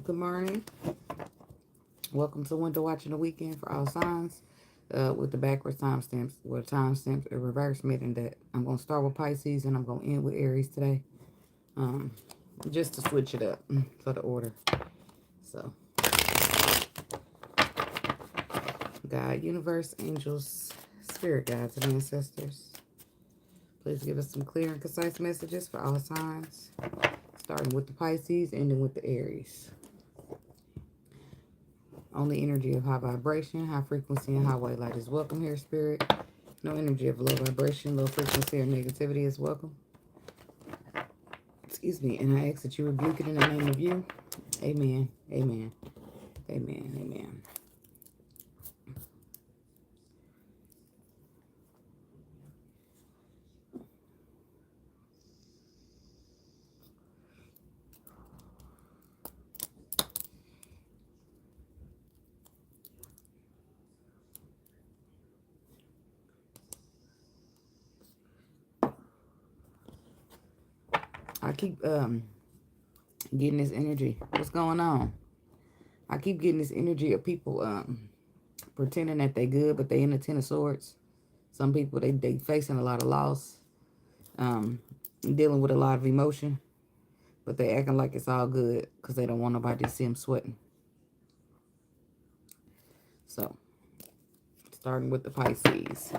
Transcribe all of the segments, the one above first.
Good morning. Welcome to Winter Watching the Weekend for all signs with the backwards timestamps, or timestamps in reverse, meaning that I'm going to start with Pisces and I'm going to end with Aries today, um, just to switch it up for the order. So, God, universe, angels, spirit guides, and ancestors, please give us some clear and concise messages for all signs, starting with the Pisces, ending with the Aries. Only energy of high vibration, high frequency, and high white light is welcome here, Spirit. No energy of low vibration, low frequency, or negativity is welcome. Excuse me. And I ask that you rebuke it in the name of you. Amen. Amen. Amen. Amen. I keep getting this energy. What's going on? I keep getting this energy of people pretending that they good, but they in the Ten of Swords. Some people, they facing a lot of loss, dealing with a lot of emotion, but they acting like it's all good because they don't want nobody to see them sweating. So, starting with the Pisces.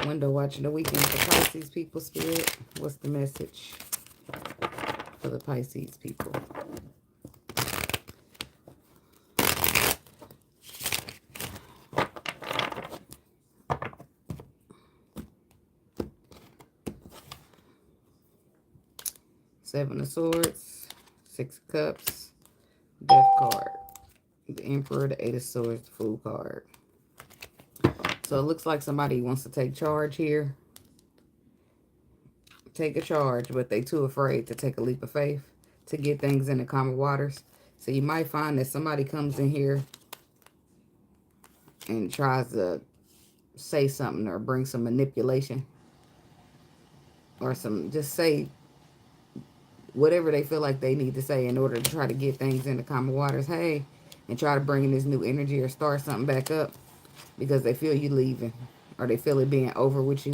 Window watching the weekend for Pisces people, Spirit. What's the message for the Pisces people? Seven of Swords, Six of Cups, Death card, the Emperor, the Eight of Swords, the Fool card. So it looks like somebody wants to take charge here. Take a charge, but they too afraid to take a leap of faith to get things in the calmer waters. So you might find that somebody comes in here and tries to say something or bring some manipulation or just say whatever they feel like they need to say in order to try to get things in the calmer waters. Hey, and try to bring in this new energy or start something back up because they feel you leaving or they feel it being over with you.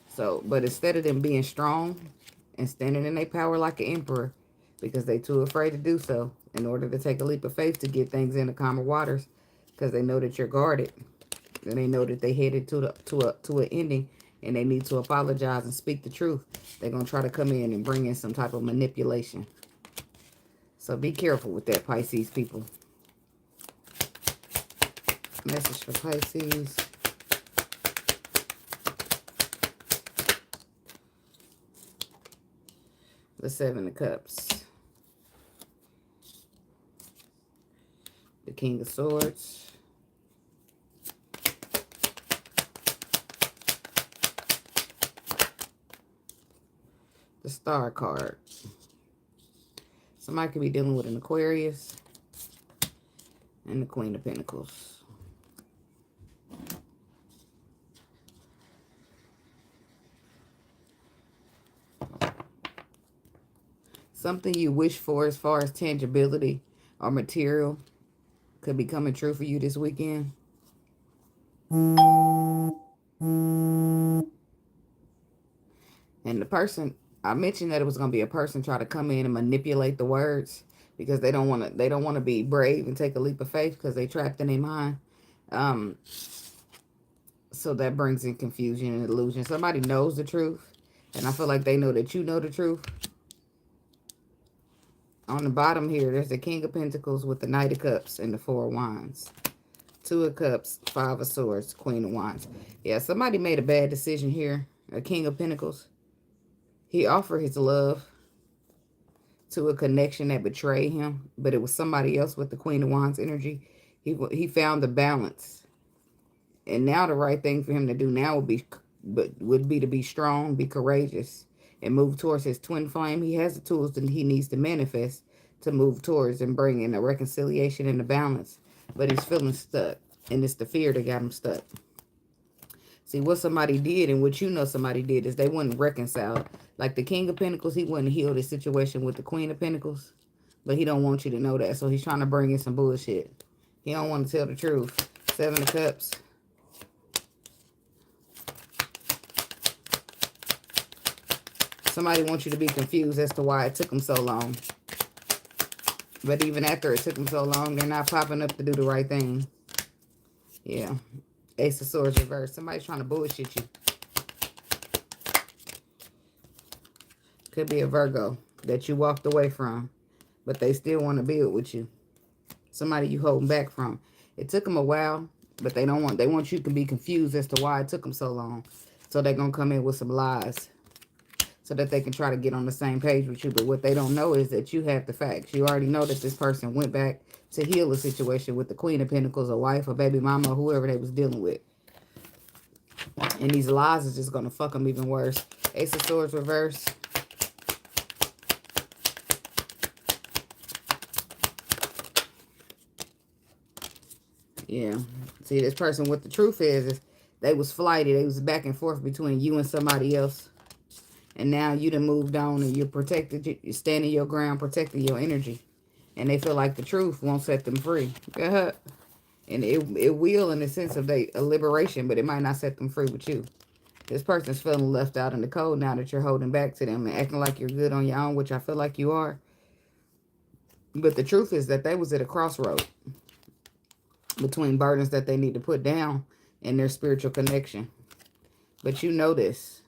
So, but instead of them being strong and standing in their power like an emperor, because they too afraid to do so in order to take a leap of faith to get things in the calmer waters, because they know that you're guarded and they know that they headed to an ending and they need to apologize and speak the truth. They're going to try to come in and bring in some type of manipulation. So be careful with that, Pisces people. Message for Pisces. The Seven of Cups. The King of Swords. The Star card. Somebody could be dealing with an Aquarius. And the Queen of Pentacles. Something you wish for as far as tangibility or material could be coming true for you this weekend. And the person, I mentioned that it was going to be a person try to come in and manipulate the words because they don't want to be brave and take a leap of faith because they trapped in their mind. So that brings in confusion and illusion. Somebody knows the truth, and I feel like they know that you know the truth. On the bottom here, there's the King of Pentacles with the Knight of Cups and the Four of Wands. Two of Cups, Five of Swords, Queen of Wands. Yeah, somebody made a bad decision here. A King of Pentacles. He offered his love to a connection that betrayed him, but it was somebody else with the Queen of Wands energy. He found the balance. And now the right thing for him to do now would be to be strong, be courageous, and move towards his twin flame. He has the tools that he needs to manifest to move towards and bring in a reconciliation and a balance. But he's feeling stuck, and it's the fear that got him stuck. See, what somebody did and what you know somebody did is they wouldn't reconcile. Like the King of Pentacles, he wouldn't heal the situation with the Queen of Pentacles. But he don't want you to know that. So he's trying to bring in some bullshit. He don't want to tell the truth. 7 of Cups. Somebody wants you to be confused as to why it took them so long. But even after it took them so long, they're not popping up to do the right thing. Yeah. Ace of Swords reverse. Somebody's trying to bullshit you. Could be a Virgo that you walked away from, but they still want to build with you. Somebody you holding back from. It took them a while, but they want you to be confused as to why it took them so long. So they're going to come in with some lies so that they can try to get on the same page with you. But what they don't know is that you have the facts. You already know that this person went back to heal the situation with the Queen of Pentacles, a wife, a baby mama, or whoever they was dealing with. And these lies is just going to fuck them even worse. Ace of Swords reverse. Yeah. See, this person, what the truth is they was flighted. They was back and forth between you and somebody else. And now you done moved on and you're protected. You're standing your ground, protecting your energy. And they feel like the truth won't set them free. And it will in the sense of a liberation, but it might not set them free with you. This person's feeling left out in the cold now that you're holding back to them and acting like you're good on your own, which I feel like you are. But the truth is that they was at a crossroad between burdens that they need to put down and their spiritual connection. But you know this.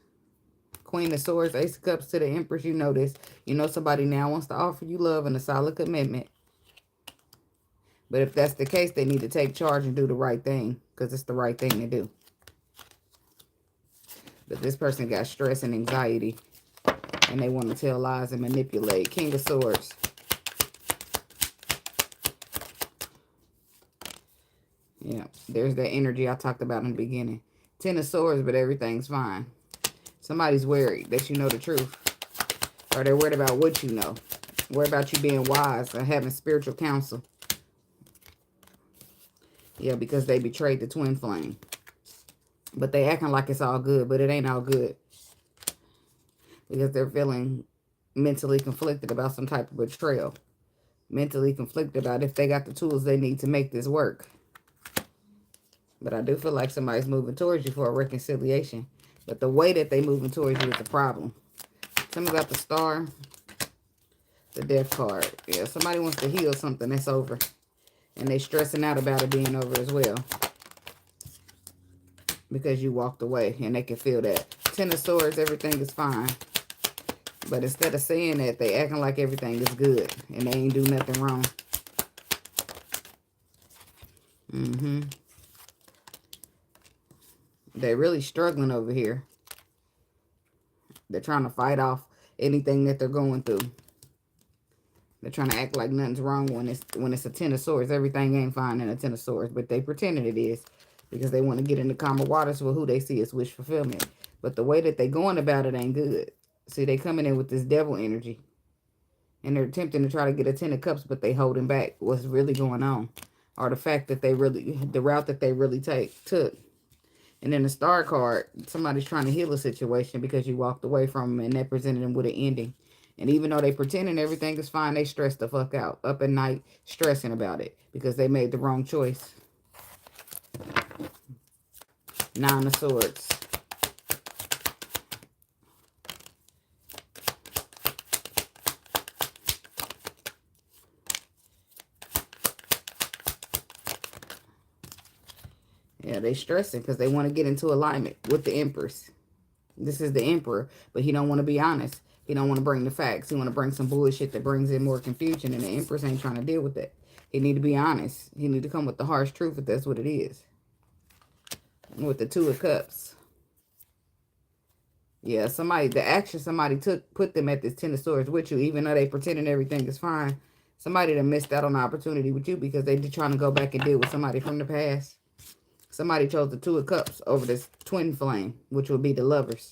Queen of Swords, Ace of Cups to the Empress, you know this. You know somebody now wants to offer you love and a solid commitment. But if that's the case, they need to take charge and do the right thing because it's the right thing to do. But this person got stress and anxiety and they want to tell lies and manipulate. King of Swords. Yeah, there's that energy I talked about in the beginning. 10 of Swords, but everything's fine. Somebody's worried that you know the truth. Or they're worried about what you know. Worried about you being wise or having spiritual counsel. Yeah, because they betrayed the twin flame. But they acting like it's all good, but it ain't all good. Because they're feeling mentally conflicted about some type of betrayal. Mentally conflicted about if they got the tools they need to make this work. But I do feel like somebody's moving towards you for a reconciliation. But the way that they moving towards you is the problem. Something about the Star. The Death card. Yeah, somebody wants to heal something that's over. And they stressing out about it being over as well. Because you walked away. And they can feel that. 10 of Swords, everything is fine. But instead of saying that, they acting like everything is good. And they ain't do nothing wrong. They're really struggling over here. They're trying to fight off anything that they're going through. They're trying to act like nothing's wrong when it's a 10 of Swords. Everything ain't fine in a 10 of Swords, but they pretending it is because they want to get into calmer waters with who they see as wish fulfillment. But the way that they going about it ain't good. See, they coming in with this devil energy. And they're attempting to try to get a 10 of Cups, but they holding back what's really going on. Or the fact that the route that they really took. And then the Star card, somebody's trying to heal a situation because you walked away from them and that presented them with an ending. And even though they pretending everything is fine, they stress the fuck out. Up at night, stressing about it because they made the wrong choice. 9 of Swords. Yeah, they stressing because they want to get into alignment with the Empress. This is the Emperor, but he don't want to be honest. He don't want to bring the facts. He want to bring some bullshit that brings in more confusion, and the Empress ain't trying to deal with that. He need to be honest. He need to come with the harsh truth if that's what it is. With the 2 of Cups. Yeah, the action somebody took put them at this 10 of Swords with you, even though they pretending everything is fine. Somebody that missed out on the opportunity with you because they just trying to go back and deal with somebody from the past. Somebody chose the 2 of Cups over this twin flame, which would be the lovers.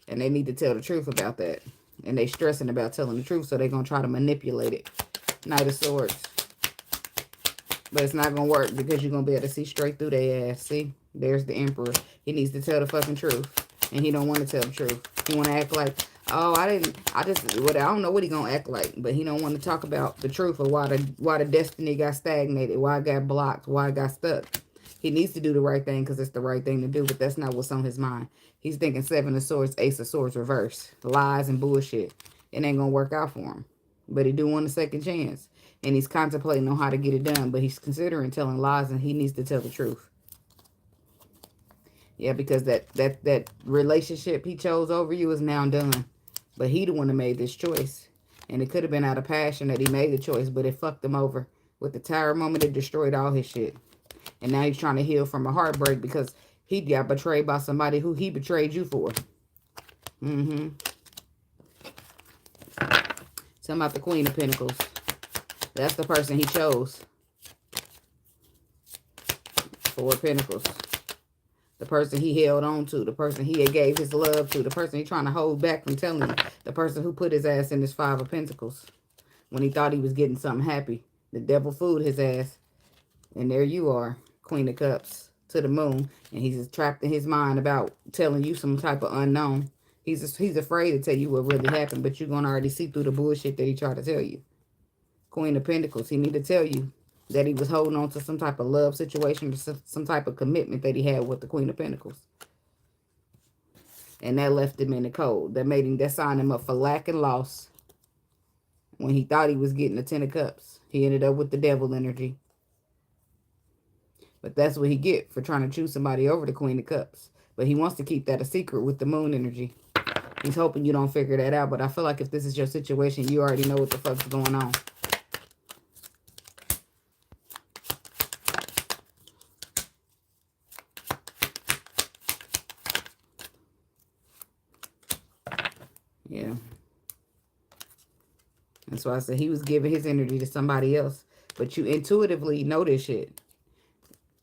And they need to tell the truth about that. And they stressing about telling the truth, so they're going to try to manipulate it. Knight of Swords. But it's not going to work because you're going to be able to see straight through their ass. See? There's the Emperor. He needs to tell the fucking truth. And he don't want to tell the truth. He want to act like, Oh, I don't know what he gonna act like, but he don't want to talk about the truth of why the destiny got stagnated, why it got blocked, why it got stuck. He needs to do the right thing because it's the right thing to do, but that's not what's on his mind. He's thinking Seven of Swords, Ace of Swords reverse. Lies and bullshit. It ain't gonna work out for him. But he do want a second chance. And he's contemplating on how to get it done, but he's considering telling lies and he needs to tell the truth. Yeah, because that relationship he chose over you is now done. But he the one that made this choice. And it could have been out of passion that he made the choice, but it fucked him over. With the Tower moment, it destroyed all his shit. And now he's trying to heal from a heartbreak because he got betrayed by somebody who he betrayed you for. Talking about the Queen of Pentacles. That's the person he chose. Four of Pentacles. The person he held on to. The person he gave his love to. The person he trying to hold back from telling you. The person who put his ass in his Five of Pentacles. When he thought he was getting something happy. The devil fooled his ass. And there you are. Queen of Cups. To the moon. And he's trapped in his mind about telling you some type of unknown. He's afraid to tell you what really happened. But you're going to already see through the bullshit that he tried to tell you. Queen of Pentacles. He need to tell you that he was holding on to some type of love situation or some type of commitment that he had with the Queen of Pentacles. And that left him in the cold. That signed him up for lack and loss. When he thought he was getting the Ten of Cups, he ended up with the devil energy. But that's what he get for trying to choose somebody over the Queen of Cups. But he wants to keep that a secret with the moon energy. He's hoping you don't figure that out. But I feel like if this is your situation, you already know what the fuck's going on. Yeah. That's why I said he was giving his energy to somebody else. But you intuitively know this shit.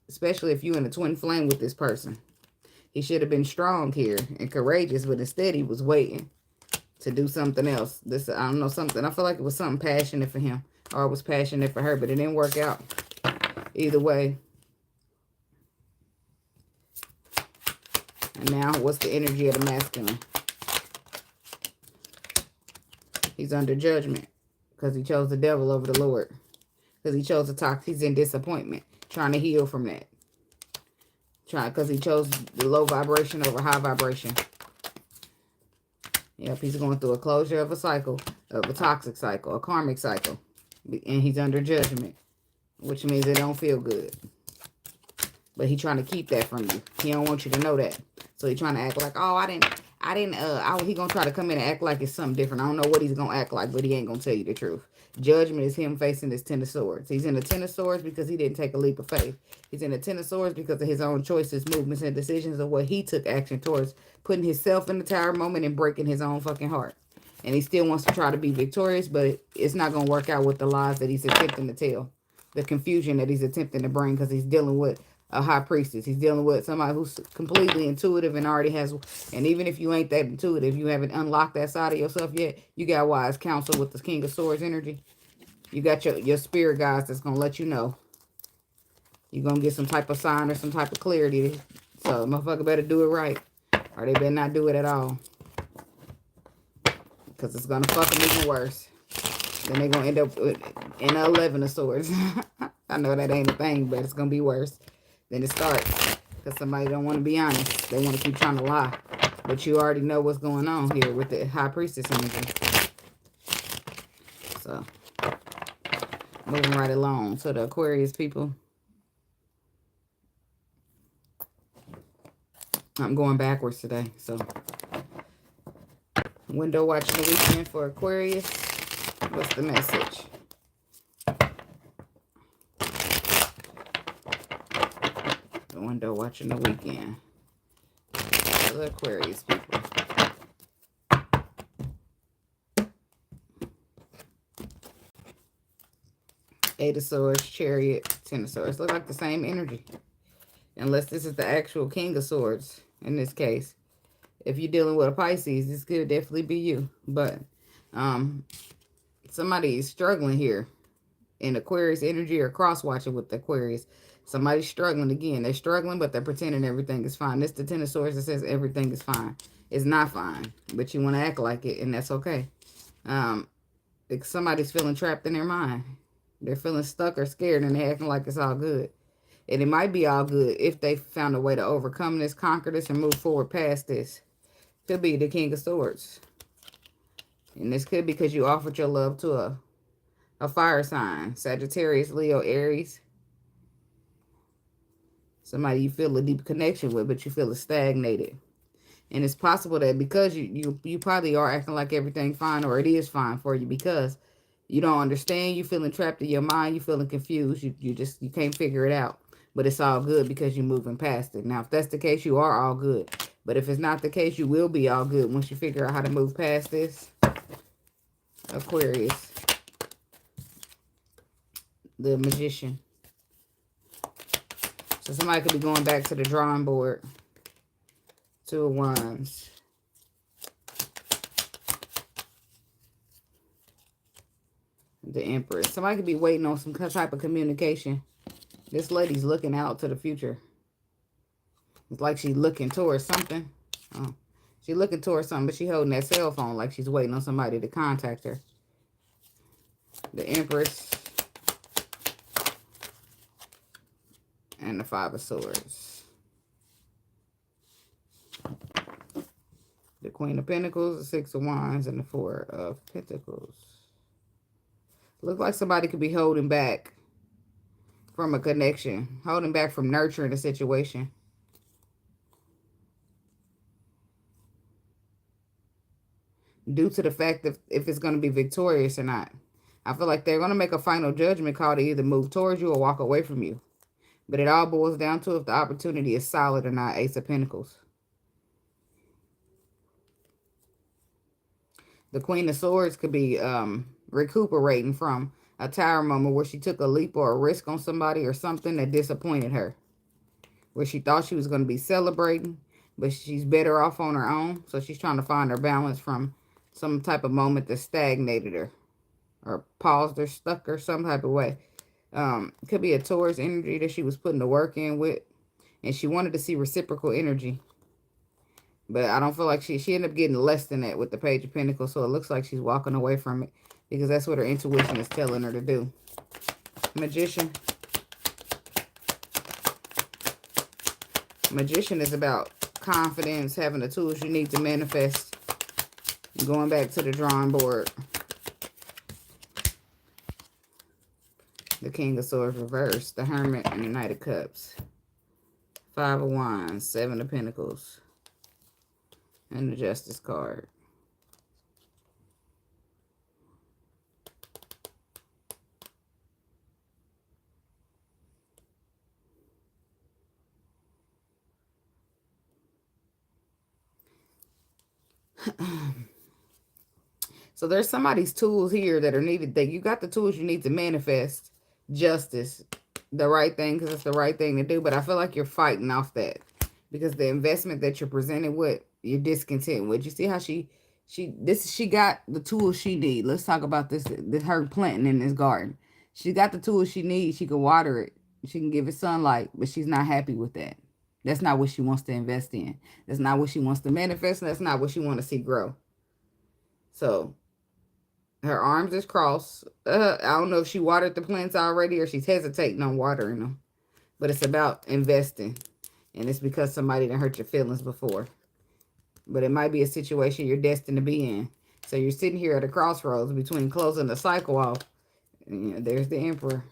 Especially if you in a twin flame with this person. He should have been strong here and courageous, but instead he was waiting to do something else. I don't know, something. I feel like it was something passionate for him. Or it was passionate for her, but it didn't work out. Either way. And now, what's the energy of the masculine? He's under judgment because he chose the devil over the Lord. Because he chose to talk. He's in disappointment. Trying to heal from that. Because he chose the low vibration over high vibration. Yep, he's going through a closure of a cycle. Of a toxic cycle. A karmic cycle. And he's under judgment. Which means it don't feel good. But he's trying to keep that from you. He don't want you to know that. So he's trying to act like, oh, he gonna try to come in and act like it's something different. I don't know what he's gonna act like, but he ain't gonna tell you the truth. Judgment is him facing his Ten of Swords. He's in the Ten of Swords because he didn't take a leap of faith. He's in the Ten of Swords because of his own choices, movements, and decisions of what he took action towards, putting himself in the Tower moment and breaking his own fucking heart. And he still wants to try to be victorious, but it's not gonna work out with the lies that he's attempting to tell. The confusion that he's attempting to bring because he's dealing with a high priestess. He's dealing with somebody who's completely intuitive and already has, and even if you ain't that intuitive, you haven't unlocked that side of yourself yet, you got wise counsel with the King of Swords energy. You got your spirit guides that's going to let you know. You're going to get some type of sign or some type of clarity. So, motherfucker better do it right. Or they better not do it at all. Because it's going to fuck them even worse. Then they're going to end up in 11 of Swords. I know that ain't a thing, but it's going to be worse. Then it starts. Because somebody don't want to be honest. They want to keep trying to lie. But you already know what's going on here with the High Priestess energy. So, moving right along. So, the Aquarius people. I'm going backwards today. So, window watching the weekend for Aquarius. What's the message? Window watching the weekend. The Aquarius people. Eight of Swords, Chariot, Ten of Swords. Look like the same energy. Unless this is the actual King of Swords in this case. If you're dealing with a Pisces, this could definitely be you. But somebody is struggling here in Aquarius energy or cross-watching with the Aquarius. Somebody's struggling again. They're struggling, but they're pretending everything is fine. This is the Ten of Swords that says everything is fine. It's not fine, but you want to act like it, and that's okay. Somebody's feeling trapped in their mind. They're feeling stuck or scared, and they're acting like it's all good. And it might be all good if they found a way to overcome this, conquer this, and move forward past this. Could be the King of Swords. And this could be because you offered your love to a fire sign. Sagittarius, Leo, Aries. Somebody you feel a deep connection with, but you feel stagnated. And it's possible that because you probably are acting like everything's fine, or it is fine for you, because you don't understand, you feeling trapped in your mind, you feeling confused, you can't figure it out. But it's all good because you're moving past it. Now, if that's the case, you are all good. But if it's not the case, you will be all good once you figure out how to move past this. Aquarius. The Magician. So somebody could be going back to the drawing board. Two of Wands. The Empress. Somebody could be waiting on some type of communication. This lady's looking out to the future. It's like she's looking towards something. Oh, she's looking towards something, but she's holding that cell phone like she's waiting on somebody to contact her. The Empress. And the Five of Swords. The Queen of Pentacles, the Six of Wands, and the Four of Pentacles. Looks like somebody could be holding back from a connection. Holding back from nurturing a situation. Due to the fact that if it's going to be victorious or not. I feel like they're going to make a final judgment call to either move towards you or walk away from you. But it all boils down to if the opportunity is solid or not. Ace of Pentacles. The Queen of Swords could be recuperating from a tower moment where she took a leap or a risk on somebody or something that disappointed her. Where she thought she was going to be celebrating, but she's better off on her own. So she's trying to find her balance from some type of moment that stagnated her. Or paused her, stuck her some type of way. Could be a Taurus energy that she was putting the work in with. And she wanted to see reciprocal energy. But I don't feel like she ended up getting less than that with the Page of Pentacles. So it looks like she's walking away from it. Because that's what her intuition is telling her to do. Magician. Magician is about confidence, having the tools you need to manifest. Going back to the drawing board. The King of Swords reversed. The Hermit and the Knight of Cups. Five of Wands. Seven of Pentacles. And the Justice card. So there's somebody's tools here that are needed. That you got the tools you need to manifest justice, the right thing, because it's the right thing to do. But I feel like you're fighting off that because the investment that you're presented with, you're discontent with. You see how she got the tools she needs. Let's talk about this her planting in this garden. She got the tools she needs. She can water it. She can give it sunlight, but she's not happy with that. That's not what she wants to invest in. That's not what she wants to manifest. And that's not what she wants to see grow. So her arms is crossed. I don't know if she watered the plants already or she's hesitating on watering them. But it's about investing. And it's because somebody done hurt your feelings before. But it might be a situation you're destined to be in. So you're sitting here at a crossroads between closing the cycle off. And, you know, there's the Emperor.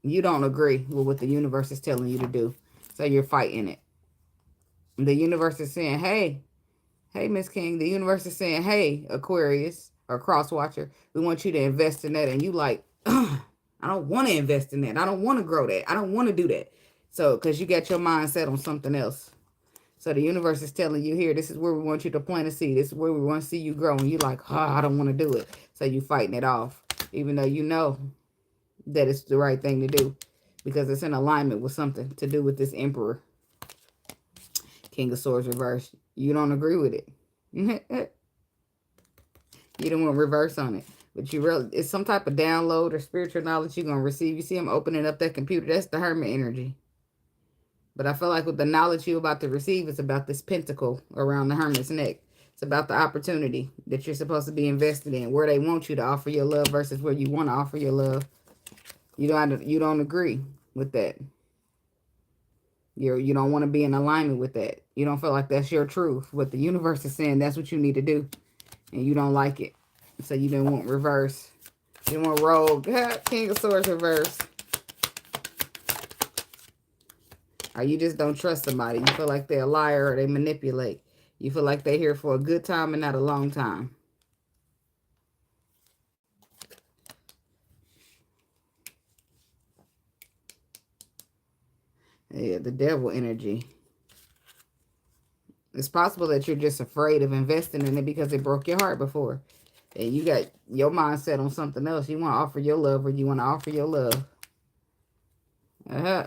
You don't agree with what the universe is telling you to do. So you're fighting it. The universe is saying, hey, Miss King. The universe is saying, hey, Aquarius or Cross Watcher, we want you to invest in that. And you like, I don't want to invest in that. I don't want to grow that. I don't want to do that. So, because you got your mind set on something else. So the universe is telling you here, this is where we want you to plant a seed. This is where we want to see you grow. And you like, I don't want to do it. So you fighting it off. Even though you know that it's the right thing to do. Because it's in alignment with something to do with this Emperor. King of Swords reverse. You don't agree with it. You don't want reverse on it. But you really, it's some type of download or spiritual knowledge you're going to receive. You see him opening up that computer. That's the Hermit energy. But I feel like with the knowledge you're about to receive, it's about this pentacle around the hermit's neck. It's about the opportunity that you're supposed to be invested in, where they want you to offer your love versus where you want to offer your love. You don't agree with that. You don't want to be in alignment with that. You don't feel like that's your truth. What the universe is saying, that's what you need to do. And you don't like it. So you didn't want reverse. You didn't want rogue. King of Swords reverse. Or you just don't trust somebody. You feel like they're a liar or they manipulate. You feel like they're here for a good time and not a long time. Yeah, the devil energy. It's possible that you're just afraid of investing in it because it broke your heart before. And you got your mindset on something else. You want to offer your love or you want to offer your love.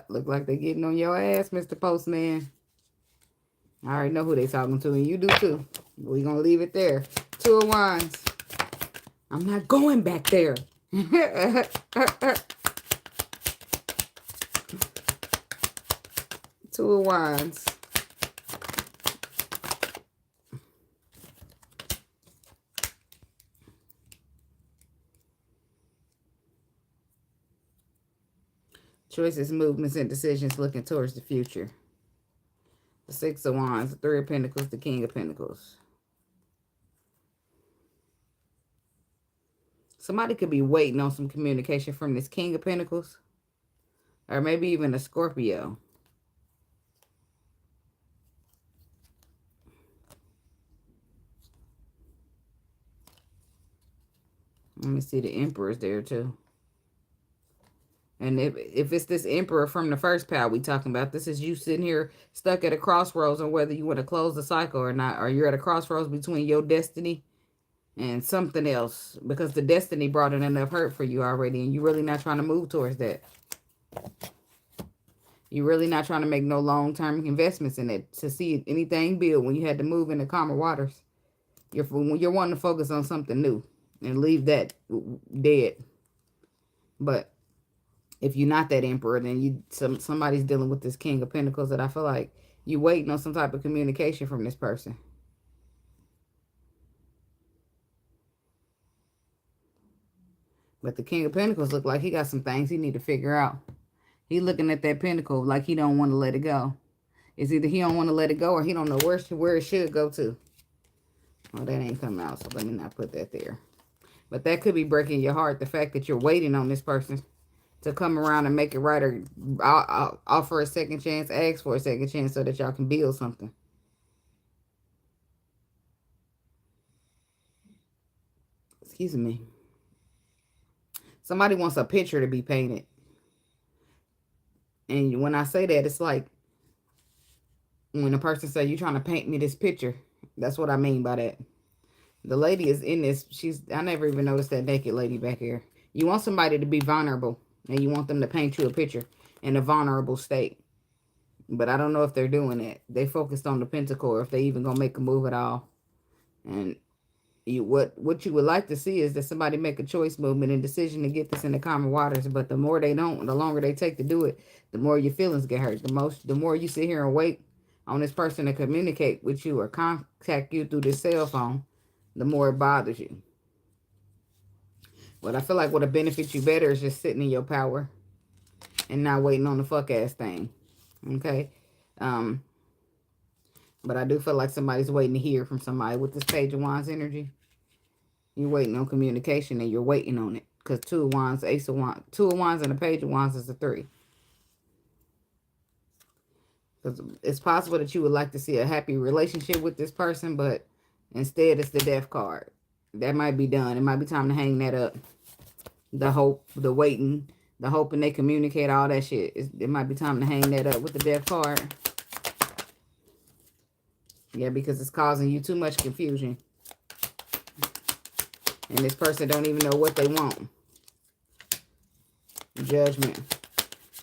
Look like they're getting on your ass, Mr. Postman. I already know who they talking to, and you do too. We're going to leave it there. Two of Wands. I'm not going back there. Two of Wands. Choices, movements, and decisions looking towards the future. The Six of Wands, the Three of Pentacles, the King of Pentacles. Somebody could be waiting on some communication from this King of Pentacles. Or maybe even a Scorpio. Let me see, the Emperor's there too. And if it's this Emperor from the first pile we talking about, this is you sitting here stuck at a crossroads on whether you want to close the cycle or not. Or you're at a crossroads between your destiny and something else. Because the destiny brought in enough hurt for you already. And you're really not trying to move towards that. You're really not trying to make no long-term investments in it to see anything build when you had to move into calmer waters. You're wanting to focus on something new and leave that dead. But if you're not that Emperor, then somebody's dealing with this King of Pentacles that I feel like you're waiting on some type of communication from this person. But the King of Pentacles look like he got some things he need to figure out. He looking at that pentacle like he don't want to let it go. It's either he don't want to let it go or he don't know where it should go to. Oh, that ain't come out, so let me not put that there. But that could be breaking your heart, the fact that you're waiting on this person to come around and make it right, or I'll offer a second chance, ask for a second chance so that y'all can build something. Excuse me. Somebody wants a picture to be painted. And when I say that, it's like when a person say, you're trying to paint me this picture. That's what I mean by that. The lady is in this. I never even noticed that naked lady back here. You want somebody to be vulnerable. And you want them to paint you a picture in a vulnerable state. But I don't know if they're doing that. They focused on the pentacle or if they even going to make a move at all. And what you would like to see is that somebody make a choice movement and decision to get this in the calmer waters. But the more they don't, the longer they take to do it, the more your feelings get hurt. The more you sit here and wait on this person to communicate with you or contact you through this cell phone, the more it bothers you. But I feel like what'll benefit you better is just sitting in your power and not waiting on the fuck ass thing. Okay? But I do feel like somebody's waiting to hear from somebody with this Page of Wands energy. You're waiting on communication and you're waiting on it. Because Two of Wands, Ace of Wands, Two of Wands and the Page of Wands is a 3. Because it's possible that you would like to see a happy relationship with this person, but instead it's the Death card. That might be done. It might be time to hang that up. The hope, the waiting, the hoping they communicate, all that shit. It might be time to hang that up with the Death card. Yeah, because it's causing you too much confusion. And this person don't even know what they want. Judgment.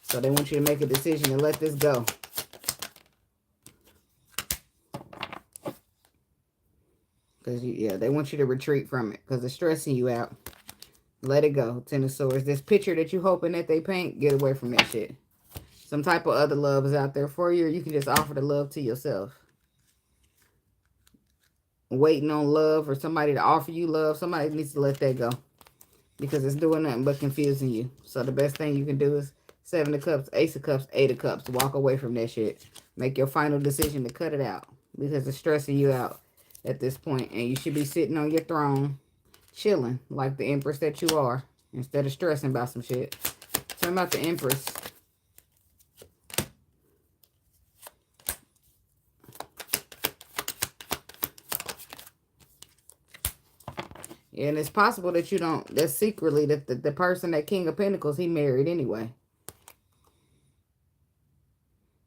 So they want you to make a decision and let this go. Because, yeah, they want you to retreat from it. Because it's stressing you out. Let it go. Ten of Swords. This picture that you hoping that they paint, get away from that shit. Some type of other love is out there for you, or you can just offer the love to yourself. Waiting on love or somebody to offer you love, somebody needs to let that go. Because it's doing nothing but confusing you. So the best thing you can do is 7 of Cups, Ace of Cups, 8 of Cups. Walk away from that shit. Make your final decision to cut it out. Because it's stressing you out at this point. And you should be sitting on your throne, chilling like the Empress that you are. Instead of stressing about some shit. Tell me about the Empress. Yeah, and it's possible that you don't, that secretly, that the person, that King of Pentacles, he married anyway.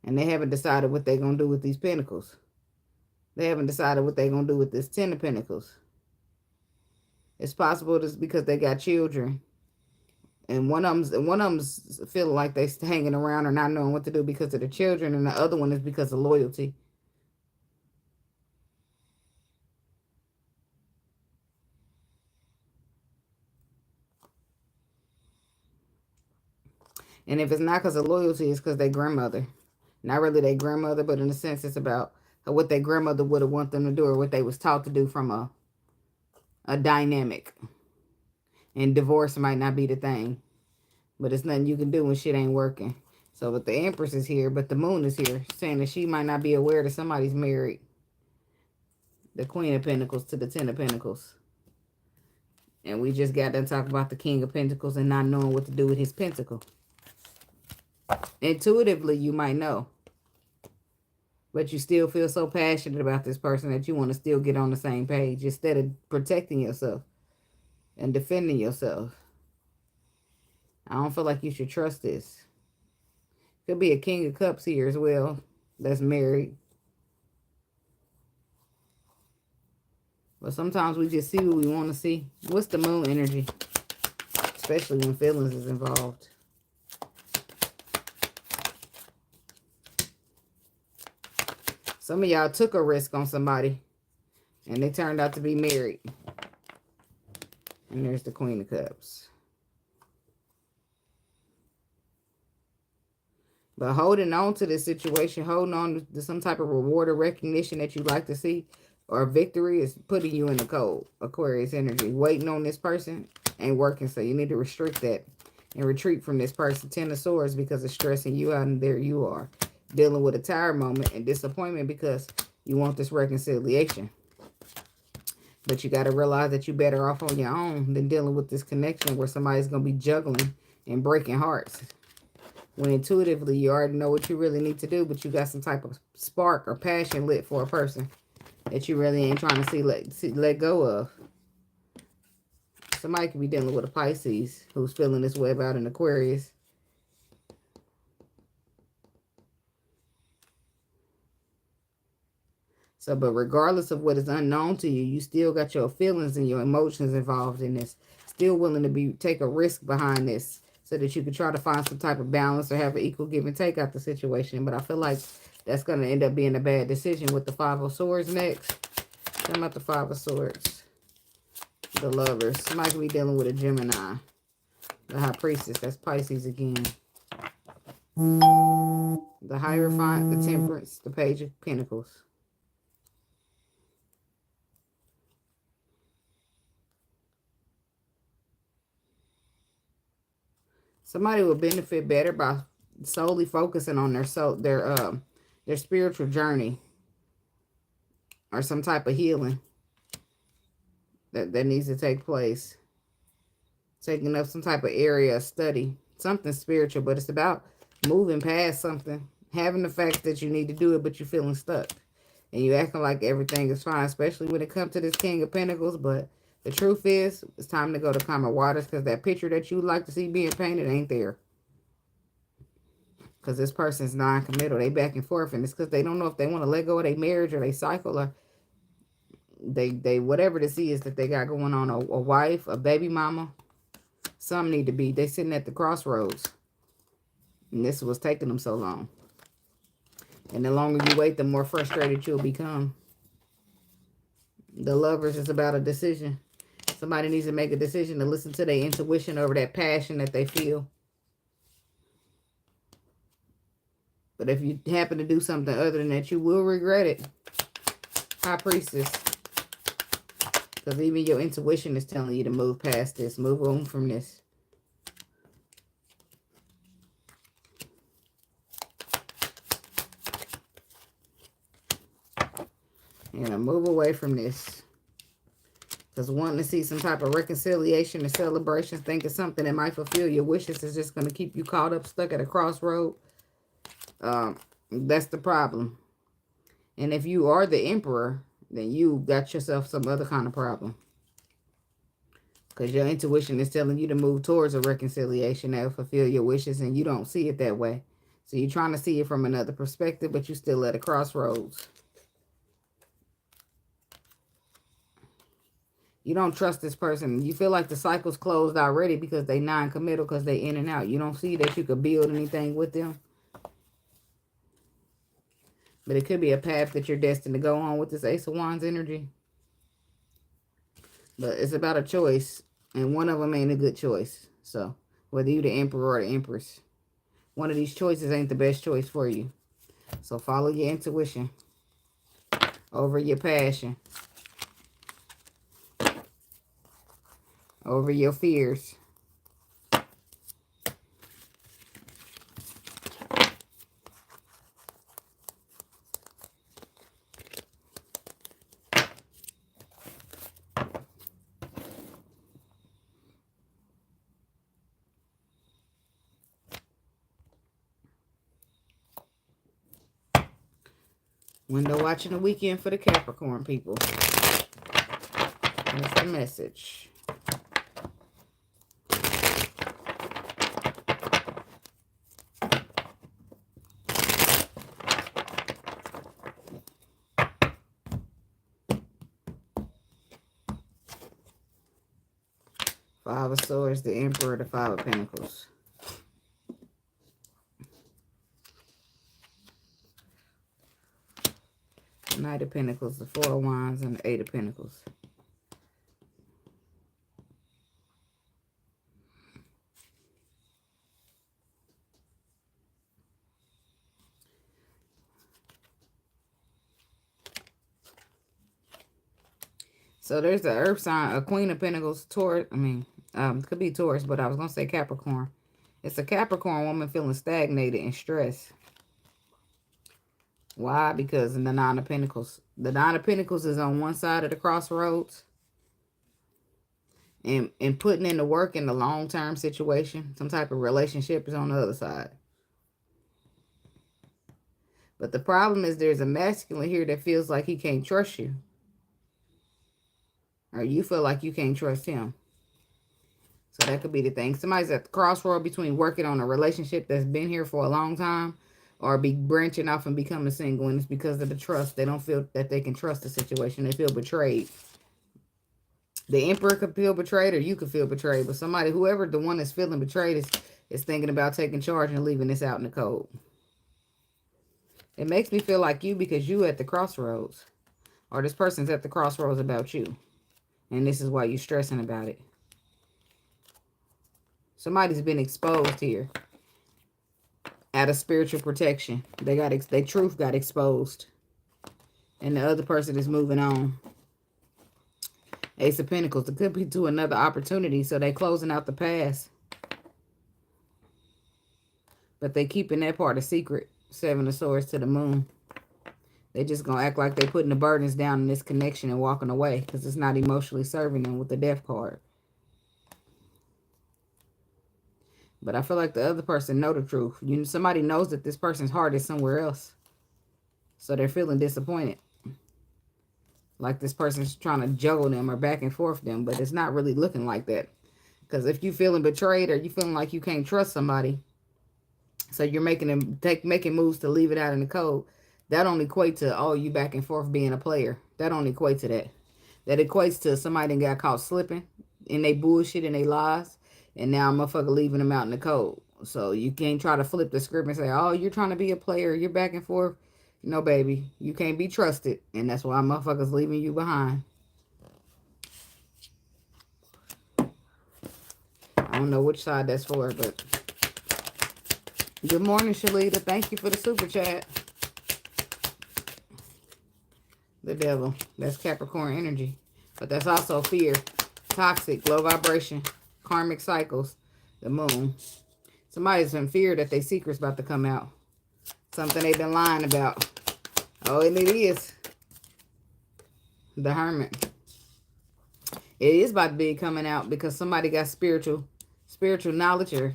And they haven't decided what they're going to do with these Pentacles. They haven't decided what they're going to do with this 10 of Pentacles. It's possible it's because they got children. And one of them's feeling like they hanging around or not knowing what to do because of the children. And the other one is because of loyalty. And if it's not because of loyalty, it's because their grandmother. Not really their grandmother, but in a sense, it's about what their grandmother would have wanted them to do or what they was taught to do from a dynamic. And divorce might not be the thing. But it's nothing you can do when shit ain't working. So, but the Empress is here, but the Moon is here, saying that she might not be aware that somebody's married. The Queen of Pentacles to the 10 of Pentacles. And we just got done talking about the King of Pentacles and not knowing what to do with his pentacle. Intuitively, you might know. But you still feel so passionate about this person that you want to still get on the same page instead of protecting yourself and defending yourself. I don't feel like you should trust this. Could be a King of Cups here as well that's married. But sometimes we just see what we want to see. What's the Moon energy? Especially when feelings is involved. Some of y'all took a risk on somebody and they turned out to be married. And there's the Queen of Cups. But holding on to this situation, holding on to some type of reward or recognition that you'd like to see or victory is putting you in the cold. Aquarius energy. Waiting on this person ain't working, so you need to restrict that and retreat from this person. 10 of Swords because it's stressing you out, and there you are. Dealing with a tired moment and disappointment because you want this reconciliation. But you got to realize that you're better off on your own than dealing with this connection where somebody's going to be juggling and breaking hearts. When intuitively you already know what you really need to do, but you got some type of spark or passion lit for a person that you really ain't trying to let go of. Somebody could be dealing with a Pisces who's feeling this way about an Aquarius. So, but regardless of what is unknown to you, you still got your feelings and your emotions involved in this. Still willing to take a risk behind this so that you can try to find some type of balance or have an equal give and take out the situation. But I feel like that's going to end up being a bad decision with the 5 of Swords next. Tell me about the 5 of Swords. The Lovers. Somebody could be dealing with a Gemini. The High Priestess. That's Pisces again. The Hierophant. The Temperance. The Page of Pentacles. Somebody will benefit better by solely focusing on their spiritual journey or some type of healing that needs to take place. Taking up some type of area of study, something spiritual, but it's about moving past something, having the fact that you need to do it, but you're feeling stuck and you acting like everything is fine, especially when it comes to this King of Pentacles. But the truth is, it's time to go to calmer waters because that picture that you like to see being painted ain't there. Because this person's non-committal. They back and forth. And it's because they don't know if they want to let go of their marriage or they cycle or they whatever this is that they got going on. A wife, a baby mama. Some need to be. They sitting at the crossroads. And this was taking them so long. And the longer you wait, the more frustrated you'll become. The Lovers is about a decision. Somebody needs to make a decision to listen to their intuition over that passion that they feel. But if you happen to do something other than that, you will regret it. High Priestess. Because even your intuition is telling you to move past this. Move on from this. And move away from this. Because wanting to see some type of reconciliation or celebration, thinking something that might fulfill your wishes is just going to keep you caught up, stuck at a crossroad. That's the problem. And if you are the Emperor, then you got yourself some other kind of problem. Because your intuition is telling you to move towards a reconciliation that will fulfill your wishes, and you don't see it that way. So you're trying to see it from another perspective, but you're still at a crossroads. You don't trust this person. You feel like the cycle's closed already because they non-committal, because they in and out. You don't see that you could build anything with them. But it could be a path that you're destined to go on with this Ace of Wands energy. But it's about a choice. And one of them ain't a good choice. So, whether you're the Emperor or the Empress, one of these choices ain't the best choice for you. So, follow your intuition over your passion. Over your fears. Window watching the weekend for the Capricorn people. That's the message. Five of Swords, the Emperor, the Five of Pentacles. The Knight of Pentacles, the Four of Wands, and the Eight of Pentacles. So there's the Earth sign, a Queen of Pentacles, Taurus. Could be Taurus, but I was going to say Capricorn. It's a Capricorn woman feeling stagnated and stressed. Why? Because in the Nine of Pentacles. The Nine of Pentacles is on one side of the crossroads. And putting in the work in the long-term situation. Some type of relationship is on the other side. But the problem is there's a masculine here that feels like he can't trust you. Or you feel like you can't trust him. So that could be the thing. Somebody's at the crossroad between working on a relationship that's been here for a long time or be branching off and becoming single. And it's because of the trust. They don't feel that they can trust the situation. They feel betrayed. The Emperor could feel betrayed or you could feel betrayed. But somebody, whoever the one that's feeling betrayed is thinking about taking charge and leaving this out in the cold. It makes me feel like you because you at the crossroads. Or this person's at the crossroads about you. And this is why you're stressing about it. Somebody's been exposed here. Out of spiritual protection. Their truth got exposed. And the other person is moving on. Ace of Pentacles. It could be to another opportunity. So they closing out the past. But they keeping that part a secret. Seven of Swords to the Moon. They just going to act like they putting the burdens down in this connection and walking away. Because it's not emotionally serving them with the Death card. But I feel like the other person know the truth. Somebody knows that this person's heart is somewhere else. So they're feeling disappointed. Like this person's trying to juggle them or back and forth them. But it's not really looking like that. Because if you're feeling betrayed or you feeling like you can't trust somebody. So you're making moves to leave it out in the cold. That don't equate to, oh, you back and forth being a player. That don't equate to that. That equates to somebody that got caught slipping in they bullshit and they lies. And now motherfucker leaving them out in the cold. So you can't try to flip the script and say, oh, you're trying to be a player. You're back and forth. No, baby. You can't be trusted. And that's why motherfuckers leaving you behind. I don't know which side that's for, but Good morning, Shalita. Thank you for the super chat. The devil. That's Capricorn energy. But that's also fear. Toxic, low vibration, karmic cycles. The moon. Somebody's in fear that their secret's about to come out. Something they've been lying about. Oh, and it is. The Hermit. It is about to be coming out because somebody got spiritual knowledge or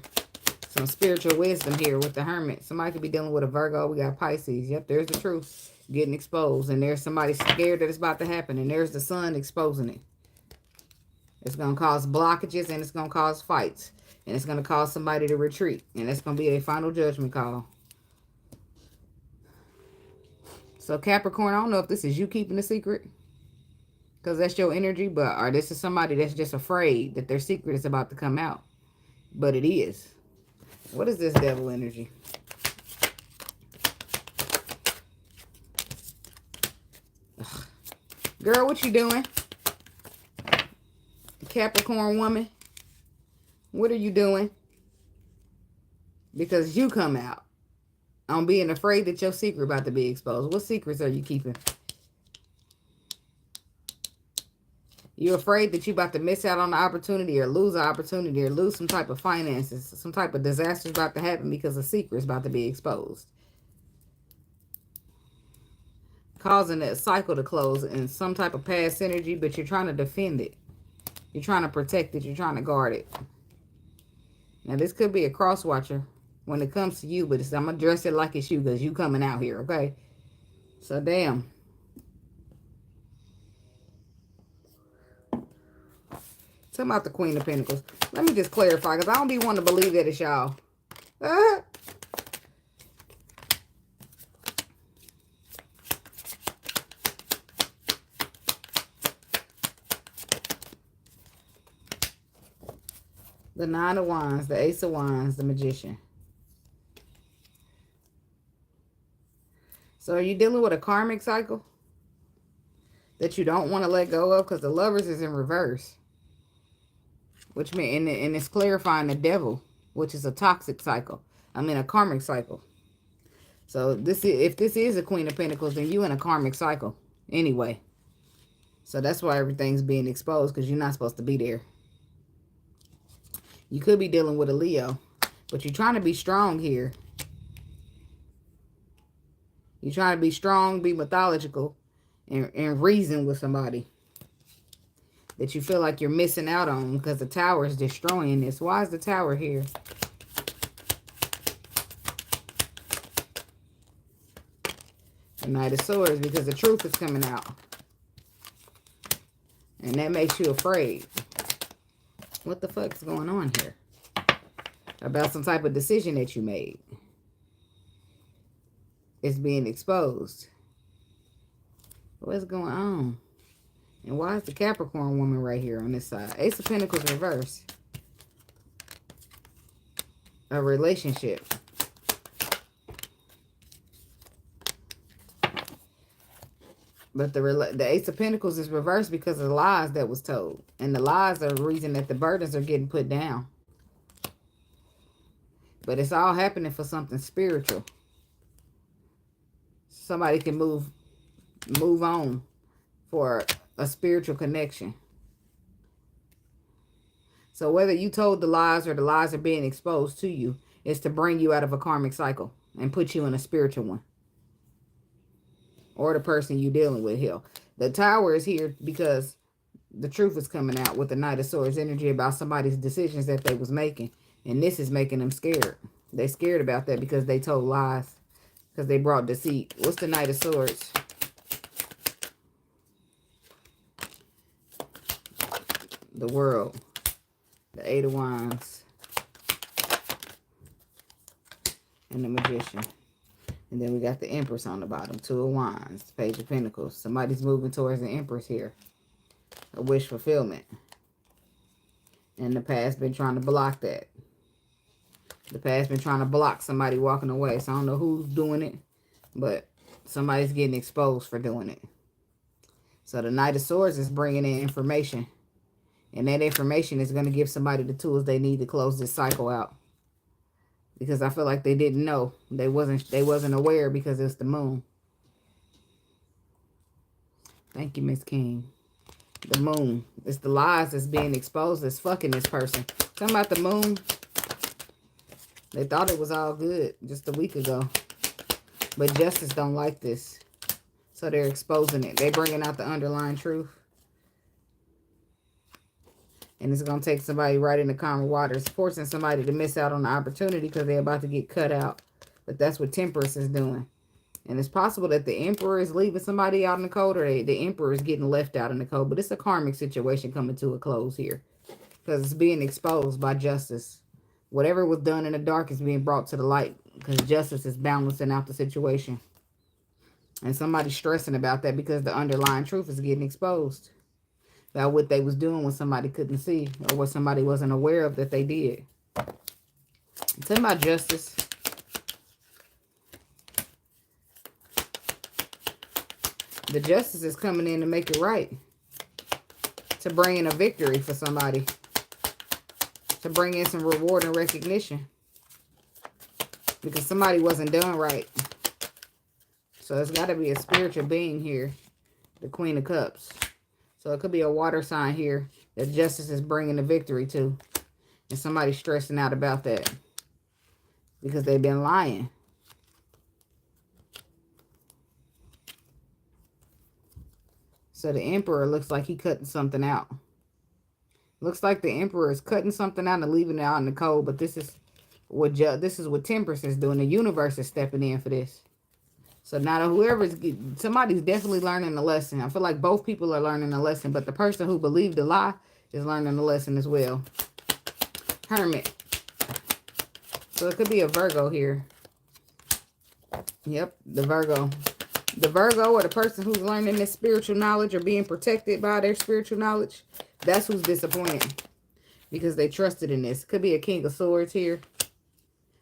some spiritual wisdom here with the Hermit. Somebody could be dealing with a Virgo. We got Pisces. Yep, there's the truth getting exposed. And there's somebody scared that it's about to happen. And there's the sun exposing it. It's going to cause blockages and it's going to cause fights. And it's going to cause somebody to retreat. And that's going to be a final judgment call. So Capricorn, I don't know if this is you keeping the secret. Because that's your energy. Or this is somebody that's just afraid that their secret is about to come out. But it is. What is this devil energy? Ugh. Girl, what you doing? Capricorn woman. What are you doing? Because you come out on being afraid that your secret about to be exposed. What secrets are you keeping? You're afraid that you're about to miss out on the opportunity or lose an opportunity or lose some type of finances. Some type of disaster is about to happen because a secret is about to be exposed. Causing that cycle to close in some type of past energy, but you're trying to defend it. You're trying to protect it. You're trying to guard it. Now, this could be a cross watcher when it comes to you, but I'm going to dress it like it's you because you coming out here, okay? So, damn. Talking about the Queen of Pentacles. Let me just clarify, because I don't be wanting to believe that it's y'all. The Nine of Wands, the Ace of Wands, the Magician. So are you dealing with a karmic cycle that you don't want to let go of? Because the Lovers is in reverse. Which means, and it's clarifying the Devil, which is a toxic cycle. I mean, a karmic cycle. So if this is a Queen of Pentacles, then you in a karmic cycle anyway. So that's why everything's being exposed, because you're not supposed to be there. You could be dealing with a Leo, but you're trying to be strong here. You're trying to be strong, be mythological, and reason with somebody that you feel like you're missing out on because the Tower is destroying this. Why is the Tower here? The Knight of Swords, because the truth is coming out. And that makes you afraid. What the fuck is going on here? About some type of decision that you made. It's being exposed. What's going on? And why is the Capricorn woman right here on this side? Ace of Pentacles reverse. A relationship. But the Ace of Pentacles is reversed because of the lies that was told. And the lies are the reason that the burdens are getting put down. But it's all happening for something spiritual. Somebody can move on for a spiritual connection. So whether you told the lies or the lies are being exposed to you, it's to bring you out of a karmic cycle and put you in a spiritual one. Or the person you're dealing with here. The Tower is here because the truth is coming out with the Knight of Swords energy about somebody's decisions that they was making. And this is making them scared. They scared about that because they told lies. Because they brought deceit. What's the Knight of Swords? The World. The Eight of Wands. And the Magician. And then we got the Empress on the bottom. Two of Wands. Page of Pentacles. Somebody's moving towards the Empress here. A wish fulfillment. And the past been trying to block that. The past been trying to block somebody walking away. So I don't know who's doing it. But somebody's getting exposed for doing it. So the Knight of Swords is bringing in information. And that information is going to give somebody the tools they need to close this cycle out. Because I feel like they didn't know. They wasn't aware because it's the moon. Thank you, Miss King. The moon. It's the lies that's being exposed that's fucking this person. Talking about the moon. They thought it was all good just a week ago. But justice don't like this. So they're exposing it. They're bringing out the underlying truth. And it's going to take somebody right in the calmer waters, forcing somebody to miss out on the opportunity because they're about to get cut out. But that's what Temperance is doing. And it's possible that the Emperor is leaving somebody out in the cold, or the Emperor is getting left out in the cold. But it's a karmic situation coming to a close here because it's being exposed by justice. Whatever was done in the dark is being brought to the light because justice is balancing out the situation. And somebody's stressing about that because the underlying truth is getting exposed. About what they was doing when somebody couldn't see, or what somebody wasn't aware of that they did. It's about justice. The justice is coming in to make it right. To bring in a victory for somebody. To bring in some reward and recognition. Because somebody wasn't done right. So it's got to be a spiritual being here. The Queen of Cups. So it could be a water sign here that justice is bringing the victory to. And somebody's stressing out about that. Because they've been lying. So the Emperor looks like he cutting something out. Looks like the Emperor is cutting something out and leaving it out in the cold. But this is what Temperance is doing. The universe is stepping in for this. So now somebody's definitely learning a lesson. I feel like both people are learning a lesson, but the person who believed the lie is learning a lesson as well. Hermit. So it could be a Virgo here. Yep, the Virgo. The Virgo, or the person who's learning this spiritual knowledge or being protected by their spiritual knowledge, that's who's disappointed. Because they trusted in this. Could be a King of Swords here.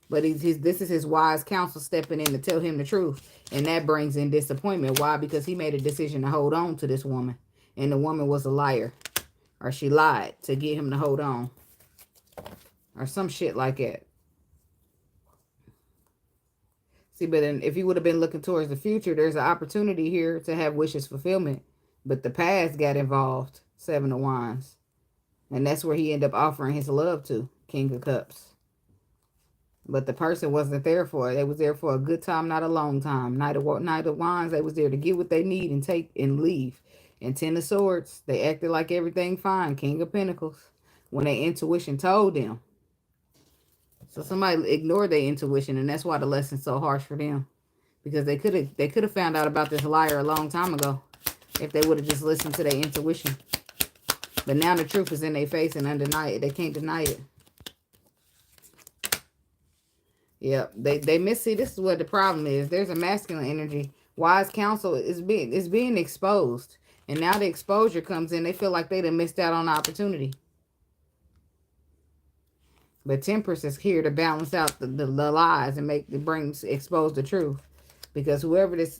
But this is his wise counsel stepping in to tell him the truth. And that brings in disappointment. Why? Because he made a decision to hold on to this woman. And the woman was a liar. Or she lied to get him to hold on. Or some shit like that. See, but then if he would have been looking towards the future, there's an opportunity here to have wishes fulfillment. But the past got involved. 7 of Wands. And that's where he ended up offering his love to. King of Cups. But the person wasn't there for it. They was there for a good time, not a long time. Knight of Wands, they was there to get what they need and take and leave. And 10 of Swords, they acted like everything fine. King of Pentacles, when their intuition told them. So somebody ignored their intuition, and that's why the lesson's so harsh for them. Because they could have found out about this liar a long time ago if they would have just listened to their intuition. But now the truth is in their face and undenied. They can't deny it. Yeah, they miss. See, this is what the problem is. There's a masculine energy. Wise counsel is being exposed. And now the exposure comes in. They feel like they done missed out on the opportunity. But Temperance is here to balance out the lies and expose the truth. Because whoever this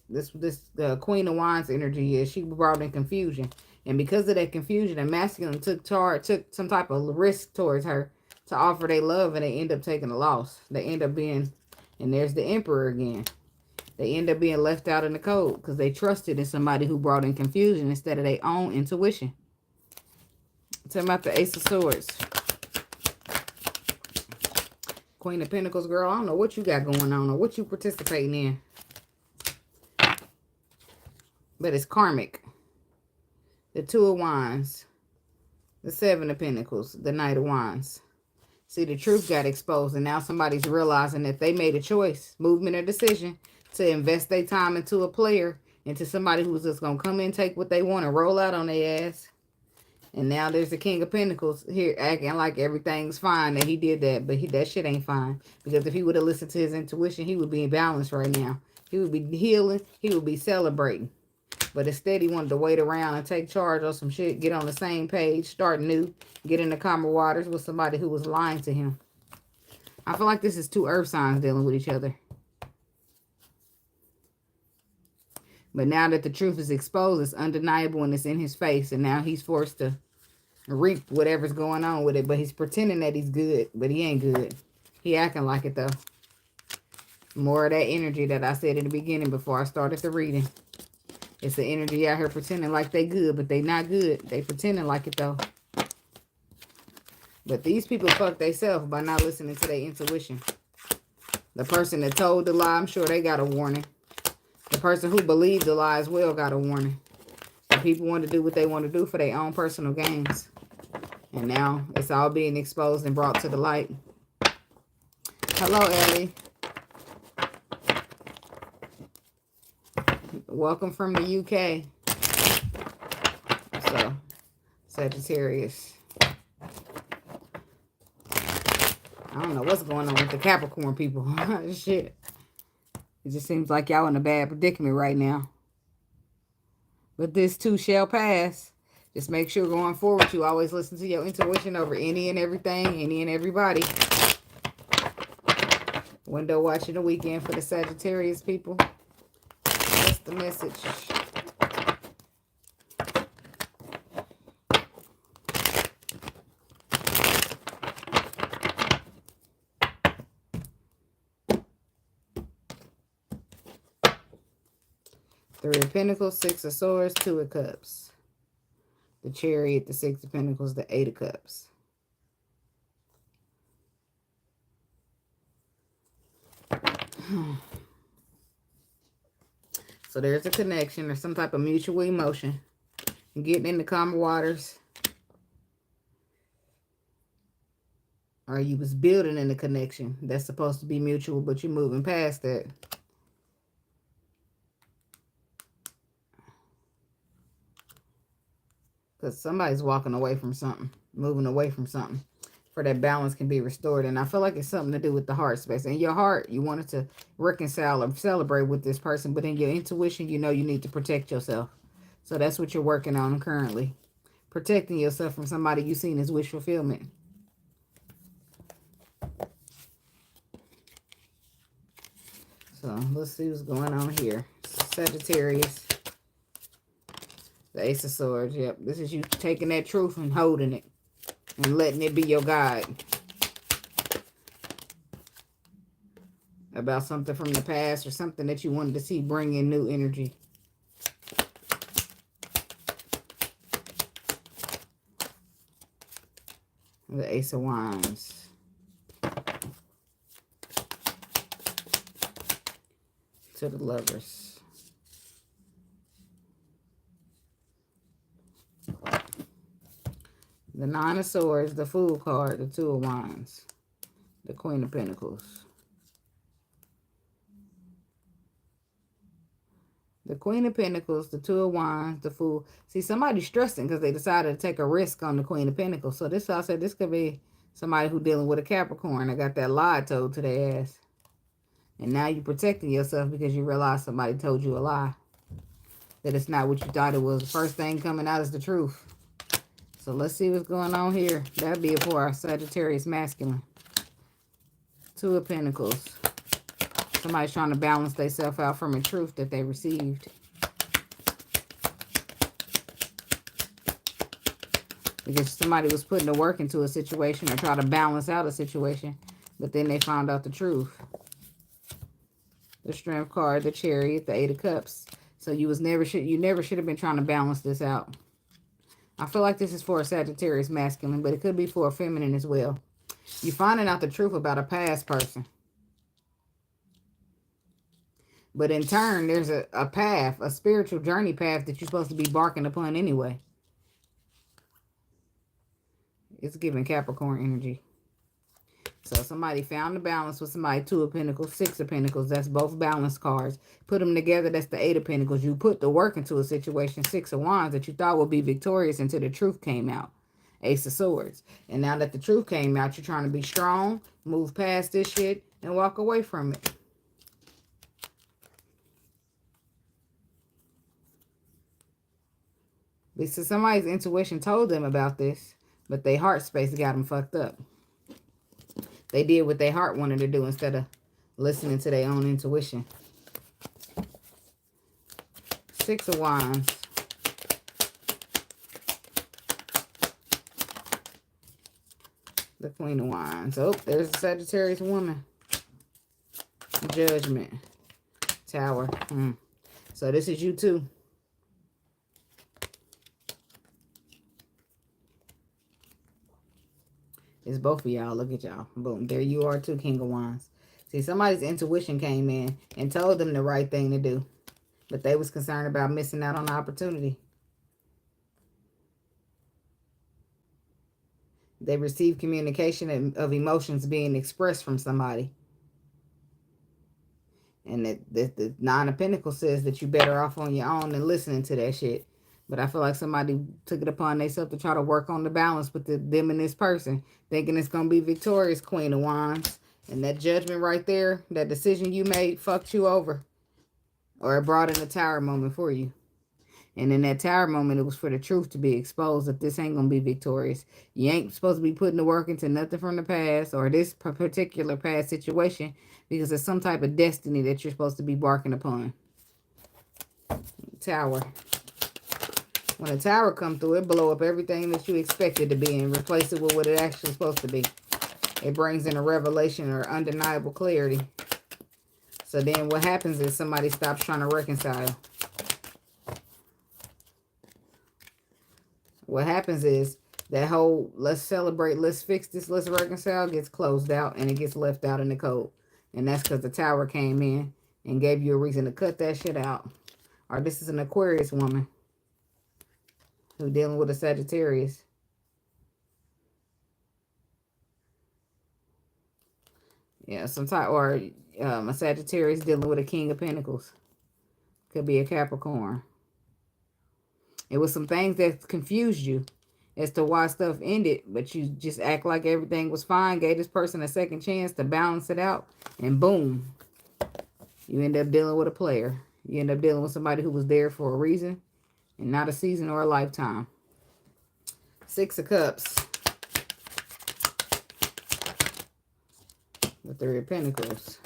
Queen of Wands energy is, she brought in confusion. And because of that confusion, the masculine took some type of risk towards her to offer their love, and they end up taking a loss. They end up being, and there's the Emperor again. They end up being left out in the cold because they trusted in somebody who brought in confusion instead of their own intuition. Talking about the Ace of Swords. Queen of Pentacles, girl, I don't know what you got going on or what you participating in. But it's karmic. The 2 of Wands. The 7 of Pentacles. The Knight of Wands. See, the truth got exposed, and now somebody's realizing that they made a choice, movement, or decision to invest their time into a player, into somebody who's just going to come in, take what they want, and roll out on their ass. And now there's the King of Pentacles here acting like everything's fine, that he did that, but that shit ain't fine. Because if he would have listened to his intuition, he would be in balance right now. He would be healing. He would be celebrating. But instead, he wanted to wait around and take charge of some shit, get on the same page, start new, get in the calmer waters with somebody who was lying to him. I feel like this is 2 earth signs dealing with each other. But now that the truth is exposed, it's undeniable and it's in his face. And now he's forced to reap whatever's going on with it. But he's pretending that he's good, but he ain't good. He acting like it, though. More of that energy that I said in the beginning before I started the reading. It's the energy out here pretending like they good, but they not good. They pretending like it, though. But these people fuck themselves by not listening to their intuition. The person that told the lie, I'm sure they got a warning. The person who believed the lie as well got a warning. The people want to do what they want to do for their own personal gains. And now it's all being exposed and brought to the light. Hello, Ellie. Welcome from the UK. So, Sagittarius. I don't know what's going on with the Capricorn people. Shit. It just seems like y'all in a bad predicament right now. But this too shall pass. Just make sure going forward you always listen to your intuition over any and everything, any and everybody. Window watching the weekend for the Sagittarius people. What's the message? Three of Pentacles, Six of Swords, Two of Cups. The Chariot, the Six of Pentacles, the Eight of Cups. So there's a connection or some type of mutual emotion. Getting into calmer waters. Or you was building in a connection that's supposed to be mutual, but you're moving past that. Because somebody's walking away from something, moving away from something, for that balance can be restored. And I feel like it's something to do with the heart space. In your heart, you wanted to reconcile or celebrate with this person, but in your intuition, you know you need to protect yourself. So that's what you're working on currently. Protecting yourself from somebody you've seen as wish fulfillment. So let's see what's going on here. Sagittarius. The Ace of Swords, yep. This is you taking that truth and holding it. And letting it be your guide. About something from the past or something that you wanted to see bring in new energy. The Ace of Wands. To the Lovers. The Nine of Swords, the Fool card, the Two of Wands, the Queen of Pentacles. The Queen of Pentacles, the Two of Wands, the Fool. See, somebody's stressing because they decided to take a risk on the Queen of Pentacles. So this, I said, this could be somebody who dealing with a Capricorn. I got that lie told to their ass. And now you're protecting yourself because you realize somebody told you a lie. That it's not what you thought it was. The first thing coming out is the truth. So let's see what's going on here. That'd be for our Sagittarius masculine. Two of Pentacles. Somebody's trying to balance themselves out from a truth that they received. Because somebody was putting the work into a situation or trying to balance out a situation. But then they found out the truth. The Strength card, the Chariot, the Eight of Cups. So you never should have been trying to balance this out. I feel like this is for a Sagittarius masculine, but it could be for a feminine as well. You're finding out the truth about a past person. But in turn, there's a path, a spiritual journey path that you're supposed to be barking upon anyway. It's giving Capricorn energy. So somebody found the balance with somebody. Two of Pentacles, Six of Pentacles. That's both balance cards. Put them together. That's the Eight of Pentacles. You put the work into a situation. Six of Wands that you thought would be victorious until the truth came out. Ace of Swords. And now that the truth came out, you're trying to be strong, move past this shit, and walk away from it. Because somebody's intuition told them about this, but their heart space got them fucked up. They did what their heart wanted to do instead of listening to their own intuition. Six of Wands. The Queen of Wands. Oh, there's a Sagittarius woman. Judgment. Tower. So this is you too. It's both of y'all. Look at y'all. Boom. There you are too, King of Wands. See, somebody's intuition came in and told them the right thing to do. But they was concerned about missing out on the opportunity. They received communication of emotions being expressed from somebody. And the Nine of Pentacles says that you're better off on your own than listening to that shit. But I feel like somebody took it upon themselves to try to work on the balance with them and this person, thinking it's going to be victorious, Queen of Wands. And that judgment right there, that decision you made, fucked you over. Or it brought in a Tower moment for you. And in that Tower moment, it was for the truth to be exposed that this ain't going to be victorious. You ain't supposed to be putting the work into nothing from the past or this particular past situation, because it's some type of destiny that you're supposed to be barking upon. Tower. When a Tower come through, it blow up everything that you expected to be and replace it with what it actually is supposed to be. It brings in a revelation or undeniable clarity. So then what happens is somebody stops trying to reconcile. What happens is that whole let's celebrate, let's fix this, let's reconcile gets closed out and it gets left out in the cold. And that's because the Tower came in and gave you a reason to cut that shit out. Or this is an Aquarius woman who's dealing with a Sagittarius. Yeah, sometimes, or a Sagittarius dealing with a King of Pentacles. Could be a Capricorn. It was some things that confused you as to why stuff ended, but you just act like everything was fine, gave this person a second chance to balance it out, and boom, you end up dealing with a player. You end up dealing with somebody who was there for a reason and not a season or a lifetime. Six of Cups. The Three of Pentacles.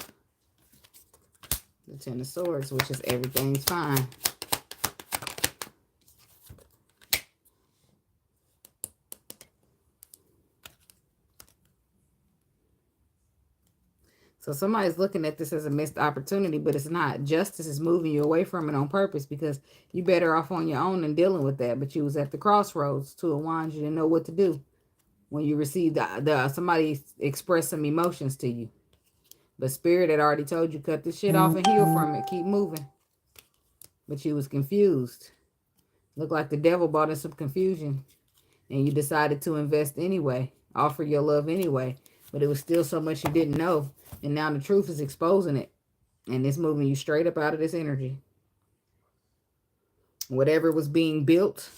The Ten of Swords, which is everything's fine. So somebody's looking at this as a missed opportunity, but it's not. Justice is moving you away from it on purpose because you're better off on your own than dealing with that. But you was at the crossroads. Two of Wands, you didn't know what to do when you received somebody expressed some emotions to you. But Spirit had already told you, cut this shit off and heal from it. Keep moving. But you was confused. Looked like the devil brought in some confusion. And you decided to invest anyway. Offer your love anyway. But it was still so much you didn't know. And now the truth is exposing it. And it's moving you straight up out of this energy. Whatever was being built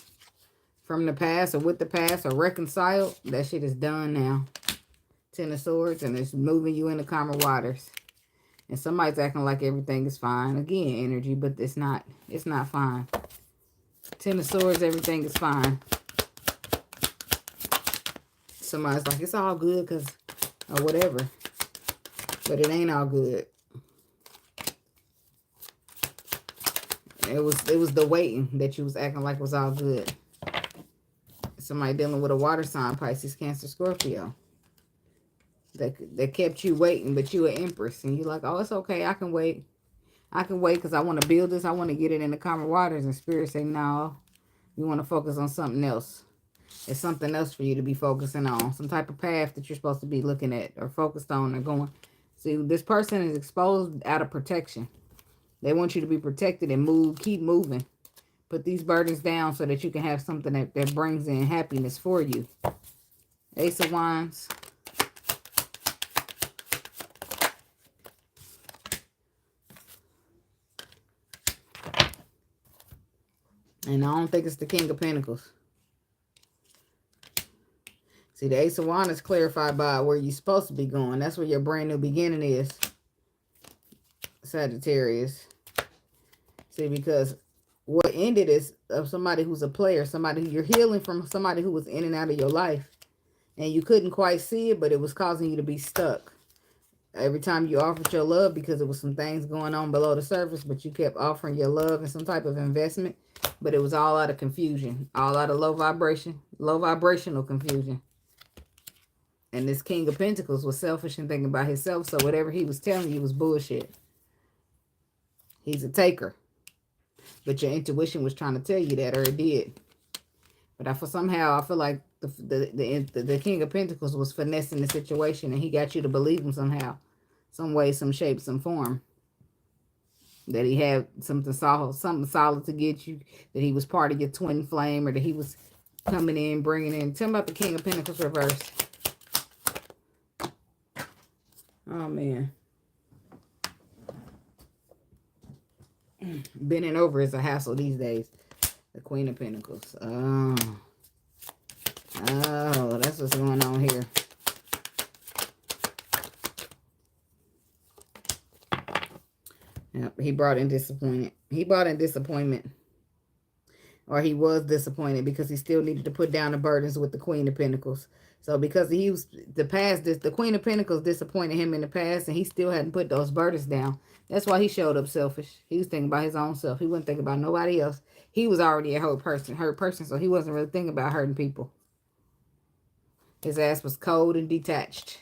from the past or with the past or reconciled, that shit is done now. Ten of Swords, and it's moving you into calmer waters. And somebody's acting like everything is fine. Again, energy, but it's not. It's not fine. Ten of Swords, everything is fine. Somebody's like, it's all good because, or whatever. But it ain't all good. It was the waiting that you was acting like was all good. Somebody dealing with a water sign, Pisces, Cancer, Scorpio. That kept you waiting, but you an Empress. And you're like, oh, it's okay. I can wait. I can wait because I want to build this. I want to get it in the calmer waters. And Spirit say, no, you want to focus on something else. It's something else for you to be focusing on. Some type of path that you're supposed to be looking at or focused on or going. See, this person is exposed out of protection. They want you to be protected and move, keep moving. Put these burdens down so that you can have something that brings in happiness for you. Ace of Wands. And I don't think it's the King of Pentacles. See, the Ace of Wands is clarified by where you're supposed to be going. That's where your brand new beginning is. Sagittarius. See, because what ended is of somebody who's a player. Somebody who you're healing from, somebody who was in and out of your life. And you couldn't quite see it, but it was causing you to be stuck. Every time you offered your love, because there was some things going on below the surface, but you kept offering your love and some type of investment. But it was all out of confusion. All out of low vibrational confusion. And this King of Pentacles was selfish and thinking about himself. So whatever he was telling you was bullshit. He's a taker. But your intuition was trying to tell you that, or it did. But somehow I feel like the King of Pentacles was finessing the situation, and he got you to believe him somehow. Some way, some shape, some form. That he had something solid to get you. That he was part of your twin flame, or that he was coming in, bringing in. Tell me about the King of Pentacles reversed. Oh, man. Bending over is a hassle these days. The Queen of Pentacles. Oh, that's what's going on here. Yep, he brought in disappointment. He brought in disappointment. Or he was disappointed because he still needed to put down the burdens with the Queen of Pentacles. So because he was the Queen of Pentacles disappointed him in the past, and he still hadn't put those burdens down. That's why he showed up selfish. He was thinking about his own self. He wasn't thinking about nobody else. He was already a hurt person, so he wasn't really thinking about hurting people. His ass was cold and detached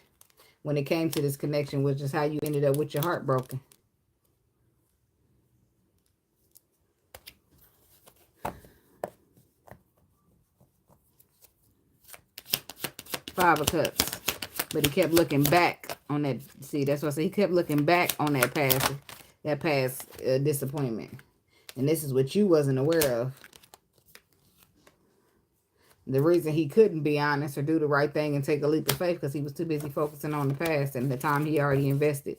when it came to this connection, which is how you ended up with your heart broken. Five of Cups. But he kept looking back on that. See, that's what I say. He kept looking back on that past disappointment. And this is what you wasn't aware of. The reason he couldn't be honest or do the right thing and take a leap of faith because he was too busy focusing on the past and the time he already invested.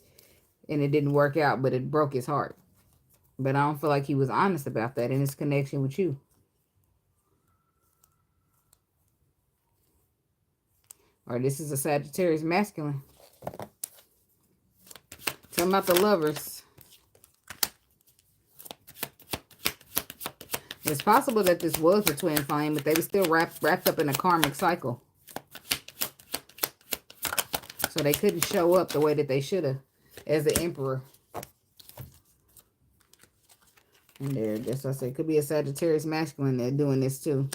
And it didn't work out, but it broke his heart. But I don't feel like he was honest about that in his connection with you. Or this is a Sagittarius masculine. Tell me about the Lovers. It's possible that this was a twin flame, but they were still wrapped up in a karmic cycle. So they couldn't show up the way that they should have as the Emperor. And there, that's what I said. Could be a Sagittarius masculine that's doing this too.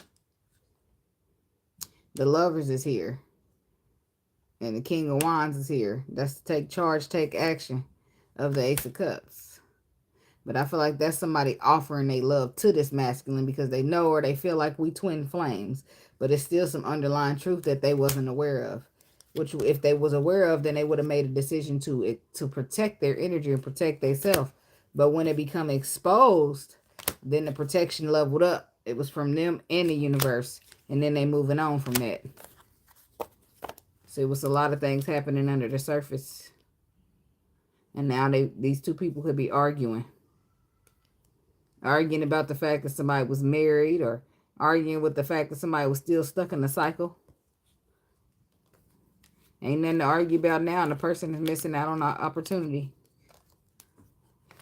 The Lovers is here. And the King of Wands is here. That's to take charge, take action of the Ace of Cups. But I feel like that's somebody offering their love to this masculine because they know or they feel like we twin flames. But it's still some underlying truth that they wasn't aware of. Which if they was aware of, then they would have made a decision to protect their energy and protect themselves. But when it become exposed, then the protection leveled up. It was from them and the universe. And then they moving on from that. So it was a lot of things happening under the surface. And now these two people could be arguing. Arguing about the fact that somebody was married or arguing with the fact that somebody was still stuck in the cycle. Ain't nothing to argue about now, and the person is missing out on an opportunity.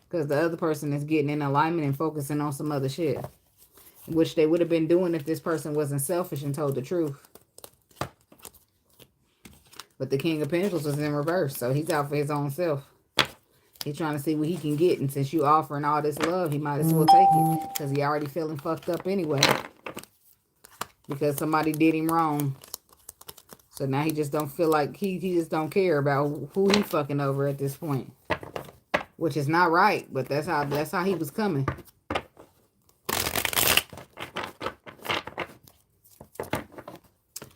Because the other person is getting in alignment and focusing on some other shit. Which they would have been doing if this person wasn't selfish and told the truth. But the King of Pentacles was in reverse, so he's out for his own self. He's trying to see what he can get, and since you offering all this love, he might as well take it. Because he already feeling fucked up anyway. Because somebody did him wrong. So now he just don't feel like, he just don't care about who he fucking over at this point. Which is not right, but that's how he was coming.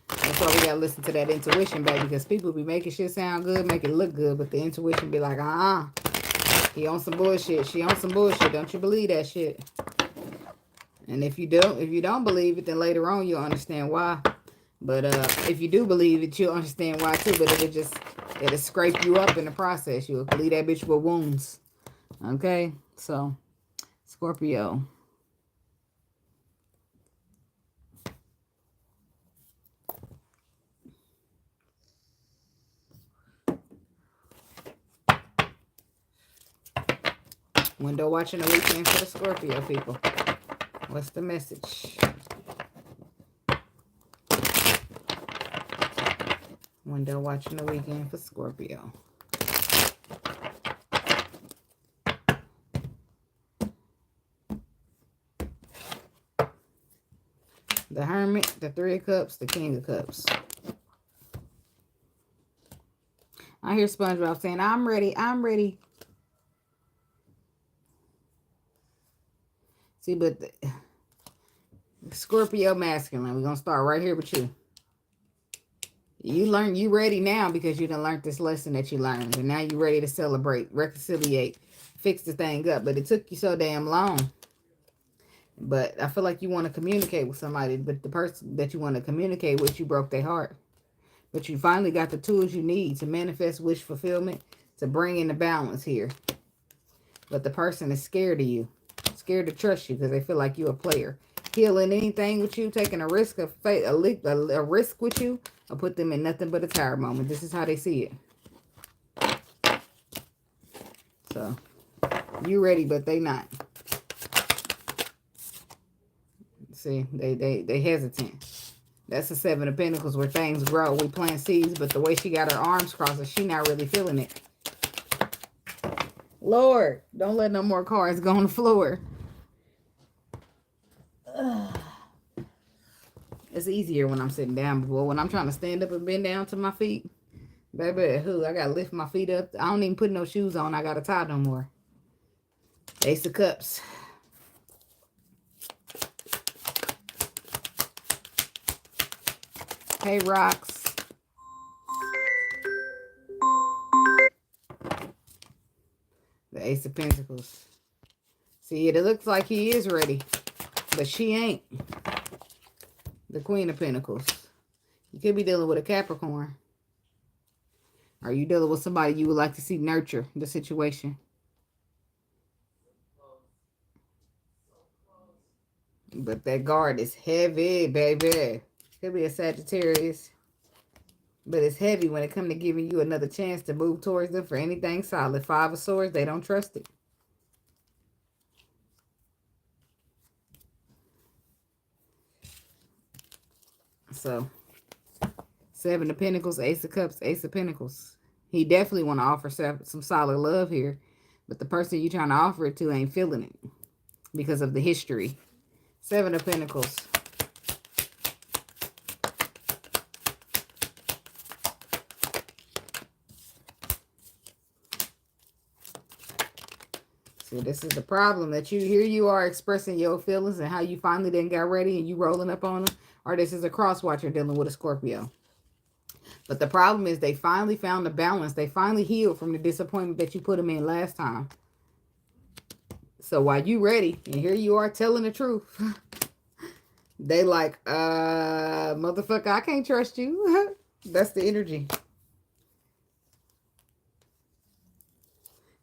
That's why we gotta listen to that intuition, baby, because people be making shit sound good, make it look good, but the intuition be like, he on some bullshit, she on some bullshit, don't you believe that shit? And if you don't believe it, then later on you'll understand why. But if you do believe it, you'll understand why too, but it'll scrape you up in the process. You'll leave that bitch with wounds. Okay, so Scorpio. Window watching the weekend for the Scorpio people. What's the message? Window watching the weekend for Scorpio. The Hermit, the Three of Cups, the King of Cups. I hear SpongeBob saying, I'm ready. I'm ready. See, but Scorpio masculine. We're going to start right here with you. You ready now because you done learned this lesson that you learned. And now you ready to celebrate, reconciliate, fix the thing up. But it took you so damn long. But I feel like you want to communicate with somebody. But the person that you want to communicate with, you broke their heart. But you finally got the tools you need to manifest wish fulfillment, to bring in the balance here. But the person is scared of you. Scared to trust you because they feel like you're a player. Healing anything with you, taking a risk of fate, a risk with you, or put them in nothing but a tower moment. This is how they see it. So, you ready, but they not. See, they hesitant. That's the Seven of Pentacles where things grow. We plant seeds, but the way she got her arms crossed, she not really feeling it. Lord, don't let no more cards go on the floor. It's easier when I'm sitting down, but when I'm trying to stand up and bend down to my feet, baby, I gotta lift my feet up. I don't even put no shoes on. I gotta tie no more. Ace of Cups. Hey, rocks. The Ace of Pentacles. See, it looks like he is ready, but she ain't. The Queen of Pentacles. You could be dealing with a Capricorn. Are you dealing with somebody you would like to see nurture the situation? But that guard is heavy, baby. Could be a Sagittarius. But it's heavy when it comes to giving you another chance to move towards them for anything solid. Five of Swords, they don't trust it. So, Seven of Pentacles, Ace of Cups, Ace of Pentacles. He definitely want to offer some solid love here. But the person you're trying to offer it to ain't feeling it because of the history. Seven of Pentacles. See, this is the problem that here you are expressing your feelings and how you finally then got ready and you rolling up on them. Or this is a cross watcher dealing with a Scorpio. But the problem is they finally found the balance. They finally healed from the disappointment that you put them in last time. So while you ready, and here you are telling the truth, they like, motherfucker, I can't trust you. That's the energy.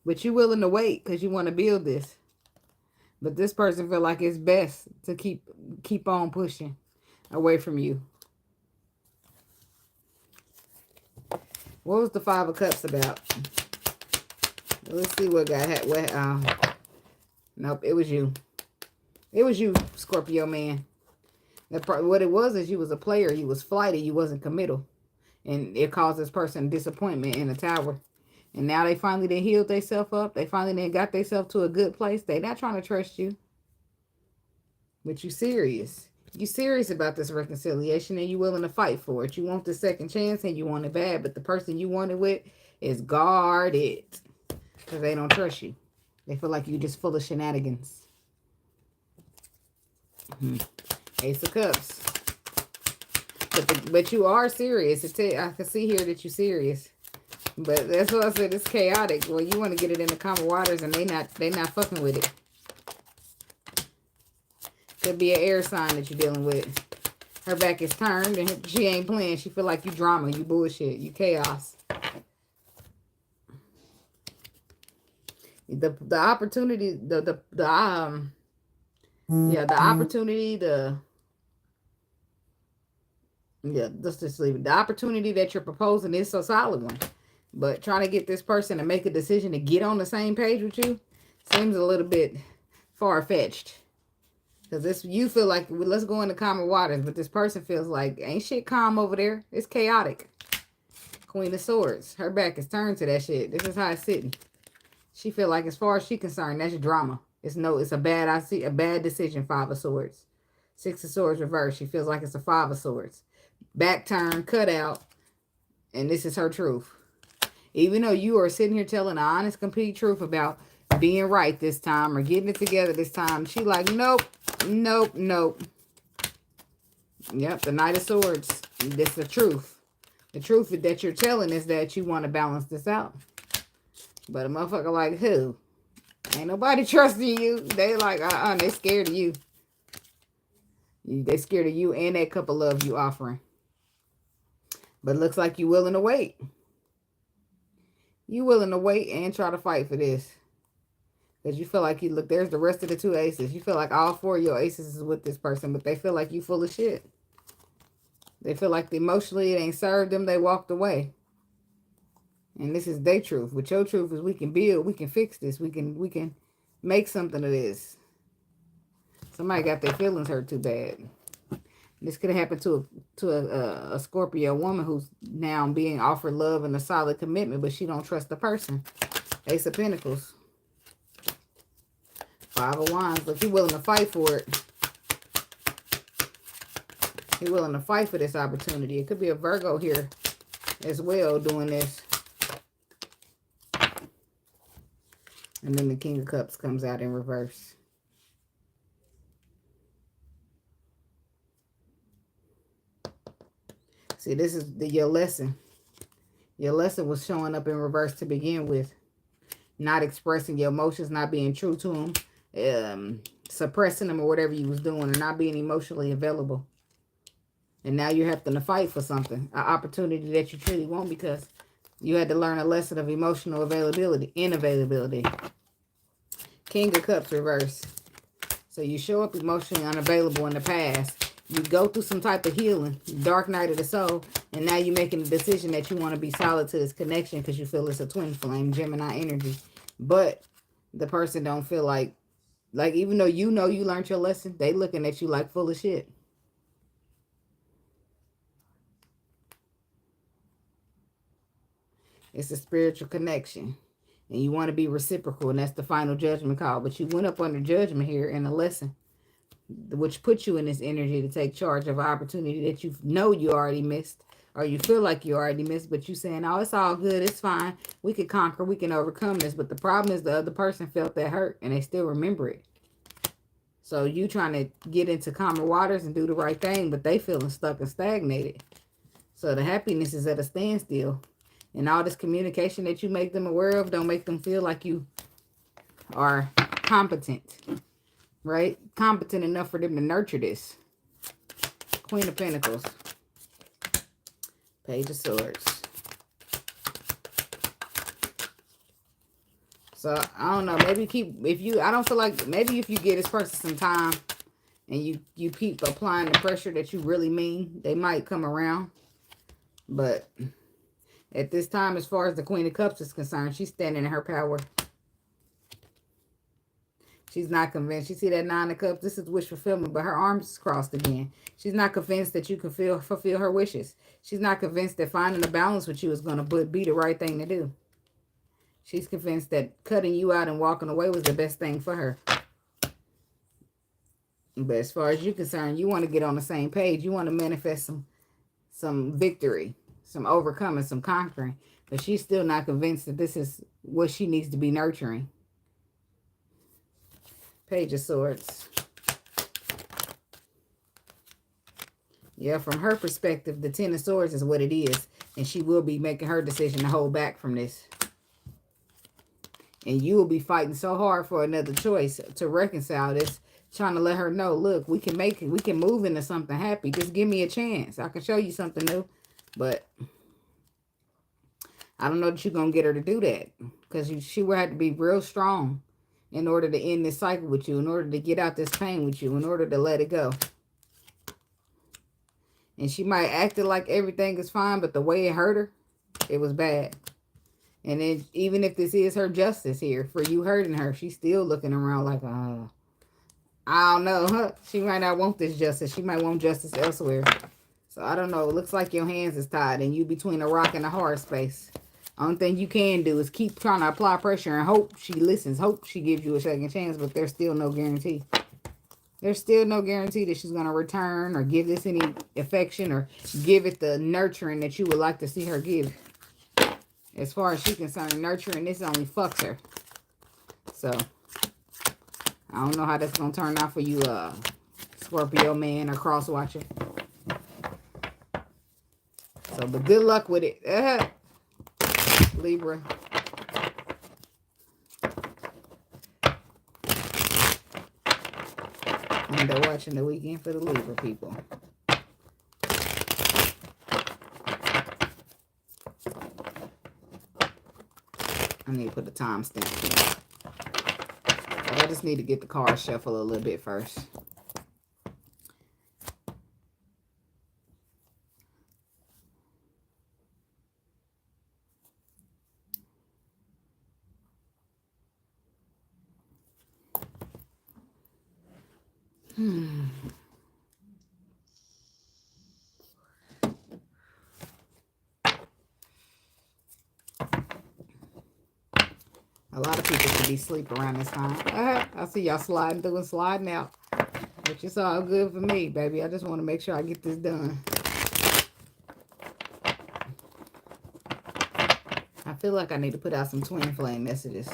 But you willing to wait because you want to build this. But this person feel like it's best to keep on pushing away from you. What was the Five of Cups about? Let's see what nope, it was you. It was you, Scorpio man. What it was is you was a player. You was flighty. You wasn't committal. And it caused this person disappointment in the tower. And now they finally done healed themselves up. They finally done got themselves to a good place. They not trying to trust you. But you serious. You serious about this reconciliation and you willing to fight for it. You want the second chance and you want it bad. But the person you want it with is guarded. Because they don't trust you. They feel like you just full of shenanigans. Ace of Cups. But you are serious. I can see here that you're serious. But that's what I said. It's chaotic. Well, you want to get it in the calmer waters, and they not fucking with it. Could be an air sign that you're dealing with. Her back is turned, and she ain't playing. She feel like you drama, you bullshit, you chaos. The opportunity, the opportunity, let's just leave it. The opportunity that you're proposing is a solid one. But trying to get this person to make a decision to get on the same page with you seems a little bit far-fetched. Because you feel like, let's go into calmer waters. But this person feels like, ain't shit calm over there. It's chaotic. Queen of Swords. Her back is turned to that shit. This is how it's sitting. She feel like, as far as she's concerned, that's drama. It's a bad decision, Five of Swords. Six of Swords reversed. She feels like it's a Five of Swords. Back turn, cut out. And this is her truth. Even though you are sitting here telling the honest, complete truth about being right this time or getting it together this time, she like, nope, nope, nope. Yep, the Knight of Swords. That's the truth. The truth that you're telling is that you want to balance this out. But a motherfucker like, who? Ain't nobody trusting you. They like, they scared of you. They scared of you and that cup of love you offering. But looks like you willing to wait. You willing to wait and try to fight for this. Because you feel like you look, there's the rest of the 2 aces. You feel like all 4 of your aces is with this person, but they feel like you full of shit. They feel like emotionally it ain't served them. They walked away. And this is their truth. But your truth is we can build, we can fix this. We can make something of this. Somebody got their feelings hurt too bad. This could have happened to a Scorpio woman who's now being offered love and a solid commitment, but she don't trust the person. Ace of Pentacles. 5 of Wands. Look, he willing to fight for it. He willing to fight for this opportunity. It could be a Virgo here as well doing this. And then the King of Cups comes out in reverse. See, this is your lesson. Your lesson was showing up in reverse to begin with. Not expressing your emotions, not being true to them, suppressing them or whatever you was doing, or not being emotionally available. And now you're having to fight for something, an opportunity that you truly want because you had to learn a lesson of emotional availability, inavailability. King of Cups reverse. So you show up emotionally unavailable in the past. You go through some type of healing, dark night of the soul, and now you're making a decision that you want to be solid to this connection because you feel it's a twin flame, Gemini energy. But the person don't feel like even though you know you learned your lesson, they looking at you like full of shit. It's a spiritual connection. And you want to be reciprocal, and that's the final judgment call. But you went up under judgment here in a lesson, which puts you in this energy to take charge of an opportunity that you know you already missed, or you feel like you already missed, but you saying, oh, it's all good, it's fine, we can conquer, we can overcome this. But the problem is the other person felt that hurt, and they still remember it. So you trying to get into calmer waters and do the right thing, but they feeling stuck and stagnated. So the happiness is at a standstill. And all this communication that you make them aware of don't make them feel like you are competent. Right? Competent enough for them to nurture this. Queen of Pentacles. Page of Swords. So, I don't know. Maybe I don't feel like, maybe if you give this person some time and you keep applying the pressure that you really mean, they might come around. But at this time, as far as the Queen of Cups is concerned, she's standing in her power. She's not convinced. You see that 9 of Cups? This is wish fulfillment, but her arms is crossed again. She's not convinced that you can fulfill her wishes. She's not convinced that finding a balance with you is going to be the right thing to do. She's convinced that cutting you out and walking away was the best thing for her. But as far as you're concerned, you want to get on the same page. You want to manifest some victory, some overcoming, some conquering. But she's still not convinced that this is what she needs to be nurturing. Page of Swords. Yeah, from her perspective, the 10 of Swords is what it is. And she will be making her decision to hold back from this. And you will be fighting so hard for another choice to reconcile this. Trying to let her know, look, we can make it. We can move into something happy. Just give me a chance. I can show you something new. But I don't know that you're going to get her to do that. Because she will have to be real strong in order to end this cycle with you. In order to get out this pain with you. In order to let it go. And she might act like everything is fine. But the way it hurt her, it was bad. And then even if this is her justice here, for you hurting her, she's still looking around like, I don't know. Huh? She might not want this justice. She might want justice elsewhere. So I don't know. It looks like your hands is tied and you between a rock and a hard space. Only thing you can do is keep trying to apply pressure and hope she listens. Hope she gives you a second chance, but there's still no guarantee. There's still no guarantee that she's going to return or give this any affection or give it the nurturing that you would like to see her give. As far as she's concerned, nurturing this only fucks her. So, I don't know how that's going to turn out for you, Scorpio man or cross watcher. So, but good luck with it. Libra. And they're watching the weekend for the Libra people. I need to put a timestamp here. But I just need to get the card shuffled a little bit first. A lot of people should be asleep around this time. I see y'all sliding through and sliding out. Which is all good for me, baby. I just want to make sure I get this done. I feel like I need to put out some twin flame messages.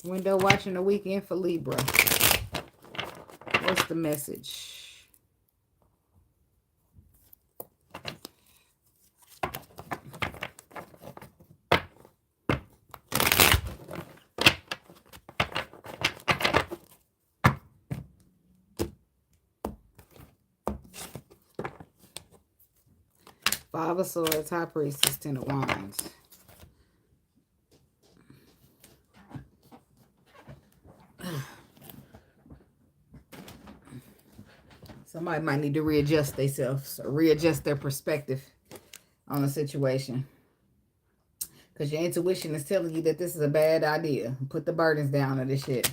Window watching the weekend for Libra. What's the message? Five of Swords, High Priestess, Ten of Wands. Somebody might need to readjust themselves or readjust their perspective on the situation. Because your intuition is telling you that this is a bad idea. Put the burdens down of this shit.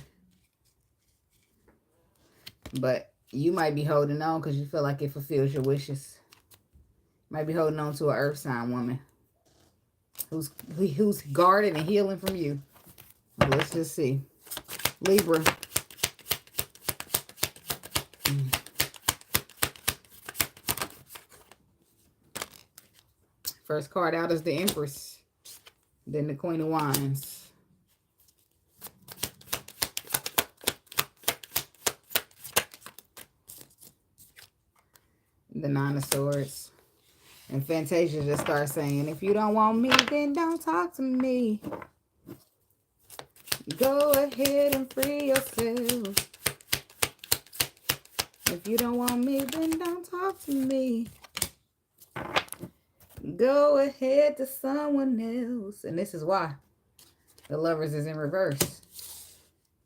But you might be holding on because you feel like it fulfills your wishes. Might be holding on to an earth sign woman who's guarding and healing from you. Let's just see. Libra. First card out is the Empress. Then the Queen of Wands. The Nine of Swords. And Fantasia just starts saying, if you don't want me, then don't talk to me. Go ahead and free yourself. If you don't want me, then don't talk to me. Go ahead to someone else. And this is why the Lovers is in reverse.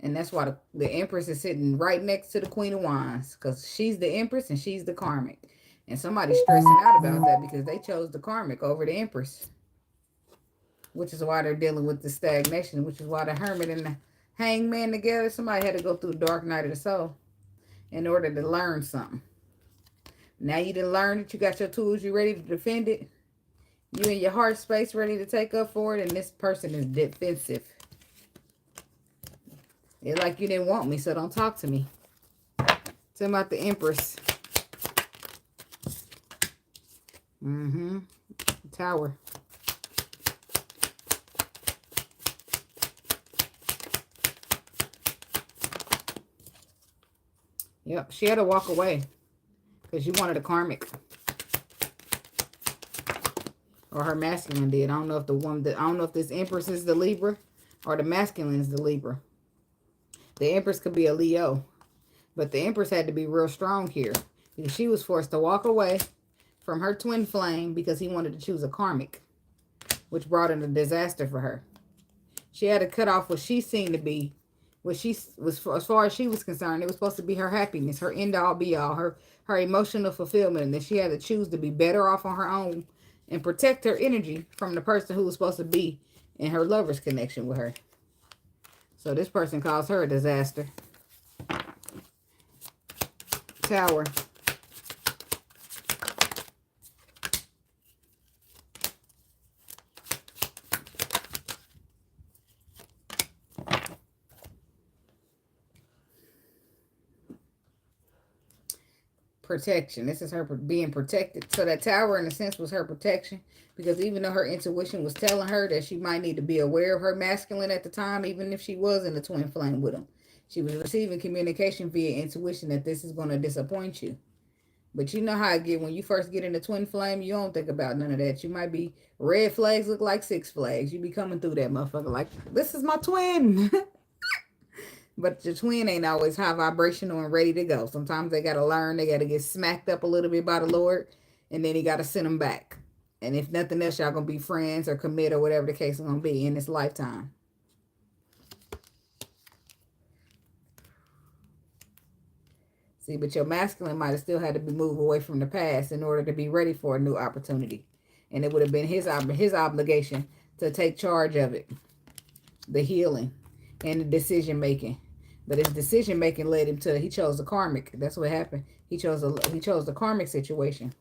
And that's why the Empress is sitting right next to the Queen of Wands. Because she's the Empress and she's the Karmic. And somebody's stressing out about that because they chose the Karmic over the Empress. Which is why they're dealing with the stagnation. Which is why the Hermit and the Hangman together. Somebody had to go through the dark night of the soul in order to learn something. Now you done learned it. You got your tools. You ready to defend it. You in your heart space ready to take up for it. And this person is defensive. It's like you didn't want me, so don't talk to me. Tell me about the Empress. Tower. Yep, she had to walk away because you wanted a Karmic. Or her masculine did. I don't know if I don't know if this Empress is the Libra or the masculine is the Libra. The Empress could be a Leo. But the Empress had to be real strong here. Because she was forced to walk away from her twin flame because he wanted to choose a Karmic. Which brought in a disaster for her. She had to cut off what she seemed to be. What she was, as far as she was concerned, it was supposed to be her happiness, her end all be all, her emotional fulfillment. And that she had to choose to be better off on her own. And protect her energy from the person who was supposed to be in her lover's connection with her. So this person calls her a disaster. Tower. protection. This is her being protected. So that tower, in a sense, was her protection. Because even though her intuition was telling her that she might need to be aware of her masculine at the time, even if she was in a twin flame with him, she was receiving communication via intuition that this is going to disappoint you. But you know how I get when you first get in the twin flame, you don't think about none of that. You might be red flags look like six flags. You be coming through that motherfucker like, this is my twin. But your twin ain't always high vibrational and ready to go. Sometimes they got to learn. They got to get smacked up a little bit by the Lord. And then he got to send them back. And if nothing else, y'all going to be friends or commit or whatever the case is going to be in this lifetime. See, but your masculine might have still had to be moved away from the past in order to be ready for a new opportunity. And it would have been his obligation to take charge of it. The healing and the decision making. But his decision making led him to, he chose the karmic. That's what happened. He chose the karmic situation,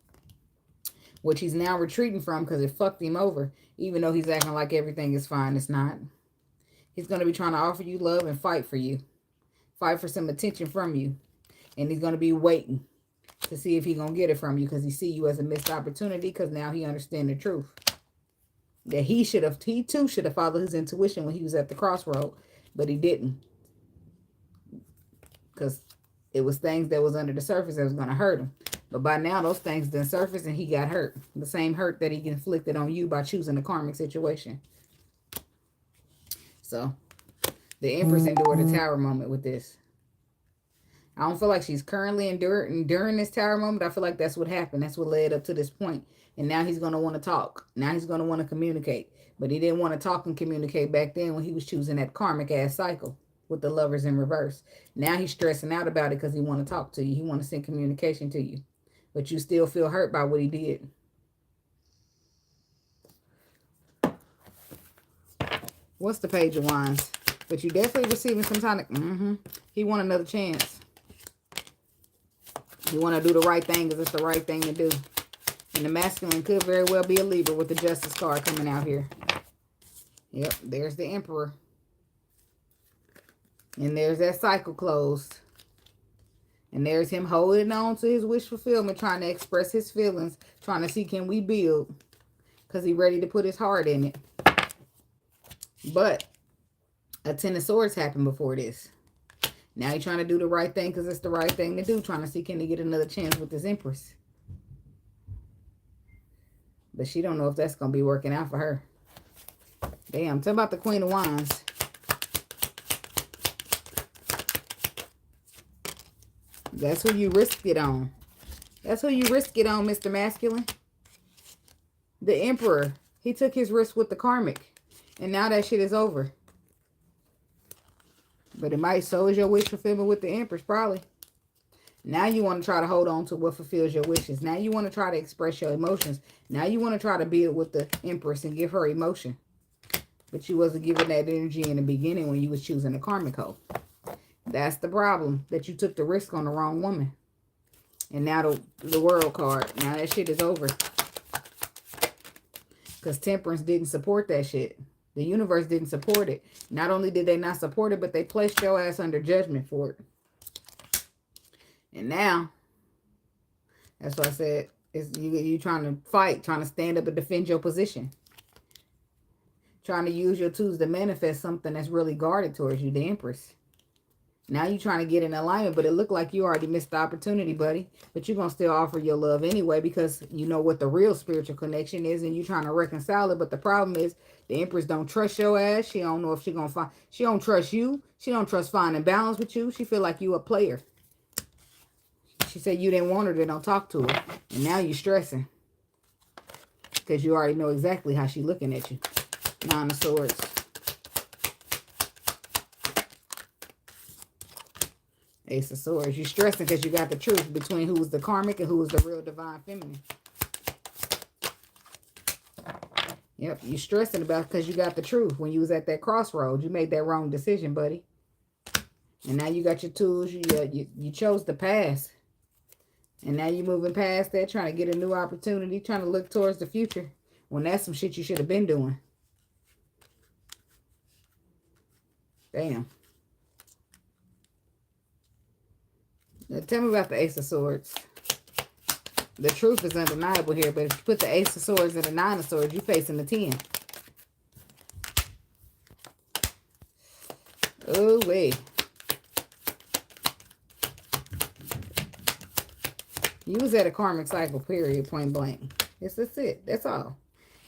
which he's now retreating from because it fucked him over. Even though he's acting like everything is fine, it's not. He's going to be trying to offer you love and fight for you. Fight for some attention from you. And he's going to be waiting to see if he's going to get it from you because he see you as a missed opportunity because now he understands the truth. That he too should have followed his intuition when he was at the crossroad, but he didn't. Because it was things that was under the surface that was going to hurt him. But by now, those things done surfaced and he got hurt. The same hurt that he inflicted on you by choosing the karmic situation. So, the Empress endured a tower moment with this. I don't feel like she's currently enduring this tower moment. I feel like that's what happened. That's what led up to this point. And now he's going to want to talk. Now he's going to want to communicate. But he didn't want to talk and communicate back then when he was choosing that karmic ass cycle with the lovers in reverse. Now he's stressing out about it because he want to talk to you. He want to send communication to you. But you still feel hurt by what he did. What's the Page of Wands? But you definitely receiving some kind of... He want another chance. You want to do the right thing because it's the right thing to do. And the masculine could very well be a Libra with the Justice card coming out here. Yep, there's the Emperor. And there's that cycle closed. And there's him holding on to his wish fulfillment, trying to express his feelings, trying to see can we build. Because he's ready to put his heart in it. But a Ten of Swords happened before this. Now he's trying to do the right thing because it's the right thing to do. Trying to see can he get another chance with this Empress. But she don't know if that's going to be working out for her. Damn, tell about the Queen of Wands. That's who you risked it on. That's who you risk it on, Mr. Masculine. The Emperor. He took his risk with the karmic. And now that shit is over. But it might, so is your wish fulfillment with the Empress, probably. Now you want to try to hold on to what fulfills your wishes. Now you want to try to express your emotions. Now you want to try to build with the Empress and give her emotion. But you wasn't giving that energy in the beginning when you was choosing the karmic hoe. That's the problem, that you took the risk on the wrong woman. And now the World card. Now that shit is over. Because Temperance didn't support that shit. The universe didn't support it. Not only did they not support it, but they placed your ass under judgment for it. And now, that's why I said, it's you trying to fight, trying to stand up and defend your position. Trying to use your tools to manifest something that's really guarded towards you, the Empress. Now you're trying to get in alignment, but it looked like you already missed the opportunity, buddy. But you're going to still offer your love anyway because you know what the real spiritual connection is and you're trying to reconcile it. But the problem is the Empress don't trust your ass. She don't know if she going to find... She don't trust you. She don't trust finding balance with you. She feel like you a player. She said you didn't want her to don't talk to her. And now you're stressing. Because you already know exactly how she looking at you. Nine of Swords. Ace of Swords. You're stressing because you got the truth between who was the karmic and who was the real divine feminine. Yep, you're stressing about because you got the truth. When you was at that crossroads, you made that wrong decision, buddy. And now you got your tools. You chose the past. And now you're moving past that, trying to get a new opportunity, trying to look towards the future. When that's some shit you should have been doing. Damn. Now tell me about the Ace of Swords. The truth is undeniable here, but if you put the Ace of Swords and the Nine of Swords, you're facing the 10. Oh, wait. You was at a karmic cycle, period, point blank. That's it. That's all.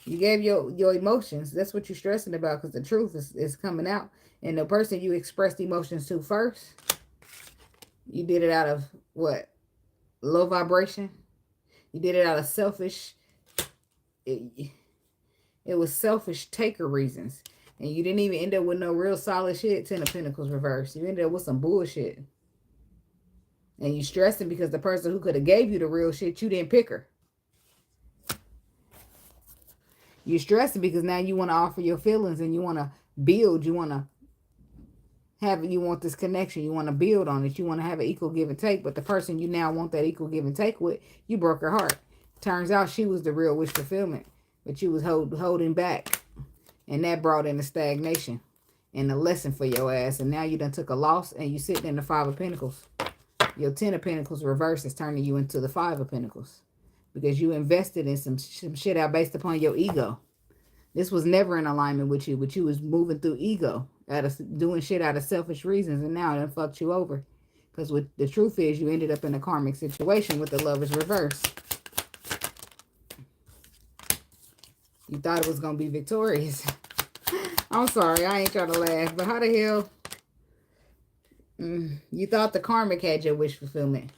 You gave your emotions. That's what you're stressing about, because the truth is coming out. And the person you expressed emotions to first, you did it out of what? Low vibration. You did it out of selfish. It was selfish taker reasons. And you didn't even end up with no real solid shit. 10 of Pentacles reversed. You ended up with some bullshit. And you stressing because the person who could have gave you the real shit, you didn't pick her. You're stressing because now you want to offer your feelings and you want to build. You want this connection. You want to build on it. You want to have an equal give and take. But the person you now want that equal give and take with, you broke her heart. Turns out she was the real wish fulfillment. But you was holding back. And that brought in a stagnation and a lesson for your ass. And now you done took a loss and you sitting in the 5 of Pentacles. Your 10 of Pentacles reverse is turning you into the 5 of Pentacles. Because you invested in some shit out based upon your ego. This was never in alignment with you, but you was moving through ego, doing shit out of selfish reasons, and now it done fucked you over. Because the truth is, you ended up in a karmic situation with the Lovers reverse. You thought it was going to be victorious. I'm sorry, I ain't trying to laugh, but how the hell? You thought the karmic had your wish fulfillment.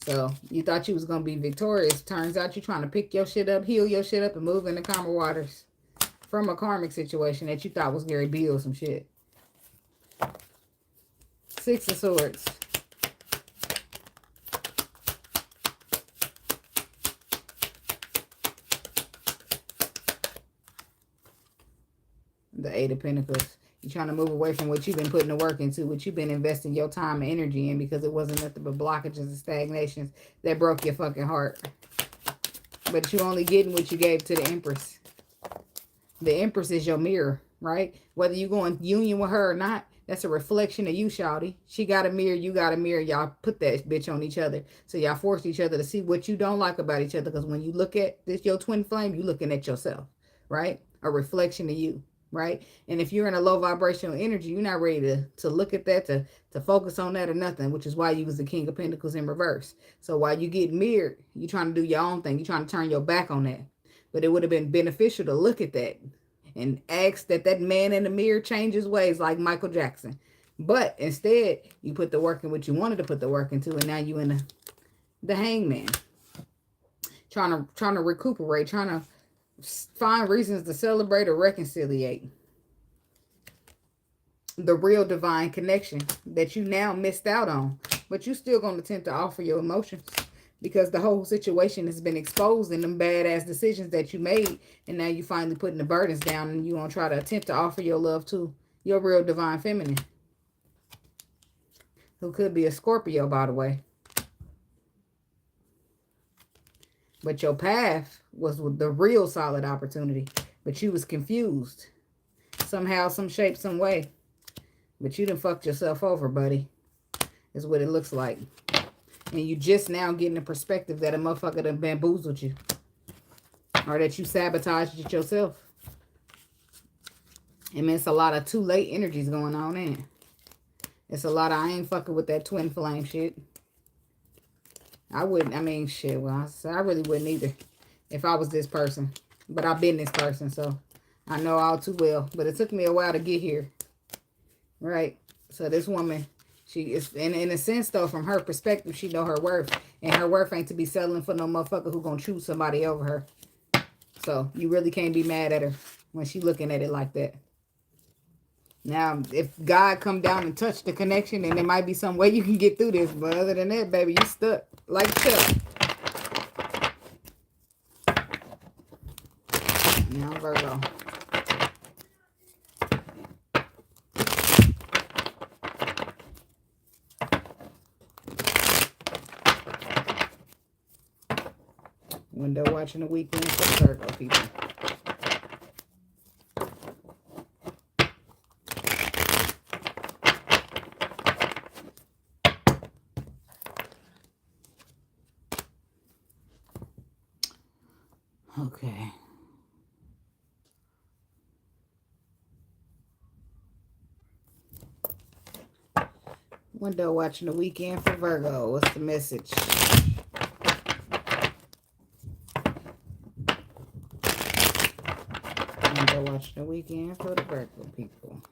So, you thought you was going to be victorious. Turns out you're trying to pick your shit up, heal your shit up, and move into calmer waters. From a karmic situation that you thought was Gary B or some shit. 6 of Swords. The 8 of Pentacles. You're trying to move away from what you've been putting the work into, what you've been investing your time and energy in, because it wasn't nothing but blockages and stagnations that broke your fucking heart. But you're only getting what you gave to the Empress. The Empress is your mirror, right? Whether you go in union with her or not, that's a reflection of you, shawty. She got a mirror, you got a mirror. Y'all put that bitch on each other. So y'all force each other to see what you don't like about each other. Because when you look at this, your twin flame, you're looking at yourself, right? A reflection of you, right? And if you're in a low vibrational energy, you're not ready to look at that, to focus on that or nothing, which is why you was the King of Pentacles in reverse. So while you get mirrored, you're trying to do your own thing. You're trying to turn your back on that. But it would have been beneficial to look at that and ask that man in the mirror change his ways like Michael Jackson. But instead, you put the work in what you wanted to put the work into, and now you in the hangman. Trying to recuperate, trying to find reasons to celebrate or reconciliate. The real divine connection that you now missed out on. But you still going to attempt to offer your emotions. Because the whole situation has been exposed in them badass decisions that you made. And now you finally putting the burdens down. And you want to try to attempt to offer your love to your real divine feminine. Who could be a Scorpio, by the way. But your path was with the real solid opportunity. But you was confused. Somehow, some shape, some way. But you done fucked yourself over, buddy. Is what it looks like. And you just now getting the perspective that a motherfucker done bamboozled you. Or that you sabotaged it yourself. I mean, it's a lot of too late energies going on in it. It's a lot of I ain't fucking with that twin flame shit. I wouldn't, I mean, shit, well, I really wouldn't either. If I was this person. But I've been this person, so I know all too well. But it took me a while to get here. Right? So this woman... She is, in a sense, though, from her perspective, she know her worth. And her worth ain't to be settling for no motherfucker who gonna choose somebody over her. So, you really can't be mad at her when she looking at it like that. Now, if God come down and touch the connection, then there might be some way you can get through this. But other than that, baby, you stuck. Like Chuck. Now, Virgo. Window watching the weekend for Virgo people. Okay. Window watching the weekend for Virgo. What's the message? Window watching the weekend for the Virgo people.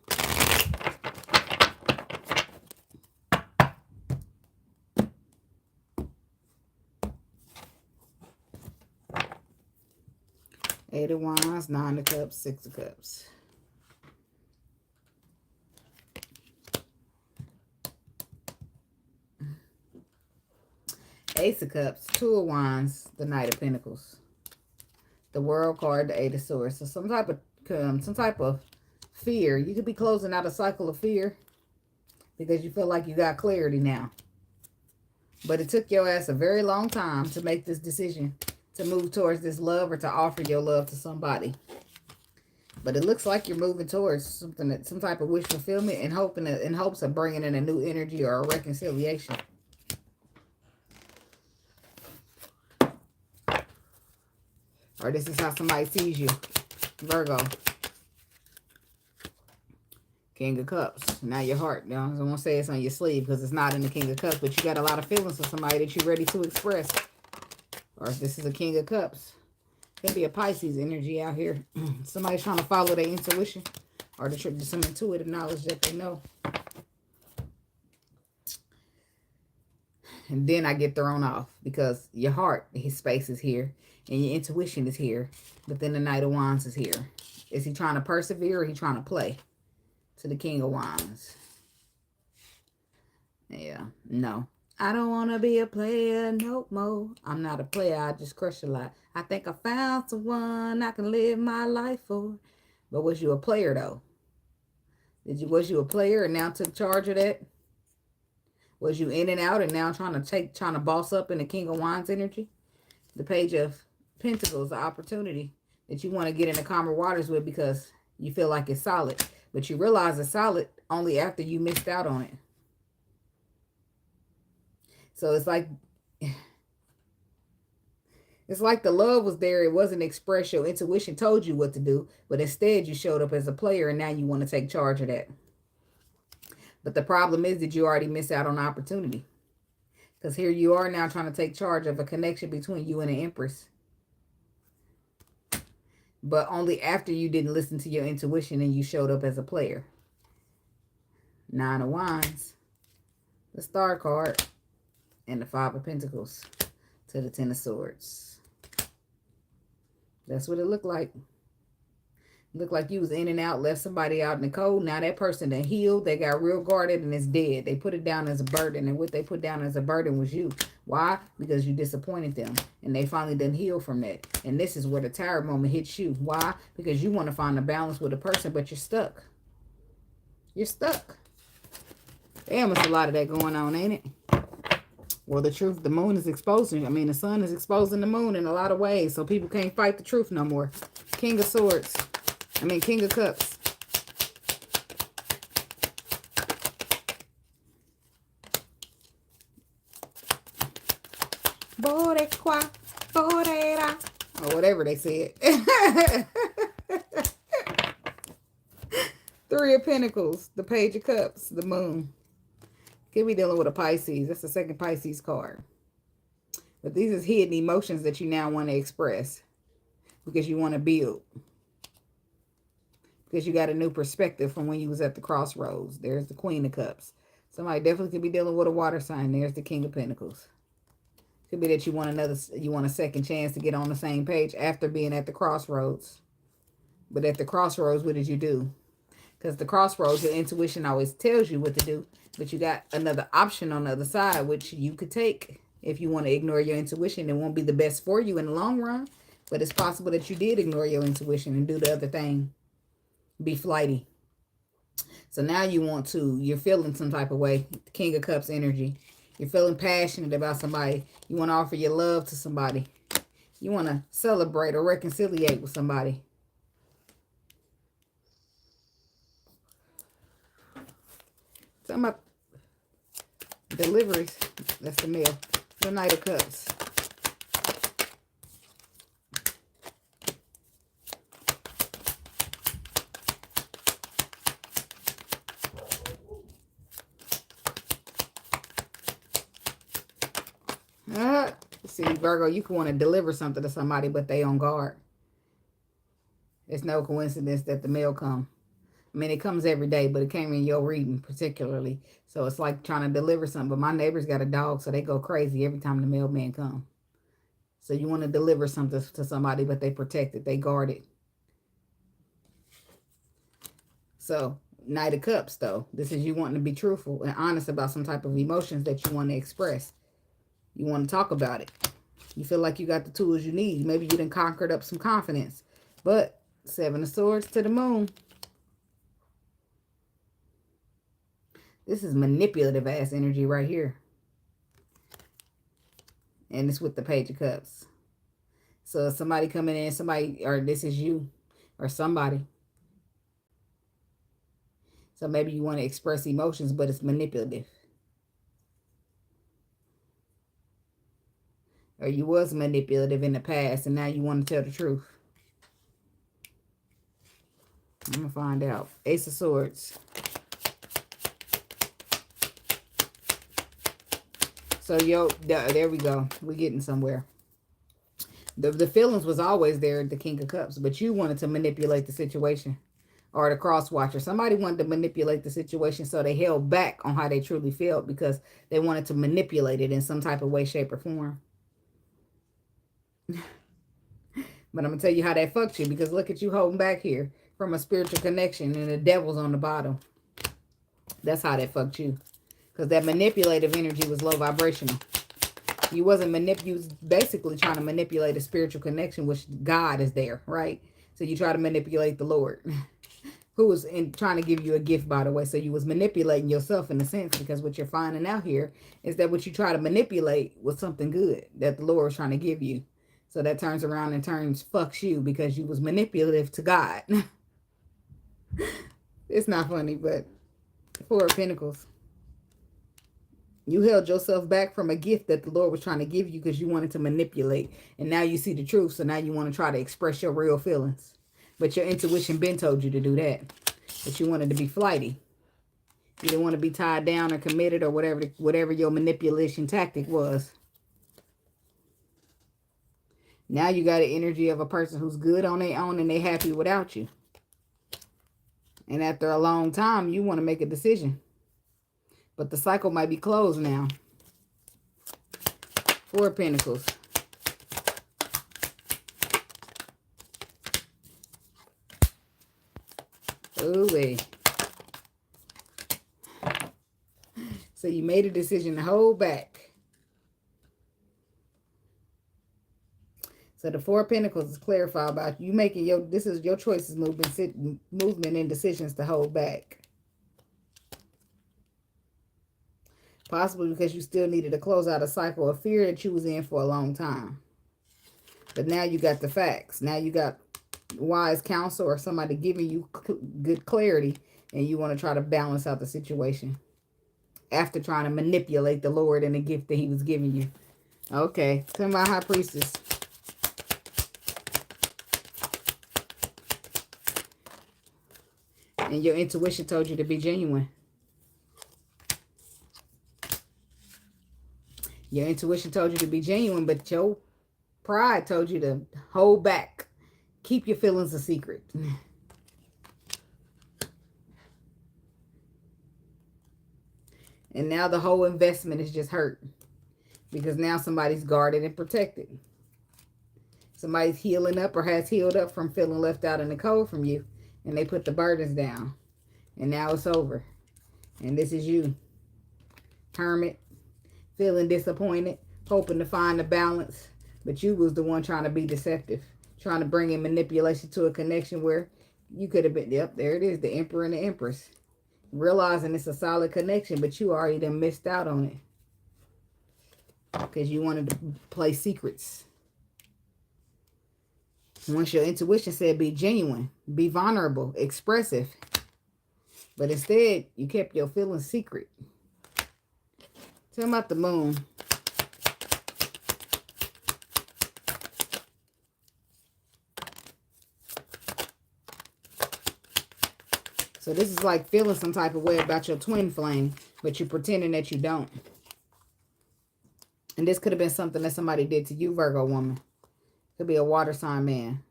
Eight of Wands, Nine of Cups, Six of Cups. Ace of Cups, Two of Wands, the Knight of Pentacles. The World card, the Eight of Swords. So some type of fear. You could be closing out a cycle of fear because you feel like you got clarity now. But it took your ass a very long time to make this decision to move towards this love or to offer your love to somebody. But it looks like you're moving towards something that some type of wish fulfillment and in hopes of bringing in a new energy or a reconciliation. Or this is how somebody sees you. Virgo. King of Cups. Now your heart. I don't want to say it's on your sleeve because it's not in the King of Cups. But you got a lot of feelings for somebody that you're ready to express. Or if this is a King of Cups. Could be a Pisces energy out here. Somebody's trying to follow their intuition. Or some intuitive knowledge that they know. And then I get thrown off. Because your heart, his space is here. And your intuition is here. But then the Knight of Wands is here. Is he trying to persevere or he trying to play? To the King of Wands. Yeah, no. I don't want to be a player no more. I'm not a player. I just crush a lot. I think I found someone I can live my life for. But was you a player, though? Was you a player and now took charge of that? Was you in and out and now trying to boss up in the King of Wands energy? The Page of Pentacles, the opportunity that you want to get into calmer waters with because you feel like it's solid. But you realize it's solid only after you missed out on it. So it's like the love was there. It wasn't expressed. Your intuition told you what to do. But instead you showed up as a player and now you want to take charge of that. But the problem is that you already missed out on the opportunity. Because here you are now trying to take charge of a connection between you and the Empress. But only after you didn't listen to your intuition and you showed up as a player. Nine of Wands. The Star card. And the Five of Pentacles. To the Ten of Swords. That's what it looked like. It looked like you was in and out, left somebody out in the cold. Now that person done healed. They got real guarded and it's dead. They put it down as a burden. And what they put down as a burden was you. Why? Because you disappointed them. And they finally done healed from that. And this is where the Tower moment hits you. Why? Because you want to find a balance with a person, but you're stuck. You're stuck. Damn, it's a lot of that going on, ain't it? Well, the truth, the moon is exposing. The sun is exposing the moon in a lot of ways. So people can't fight the truth no more. King of Swords. King of Cups. Or whatever they said. Three of Pentacles. The Page of Cups. The Moon. Could be dealing with a Pisces. That's the second Pisces card. But these is hidden emotions that you now want to express. Because you want to build. Because you got a new perspective from when you was at the crossroads. There's the Queen of Cups. Somebody definitely could be dealing with a water sign. There's the King of Pentacles. Could be that you want a second chance to get on the same page after being at the crossroads. But at the crossroads, what did you do? Because the crossroads, your intuition always tells you what to do. But you got another option on the other side, which you could take. If you want to ignore your intuition, it won't be the best for you in the long run. But it's possible that you did ignore your intuition and do the other thing. Be flighty. So now you're feeling some type of way. The King of Cups energy. You're feeling passionate about somebody. You want to offer your love to somebody. You want to celebrate or reconciliate with somebody. Talking about deliveries. That's the mail. The Knight of Cups. Virgo, you can want to deliver something to somebody, but they on guard. It's no coincidence that the mail come. I mean, it comes every day, but it came in your reading particularly. So it's like trying to deliver something. But my neighbor's got a dog, so they go crazy every time the mailman comes. So you want to deliver something to somebody, but they protect it. They guard it. So, Knight of Cups, though. This is you wanting to be truthful and honest about some type of emotions that you want to express. You want to talk about it. You feel like you got the tools you need. Maybe you done conquered up some confidence. But, 7 of Swords to the Moon. This is manipulative ass energy right here. And it's with the Page of Cups. So somebody coming in, somebody, or this is you, or somebody. So maybe you want to express emotions, but it's manipulative. Or you was manipulative in the past, and now you want to tell the truth. I'm going to find out. Ace of Swords. So, there we go. We're getting somewhere. The feelings was always there, the King of Cups, but you wanted to manipulate the situation. Or the cross watcher. Somebody wanted to manipulate the situation, so they held back on how they truly felt because they wanted to manipulate it in some type of way, shape, or form. But I'm going to tell you how that fucked you, because look at you holding back here from a spiritual connection and the devil's on the bottom. That's how that fucked you. Because that manipulative energy was low vibrational. You wasn't you was basically trying to manipulate a spiritual connection, which God is there, right? So you try to manipulate the Lord, who was trying to give you a gift, by the way. So you was manipulating yourself in a sense, because what you're finding out here is that what you try to manipulate was something good that the Lord was trying to give you. So that turns around and fucks you because you was manipulative to God. It's not funny, but 4 of Pentacles. You held yourself back from a gift that the Lord was trying to give you because you wanted to manipulate. And now you see the truth, so now you want to try to express your real feelings. But your intuition been told you to do that. But you wanted to be flighty. You didn't want to be tied down or committed or whatever your manipulation tactic was. Now you got an energy of a person who's good on their own and they happy without you. And after a long time, you want to make a decision. But the cycle might be closed now. 4 of Pentacles. Ooh-wee. So you made a decision to hold back. So the 4 of Pentacles is clarified about you making this is your choices, movement and decisions to hold back. Possibly because you still needed to close out a cycle of fear that you was in for a long time. But now you got the facts. Now you got wise counsel or somebody giving you good clarity, and you want to try to balance out the situation after trying to manipulate the Lord and the gift that he was giving you. Okay, tell me about High Priestess. And your intuition told you to be genuine. Your intuition told you to be genuine, but your pride told you to hold back. Keep your feelings a secret. And now the whole investment is just hurt. Because now somebody's guarded and protected. Somebody's healing up or has healed up from feeling left out in the cold from you. And they put the burdens down. And now it's over. And this is you. Hermit. Feeling disappointed. Hoping to find a balance. But you was the one trying to be deceptive. Trying to bring in manipulation to a connection where you could have been, yep, there it is, the Emperor and the Empress. Realizing it's a solid connection, but you already done missed out on it. Because you wanted to play secrets. Once your intuition said be genuine, be vulnerable, expressive. But instead, you kept your feelings secret. Tell me about the Moon. So this is like feeling some type of way about your twin flame, but you're pretending that you don't. And this could have been something that somebody did to you, Virgo woman. Could be a water sign man.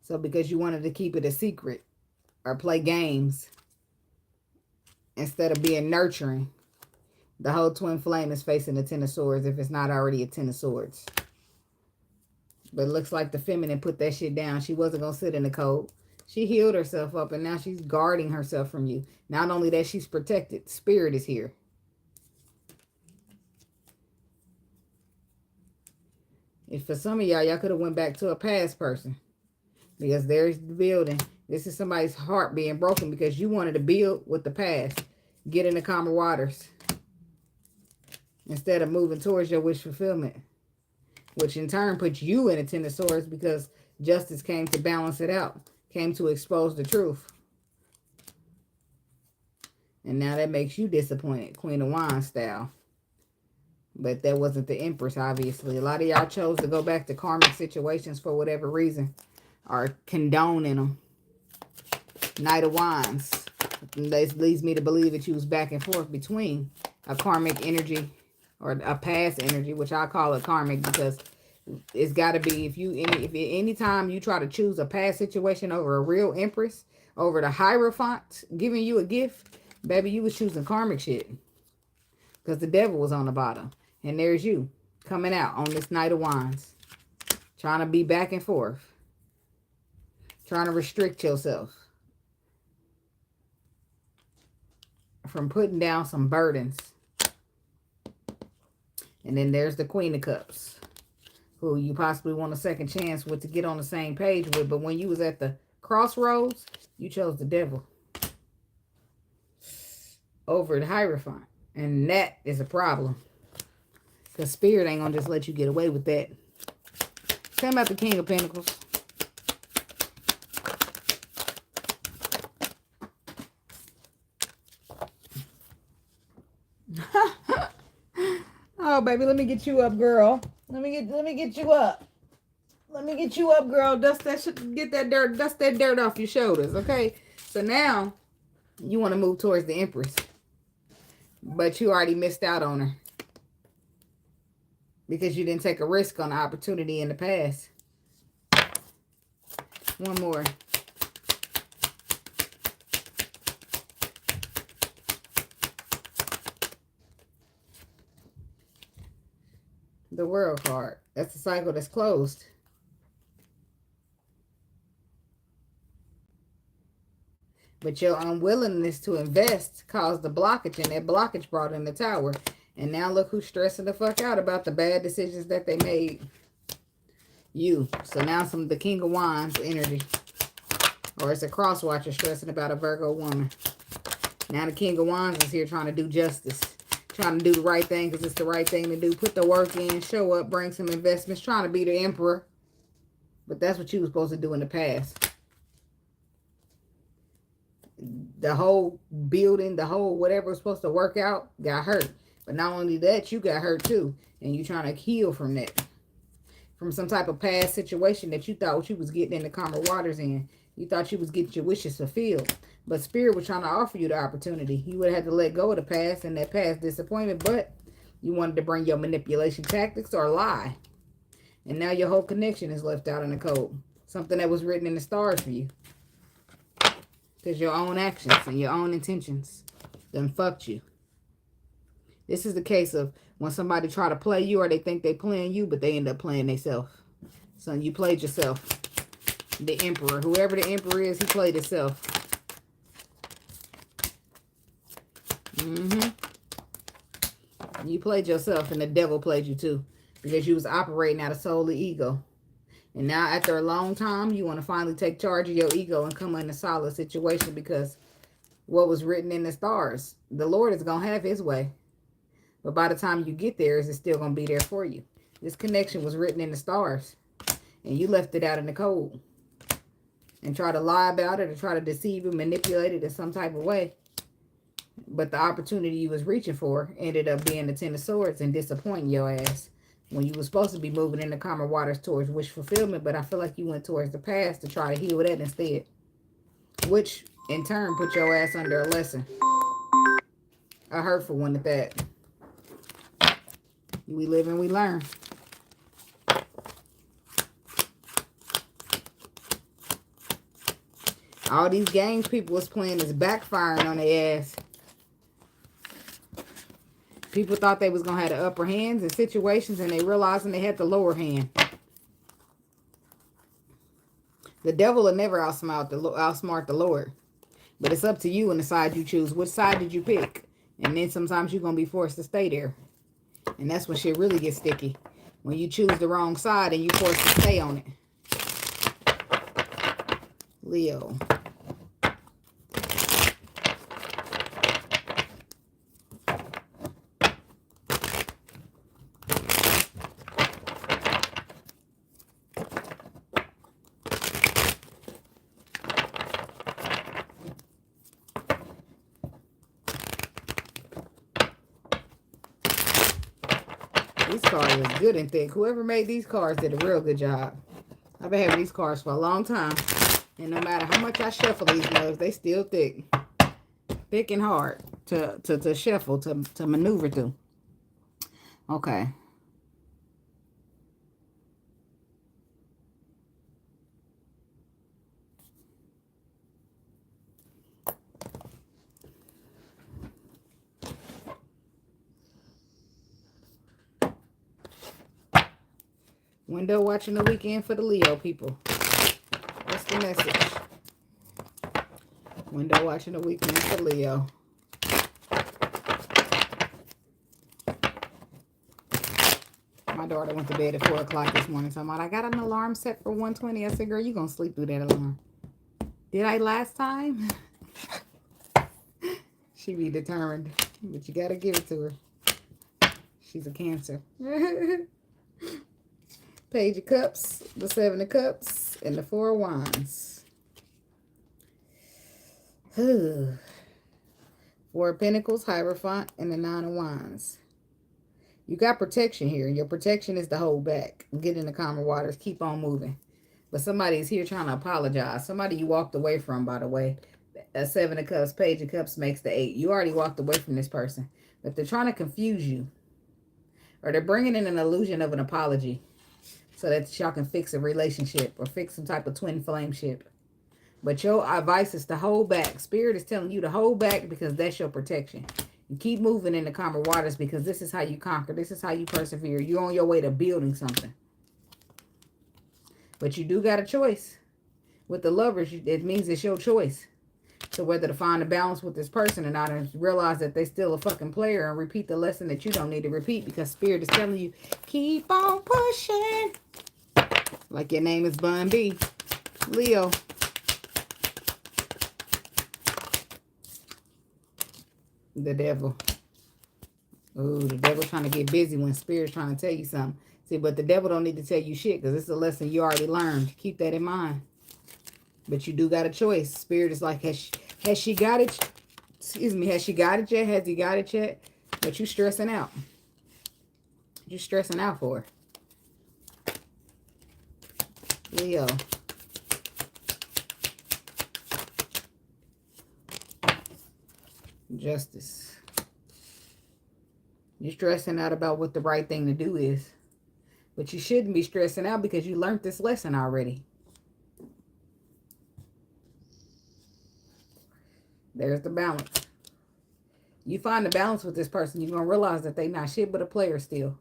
So because you wanted to keep it a secret or play games instead of being nurturing, the whole twin flame is facing the Ten of Swords if it's not already a Ten of Swords. But it looks like the feminine put that shit down. She wasn't going to sit in the cold. She healed herself up and now she's guarding herself from you. Not only that, she's protected. Spirit is here. If for some of y'all could have went back to a past person. Because there's the building. This is somebody's heart being broken because you wanted to build with the past. Get in the calmer waters. Instead of moving towards your wish fulfillment. Which in turn puts you in a Ten of Swords because justice came to balance it out. Came to expose the truth. And now that makes you disappointed. Queen of Wands style. But that wasn't the Empress, obviously. A lot of y'all chose to go back to karmic situations for whatever reason. Or condoning them. Knight of Wands. This leads me to believe that you was back and forth between a karmic energy or a past energy, which I call it karmic because it's got to be, if anytime you try to choose a past situation over a real Empress, over the Hierophant giving you a gift, baby, you was choosing karmic shit. Because the devil was on the bottom. And there's you coming out on this Knight of Wands. Trying to be back and forth. Trying to restrict yourself from putting down some burdens. And then there's the Queen of Cups, who you possibly want a second chance with to get on the same page with. But when you was at the crossroads, you chose the devil over the Hierophant. And that is a problem. Because Spirit ain't going to just let you get away with that. Tell me about the King of Pentacles. Oh, baby, let me get you up, girl. Let me get you up. Let me get you up, girl. Dust that shit, get that dirt, dust that dirt off your shoulders, okay? So now you want to move towards the Empress. But you already missed out on her. Because you didn't take a risk on the opportunity in the past. One more. The World card. That's the cycle that's closed. But your unwillingness to invest caused the blockage, and that blockage brought in the Tower. And now look who's stressing the fuck out about the bad decisions that they made. You. So now the King of Wands energy. Or it's a cross watcher stressing about a Virgo woman. Now the King of Wands is here trying to do justice. Trying to do the right thing because it's the right thing to do. Put the work in, show up, bring some investments. Trying to be the Emperor. But that's what you were supposed to do in the past. The whole building, the whole whatever was supposed to work out got hurt. But not only that, you got hurt too. And you trying to heal from that. From some type of past situation that you thought you was getting in the calmer waters in. You thought you was getting your wishes fulfilled. But Spirit was trying to offer you the opportunity. You would have had to let go of the past and that past disappointment. But you wanted to bring your manipulation tactics or lie. And now your whole connection is left out in the cold. Something that was written in the stars for you. Because your own actions and your own intentions done fucked you. This is the case of when somebody try to play you or they think they playing you, but they end up playing themselves. So you played yourself. The Emperor. Whoever the Emperor is, he played himself. You played yourself and the devil played you too. Because you was operating out of solely ego. And now after a long time, you want to finally take charge of your ego and come in a solid situation because what was written in the stars, the Lord is going to have his way. But by the time you get there, it's still going to be there for you. This connection was written in the stars. And you left it out in the cold. And try to lie about it or try to deceive it, manipulate it in some type of way. But the opportunity you was reaching for ended up being the Ten of Swords and disappointing your ass. When you were supposed to be moving in the calmer waters towards wish fulfillment. But I feel like you went towards the past to try to heal that instead. Which, in turn, put your ass under a lesson. A hurtful one at that. We live and we learn. All these games people was playing is backfiring on their ass. People thought they was going to have the upper hands in situations, and they realizing they had the lower hand. The devil will never outsmart the Lord. But it's up to you and the side you choose. Which side did you pick? And then sometimes you're going to be forced to stay there. And that's when shit really gets sticky. When you choose the wrong side and you forced to stay on it. Leo. These cards is good and thick. Whoever made these cards did a real good job. I've been having these cards for a long time. And no matter how much I shuffle these mugs, they still thick. Thick and hard to shuffle, to maneuver through. Okay. Window watching the weekend for the Leo people. What's the message? Window watching the weekend for Leo. My daughter went to bed at 4 o'clock this morning. So I'm like, I got an alarm set for 1:20. I said, girl, you going to sleep through that alarm. Did I last time? She be determined. But you got to give it to her. She's a Cancer. Page of Cups, the 7 of Cups, and the 4 of Wands. 4 of Pentacles, Hierophant, and the 9 of Wands. You got protection here. Your protection is to hold back. Get in the calmer waters. Keep on moving. But somebody's here trying to apologize. Somebody you walked away from, by the way. A 7 of Cups, Page of Cups makes the 8. You already walked away from this person. But they're trying to confuse you. Or they're bringing in an illusion of an apology. So that y'all can fix a relationship or fix some type of twin flame ship. But your advice is to hold back. Spirit is telling you to hold back because that's your protection. You keep moving in the calmer waters because this is how you conquer. This is how you persevere. You're on your way to building something. But you do got a choice. With the Lovers, it means it's your choice. So whether to find a balance with this person or not, and realize that they still a fucking player and repeat the lesson that you don't need to repeat because Spirit is telling you, keep on pushing. Like your name is Bun B. Leo. The devil. Ooh, the devil trying to get busy when Spirit's trying to tell you something. See, but the devil don't need to tell you shit because it's a lesson you already learned. Keep that in mind. But you do got a choice. Spirit is like, has she got it? Excuse me, has she got it yet? Has he got it yet? But you stressing out. You stressing out for her. Leo. Justice. You're stressing out about what the right thing to do is. But you shouldn't be stressing out because you learned this lesson already. There's the balance. You find the balance with this person, you're going to realize that they not shit but a player still.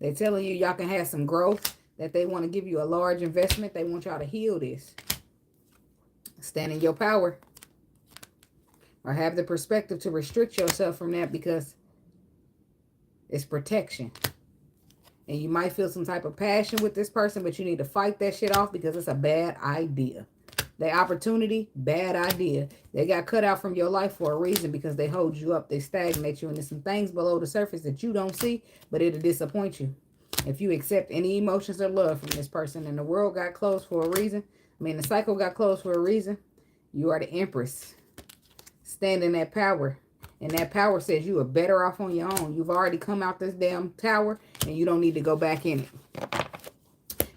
They're telling you y'all can have some growth, that they want to give you a large investment. They want y'all to heal this. Stand in your power. Or have the perspective to restrict yourself from that because it's protection. And you might feel some type of passion with this person, but you need to fight that shit off because it's a bad idea. The opportunity, bad idea. They got cut out from your life for a reason because they hold you up. They stagnate you. And there's some things below the surface that you don't see, but it'll disappoint you. If you accept any emotions or love from this person, and the world got closed for a reason. I mean, the cycle got closed for a reason. You are the Empress. Stand in that power. And that power says you are better off on your own. You've already come out this damn tower, and you don't need to go back in it.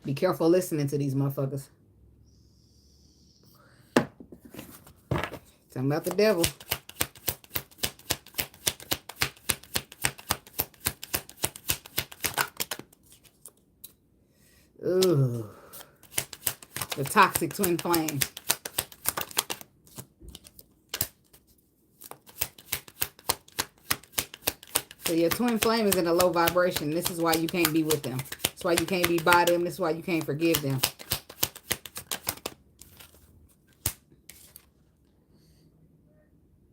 Be careful listening to these motherfuckers. Talking about the devil. Ooh. The toxic twin flame. So your twin flame is in a low vibration. This is why you can't be with them. That's why you can't be by them. This is why you can't forgive them.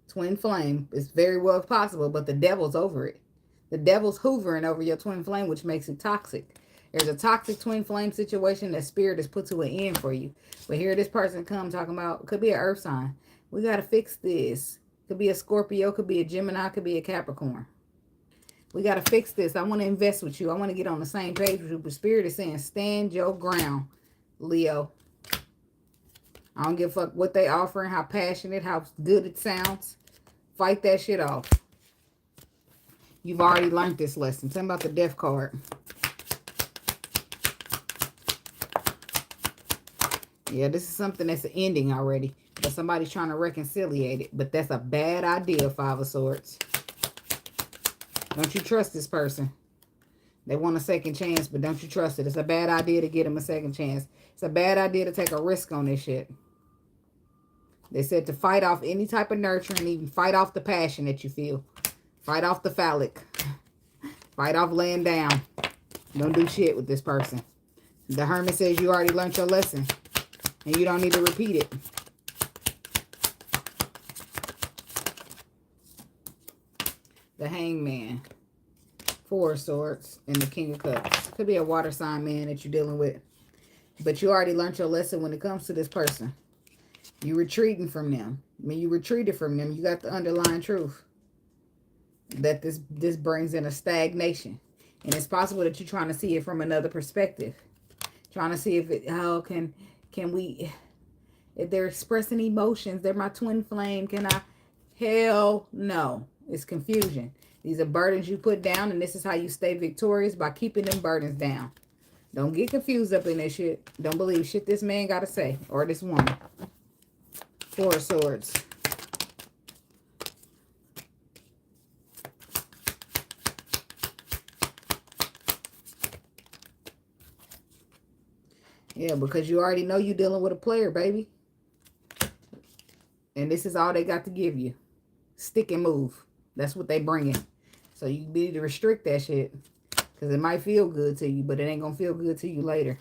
Twin flame is very well possible, but the devil's over it. The devil's hoovering over your twin flame, which makes it toxic. There's a toxic twin flame situation that spirit has put to an end for you. But here this person comes talking about, could be an earth sign. We got to fix this. Could be a Scorpio, could be a Gemini, could be a Capricorn. We got to fix this. I want to invest with you. I want to get on the same page with you. But Spirit is saying, stand your ground, Leo. I don't give a fuck what they offering, how passionate, how good it sounds. Fight that shit off. You've already learned this lesson. Tell me about the death card. Yeah, this is something that's an ending already. But somebody's trying to reconciliate it. But that's a bad idea, Five of Swords. Don't you trust this person? They want a second chance, but don't you trust it? It's a bad idea to get them a second chance. It's a bad idea to take a risk on this shit. They said to fight off any type of nurturing, even fight off the passion that you feel. Fight off the phallic. Fight off laying down. Don't do shit with this person. The Hermit says you already learned your lesson, and you don't need to repeat it. The Hangman, Four of Swords, and the King of Cups. Could be a water sign man that you're dealing with. But you already learned your lesson when it comes to this person. You're retreating from them. I mean, you retreated from them. You got the underlying truth. That this brings in a stagnation. And it's possible that you're trying to see it from another perspective. Trying to see if it, how can we, if they're expressing emotions, they're my twin flame, can I? Hell no. It's confusion. These are burdens you put down, and this is how you stay victorious, by keeping them burdens down. Don't get confused up in this shit. Don't believe shit this man got to say, or this woman. Four of Swords. Yeah, because you already know you're dealing with a player, baby. And this is all they got to give you. Stick and move. That's what they bringing. So you need to restrict that shit. Because it might feel good to you, but it ain't going to feel good to you later.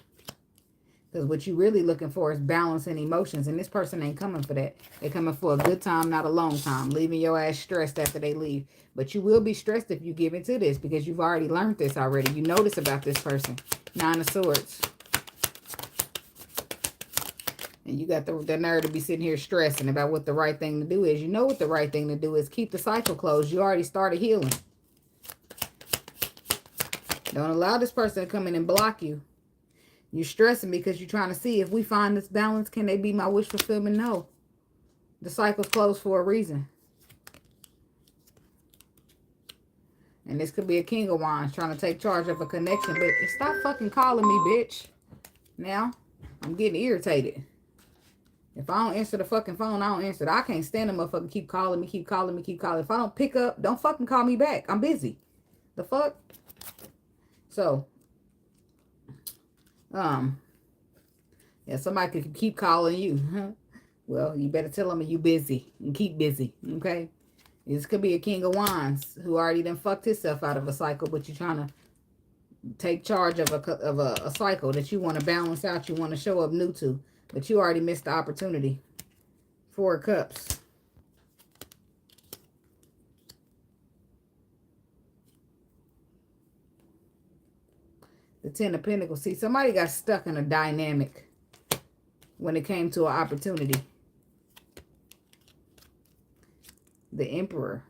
Because what you really looking for is balance and emotions. And this person ain't coming for that. They're coming for a good time, not a long time. Leaving your ass stressed after they leave. But you will be stressed if you give into this. Because you've already learned this already. You know this about this person. Nine of Swords. And you got the nerve to be sitting here stressing about what the right thing to do is. You know what the right thing to do is. Keep the cycle closed. You already started healing. Don't allow this person to come in and block you. You're stressing because you're trying to see if we find this balance, can they be my wish fulfillment? No. The cycle's closed for a reason. And this could be a King of Wands trying to take charge of a connection. But stop fucking calling me, bitch. Now, I'm getting irritated. If I don't answer the fucking phone, I don't answer it. I can't stand the motherfucker keep calling me, keep calling me, keep calling. If I don't pick up, don't fucking call me back. I'm busy. The fuck? So, yeah, somebody could keep calling you. Well, you better tell them you busy and keep busy, okay? This could be a King of Wands who already done fucked himself out of a cycle, but you're trying to take charge of a cycle that you want to balance out, you want to show up new to. But you already missed the opportunity. Four of Cups. The Ten of Pentacles. See, somebody got stuck in a dynamic when it came to an opportunity. The Emperor.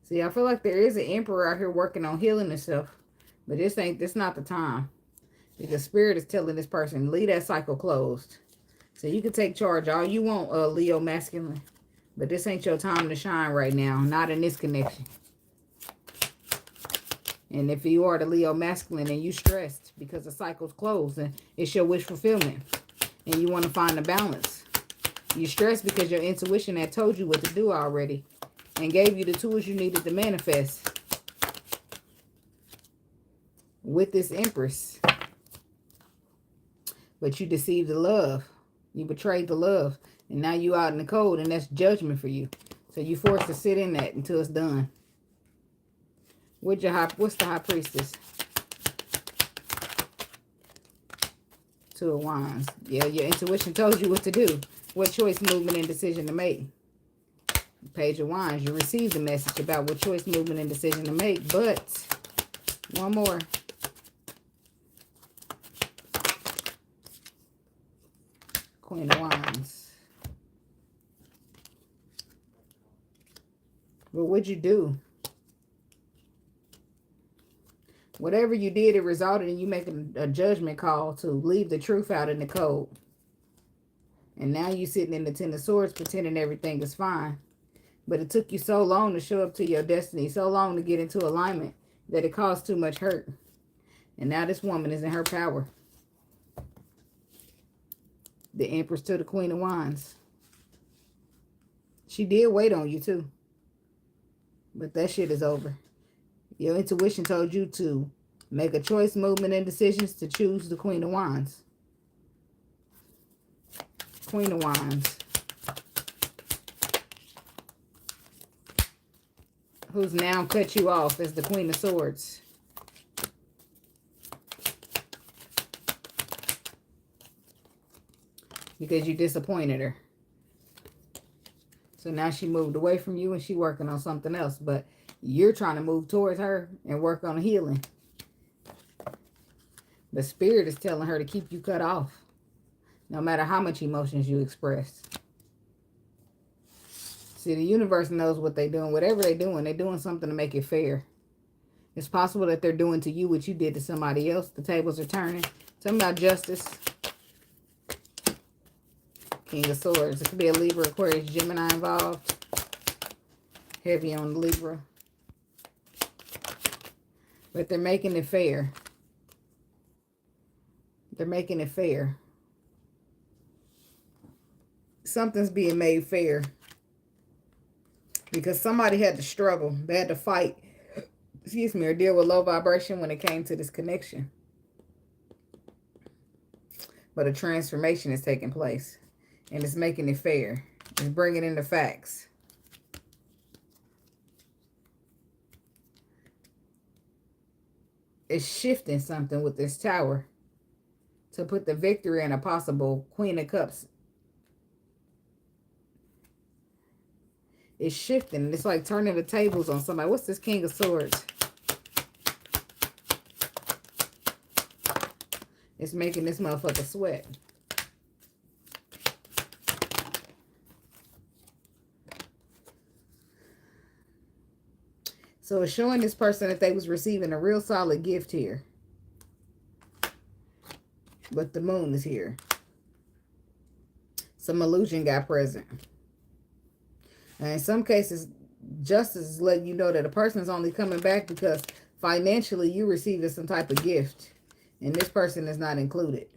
See, I feel like there is an Emperor out here working on healing himself. But this not the time. Because Spirit is telling this person, leave that cycle closed. So you can take charge all you want, Leo masculine. But this ain't your time to shine right now. Not in this connection. And if you are the Leo masculine and you stressed because the cycle's closed and it's your wish fulfillment. And you want to find a balance. You're stressed because your intuition had told you what to do already. And gave you the tools you needed to manifest. with this Empress. But you deceived the love. You betrayed the love. And now you out in the cold, and that's judgment for you. So you forced to sit in that until it's done. What's the High Priestess? Two of Wands. Yeah, your intuition told you what to do. What choice, movement, and decision to make. Page of Wands. You received a message about what choice, movement, and decision to make. But, one more. Queen of Wands. But what'd you do? Whatever you did, it resulted in you making a judgment call to leave the truth out in the cold. And now you're sitting in the Ten of Swords pretending everything is fine. But it took you so long to show up to your destiny, so long to get into alignment, that it caused too much hurt. And now this woman is in her power. The Empress to the Queen of Wands. She did wait on you too. But that shit is over. Your intuition told you to make a choice, movement, and decisions to choose the Queen of Wands. Queen of Wands. Who's now cut you off as the Queen of Swords. Because you disappointed her. So now she moved away from you and she working on something else. But you're trying to move towards her and work on healing. The Spirit is telling her to keep you cut off. No matter how much emotions you express. See, the universe knows what they're doing. Whatever they're doing something to make it fair. It's possible that they're doing to you what you did to somebody else. The tables are turning. Something about justice. King of Swords. It could be a Libra, Aquarius, Gemini involved. Heavy on Libra. But they're making it fair. They're making it fair. Something's being made fair. Because somebody had to struggle. They had to fight. Excuse me, or deal with low vibration when it came to this connection. But a transformation is taking place. And it's making it fair. It's bringing in the facts. It's shifting something with this tower. To put the victory in a possible Queen of Cups. It's shifting. It's like turning the tables on somebody. What's this King of Swords? It's making this motherfucker sweat. So it's showing this person that they was receiving a real solid gift here. But the moon is here. Some illusion got present. And in some cases, justice is letting you know that a person is only coming back because financially you receiving some type of gift. And this person is not included.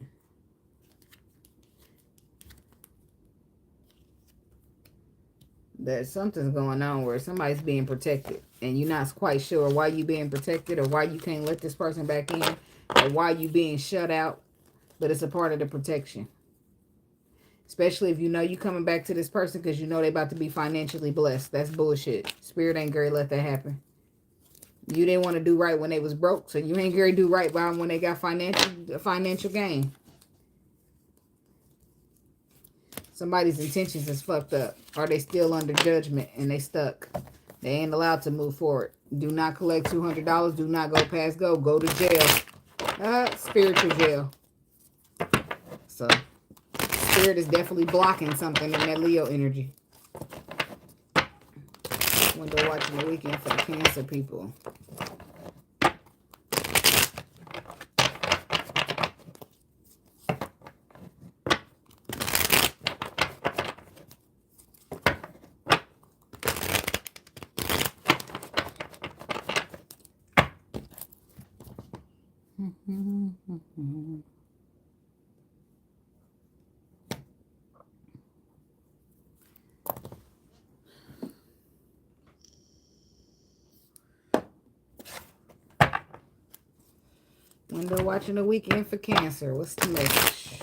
That something's going on where somebody's being protected. And you're not quite sure why you being protected or why you can't let this person back in. Or why you being shut out. But it's a part of the protection. Especially if you know you coming back to this person because you know they about to be financially blessed. That's bullshit. Spirit ain't gonna let that happen. You didn't want to do right when they was broke. So you ain't gonna do right when they got financial gain. Somebody's intentions is fucked up. Or they still under judgment and they stuck. They ain't allowed to move forward. Do not collect $200. Do not go past go. Go to jail. Spiritual jail. So, Spirit is definitely blocking something in that Leo energy. Window watching the weekend for the Cancer people. Window watching the weekend for Cancer. What's the message?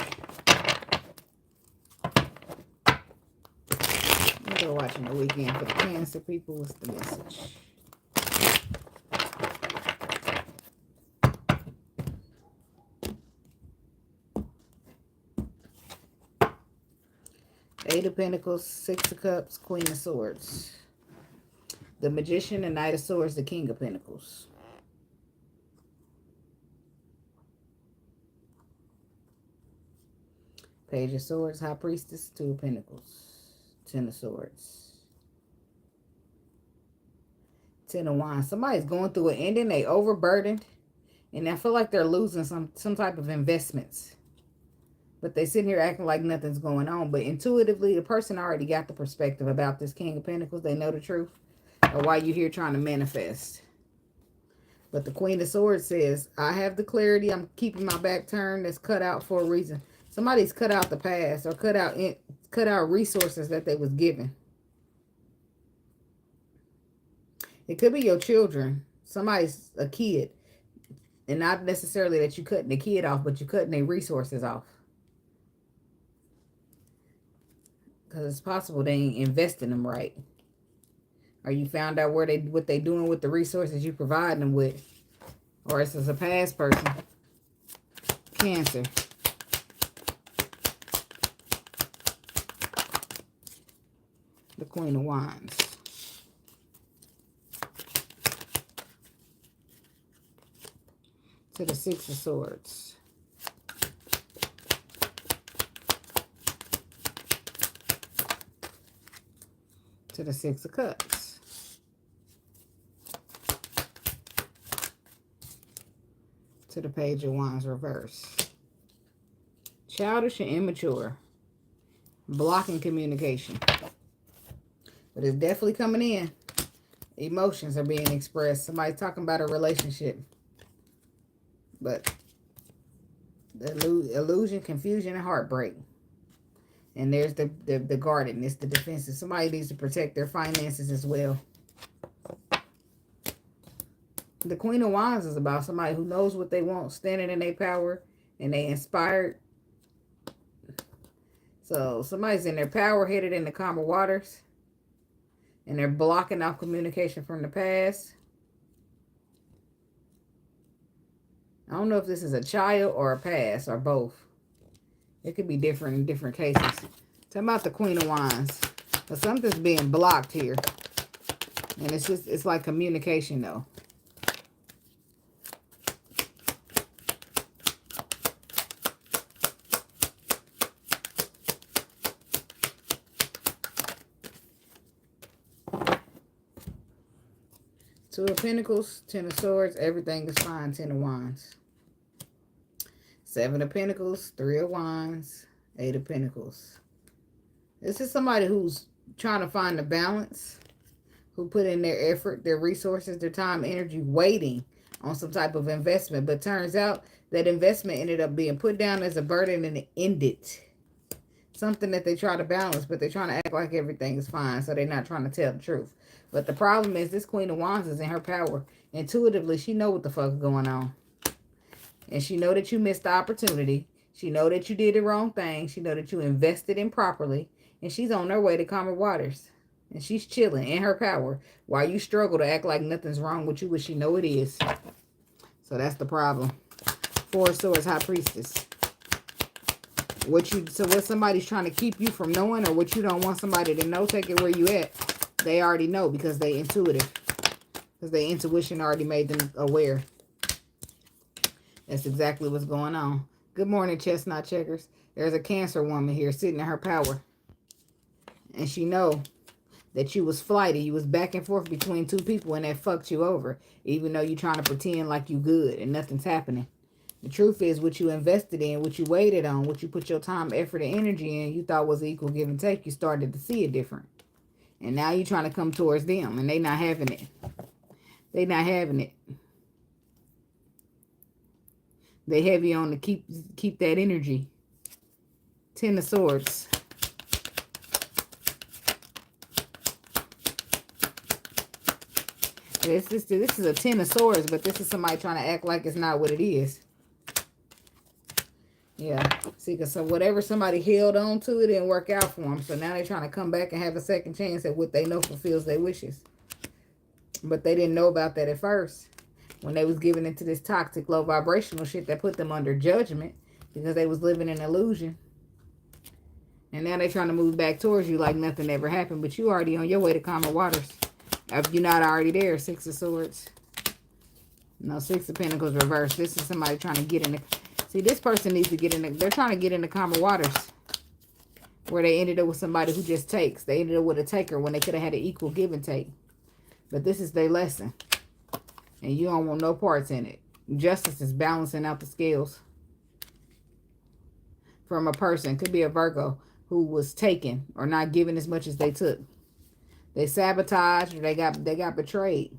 Window watching the weekend for the Cancer people. What's the message? Eight of Pentacles, Six of Cups, Queen of Swords. The Magician, the Knight of Swords, the King of Pentacles. Page of Swords, High Priestess, Two of Pentacles, Ten of Swords. Ten of Wands. Somebody's going through an ending. They overburdened. And I feel like they're losing some type of investments. But they sitting here acting like nothing's going on. But intuitively, the person already got the perspective about this King of Pentacles. They know the truth. Or why you're here trying to manifest. But the Queen of Swords says, I have the clarity. I'm keeping my back turned. That's cut out for a reason. Somebody's cut out the past. Or cut out resources that they was given. It could be your children. Somebody's a kid. And not necessarily that you cutting the kid off. But you're cutting their resources off. Because it's possible they ain't investing them right. Or you found out what they doing with the resources you providing them with. Or this is a past person. Cancer. The Queen of Wands. To the Six of Swords. To the Six of Cups. To the Page of Wands reverse. Childish and immature. Blocking communication. But it's definitely coming in. Emotions are being expressed. Somebody's talking about a relationship. But the illusion, confusion, and heartbreak. And there's the guarded. It's the defensive. Somebody needs to protect their finances as well. The Queen of Wands is about somebody who knows what they want, standing in their power, and they inspired. So somebody's in their power, headed in the calmer waters, and they're blocking off communication from the past. I don't know if this is a child or a past or both. It could be different in different cases. Talking about the Queen of Wands. But something's being blocked here. And it's like communication though. Two of Pentacles, Ten of Swords, everything is fine, Ten of Wands. Seven of Pentacles, Three of Wands, Eight of Pentacles. This is somebody who's trying to find a balance, who put in their effort, their resources, their time, energy, waiting on some type of investment. But turns out that investment ended up being put down as a burden and it ended. Something that they try to balance, but they're trying to act like everything is fine, so they're not trying to tell the truth. But the problem is this Queen of Wands is in her power. Intuitively, she know what the fuck's going on. And she know that you missed the opportunity. She know that you did the wrong thing. She know that you invested improperly. And she's on her way to calmer waters. And she's chilling in her power while you struggle to act like nothing's wrong with you, but she know it is. So that's the problem. Four of Swords, High Priestess. So what somebody's trying to keep you from knowing, or what you don't want somebody to know, take it where you at. They already know because they intuitive. Because their intuition already made them aware. That's exactly what's going on. Good morning, Chestnut Checkers. There's a Cancer woman here sitting in her power. And she know that you was flighty. You was back and forth between two people and that fucked you over. Even though you trying to pretend like you good and nothing's happening. The truth is what you invested in, what you waited on, what you put your time, effort, and energy in, you thought was equal give and take. You started to see it different. And now you're trying to come towards them and they not having it. They not having it. They heavy on to keep that energy. Ten of Swords. This is a Ten of Swords, but this is somebody trying to act like it's not what it is. Yeah. See, because so whatever somebody held on to, it didn't work out for them. So now they're trying to come back and have a second chance at what they know fulfills their wishes. But they didn't know about that at first. When they was giving into this toxic, low vibrational shit that put them under judgment because they was living in illusion. And now they're trying to move back towards you like nothing ever happened. But you already on your way to calmer waters. If you're not already there, Six of Swords. No, Six of Pentacles reversed. This is somebody trying to get in the... See, this person needs to get in the... They're trying to get into calmer waters. Where they ended up with somebody who just takes. They ended up with a taker when they could have had an equal give and take. But this is their lesson. And you don't want no parts in it. Justice is balancing out the scales. From a person. Could be a Virgo who was taken or not given as much as they took. They sabotaged or they got betrayed.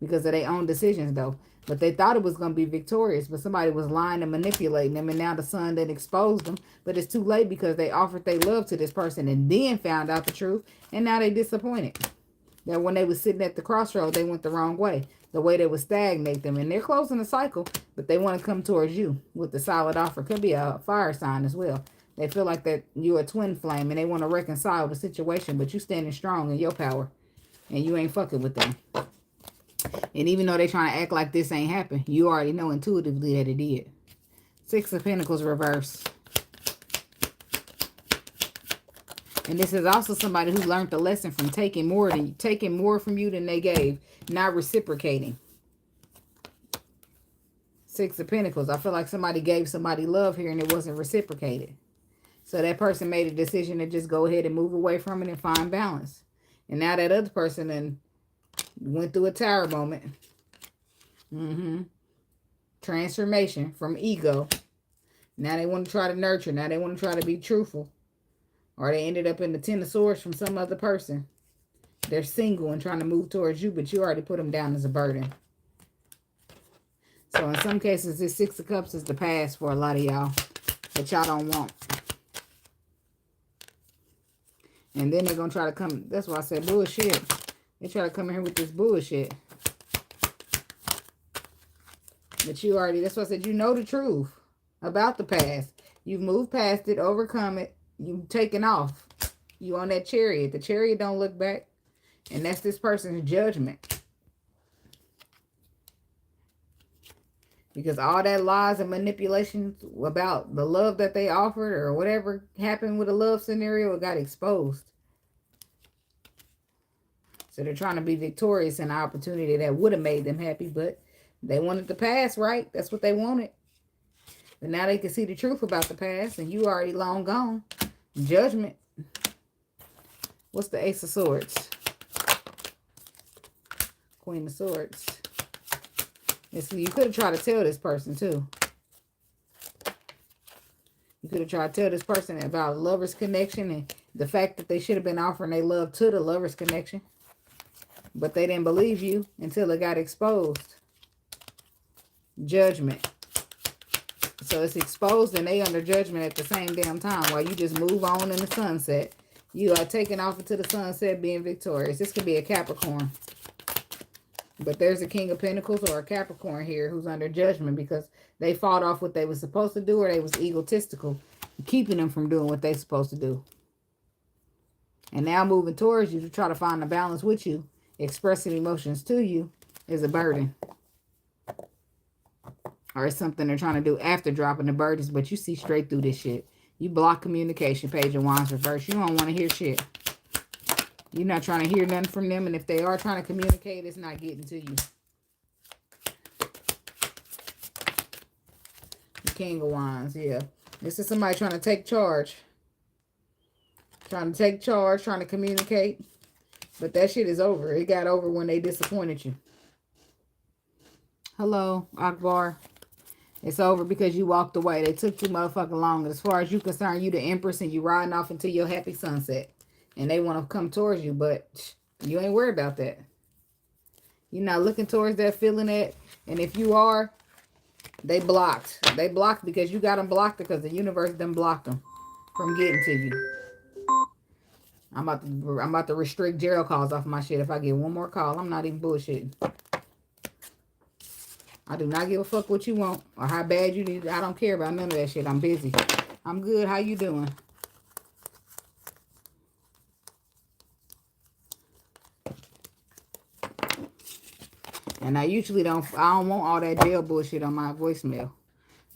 Because of their own decisions, though. But they thought it was going to be victorious. But somebody was lying and manipulating them. And now the sun then exposed them. But it's too late because they offered their love to this person. And then found out the truth. And now they disappointed. That when they was sitting at the crossroad, they went the wrong way. The way they would stagnate them. And they're closing the cycle. But they want to come towards you with the solid offer. Could be a fire sign as well. They feel like that you're a twin flame. And they want to reconcile the situation. But you standing strong in your power. And you ain't fucking with them. And even though they're trying to act like this ain't happened, you already know intuitively that it did. Six of Pentacles reverse. And this is also somebody who learned the lesson from taking more from you than they gave, not reciprocating. Six of Pentacles. I feel like somebody gave somebody love here and it wasn't reciprocated. So that person made a decision to just go ahead and move away from it and find balance. And now that other person then went through a tower moment. Transformation from ego. Now they want to try to nurture. Now they want to try to be truthful. Or they ended up in the Ten of Swords from some other person. They're single and trying to move towards you, but you already put them down as a burden. So in some cases, this Six of Cups is the past for a lot of y'all that y'all don't want. And then they're going to try to come. That's why I said bullshit. They try to come in here with this bullshit. But you already, that's why I said you know the truth about the past. You've moved past it, overcome it. You've taken off. You on that chariot. The chariot don't look back. And that's this person's judgment. Because all that lies and manipulations about the love that they offered or whatever happened with a love scenario, it got exposed. So they're trying to be victorious in an opportunity that would have made them happy, but they wanted the past, right? That's what they wanted. But now they can see the truth about the past, and you already long gone. Judgment. What's the Ace of Swords? Queen of Swords. You could have tried to tell this person, too. You could have tried to tell this person about a lover's connection and the fact that they should have been offering their love to the lover's connection. But they didn't believe you until it got exposed. Judgment. So it's exposed and they under judgment at the same damn time while you just move on in the sunset. You are taking off into the sunset being victorious. This could be a Capricorn. But there's a King of Pentacles or a Capricorn here who's under judgment because they fought off what they were supposed to do or they was egotistical, keeping them from doing what they're supposed to do. And now moving towards you to try to find a balance with you, expressing emotions to you is a burden. Or it's something they're trying to do after dropping the burdens, but you see straight through this shit. You block communication, Page of Wands reverse. You don't want to hear shit. You're not trying to hear nothing from them, and if they are trying to communicate, it's not getting to you. The King of Wands, yeah. This is somebody trying to take charge. Trying to take charge, trying to communicate. But that shit is over. It got over when they disappointed you. Hello, Akbar. It's over because you walked away. They took too motherfucking long. As far as you concerned, you the Empress and you riding off into your happy sunset. And they want to come towards you, but you ain't worried about that. You're not looking towards that, feeling that. And if you are, they blocked. They blocked because you got them blocked because the universe done blocked them from getting to you. I'm about to restrict Gerald calls off my shit. If I get one more call, I'm not even bullshitting. I do not give a fuck what you want or how bad you need. I don't care about none of that shit. I'm busy. I'm good. How you doing? And I usually don't want all that jail bullshit on my voicemail.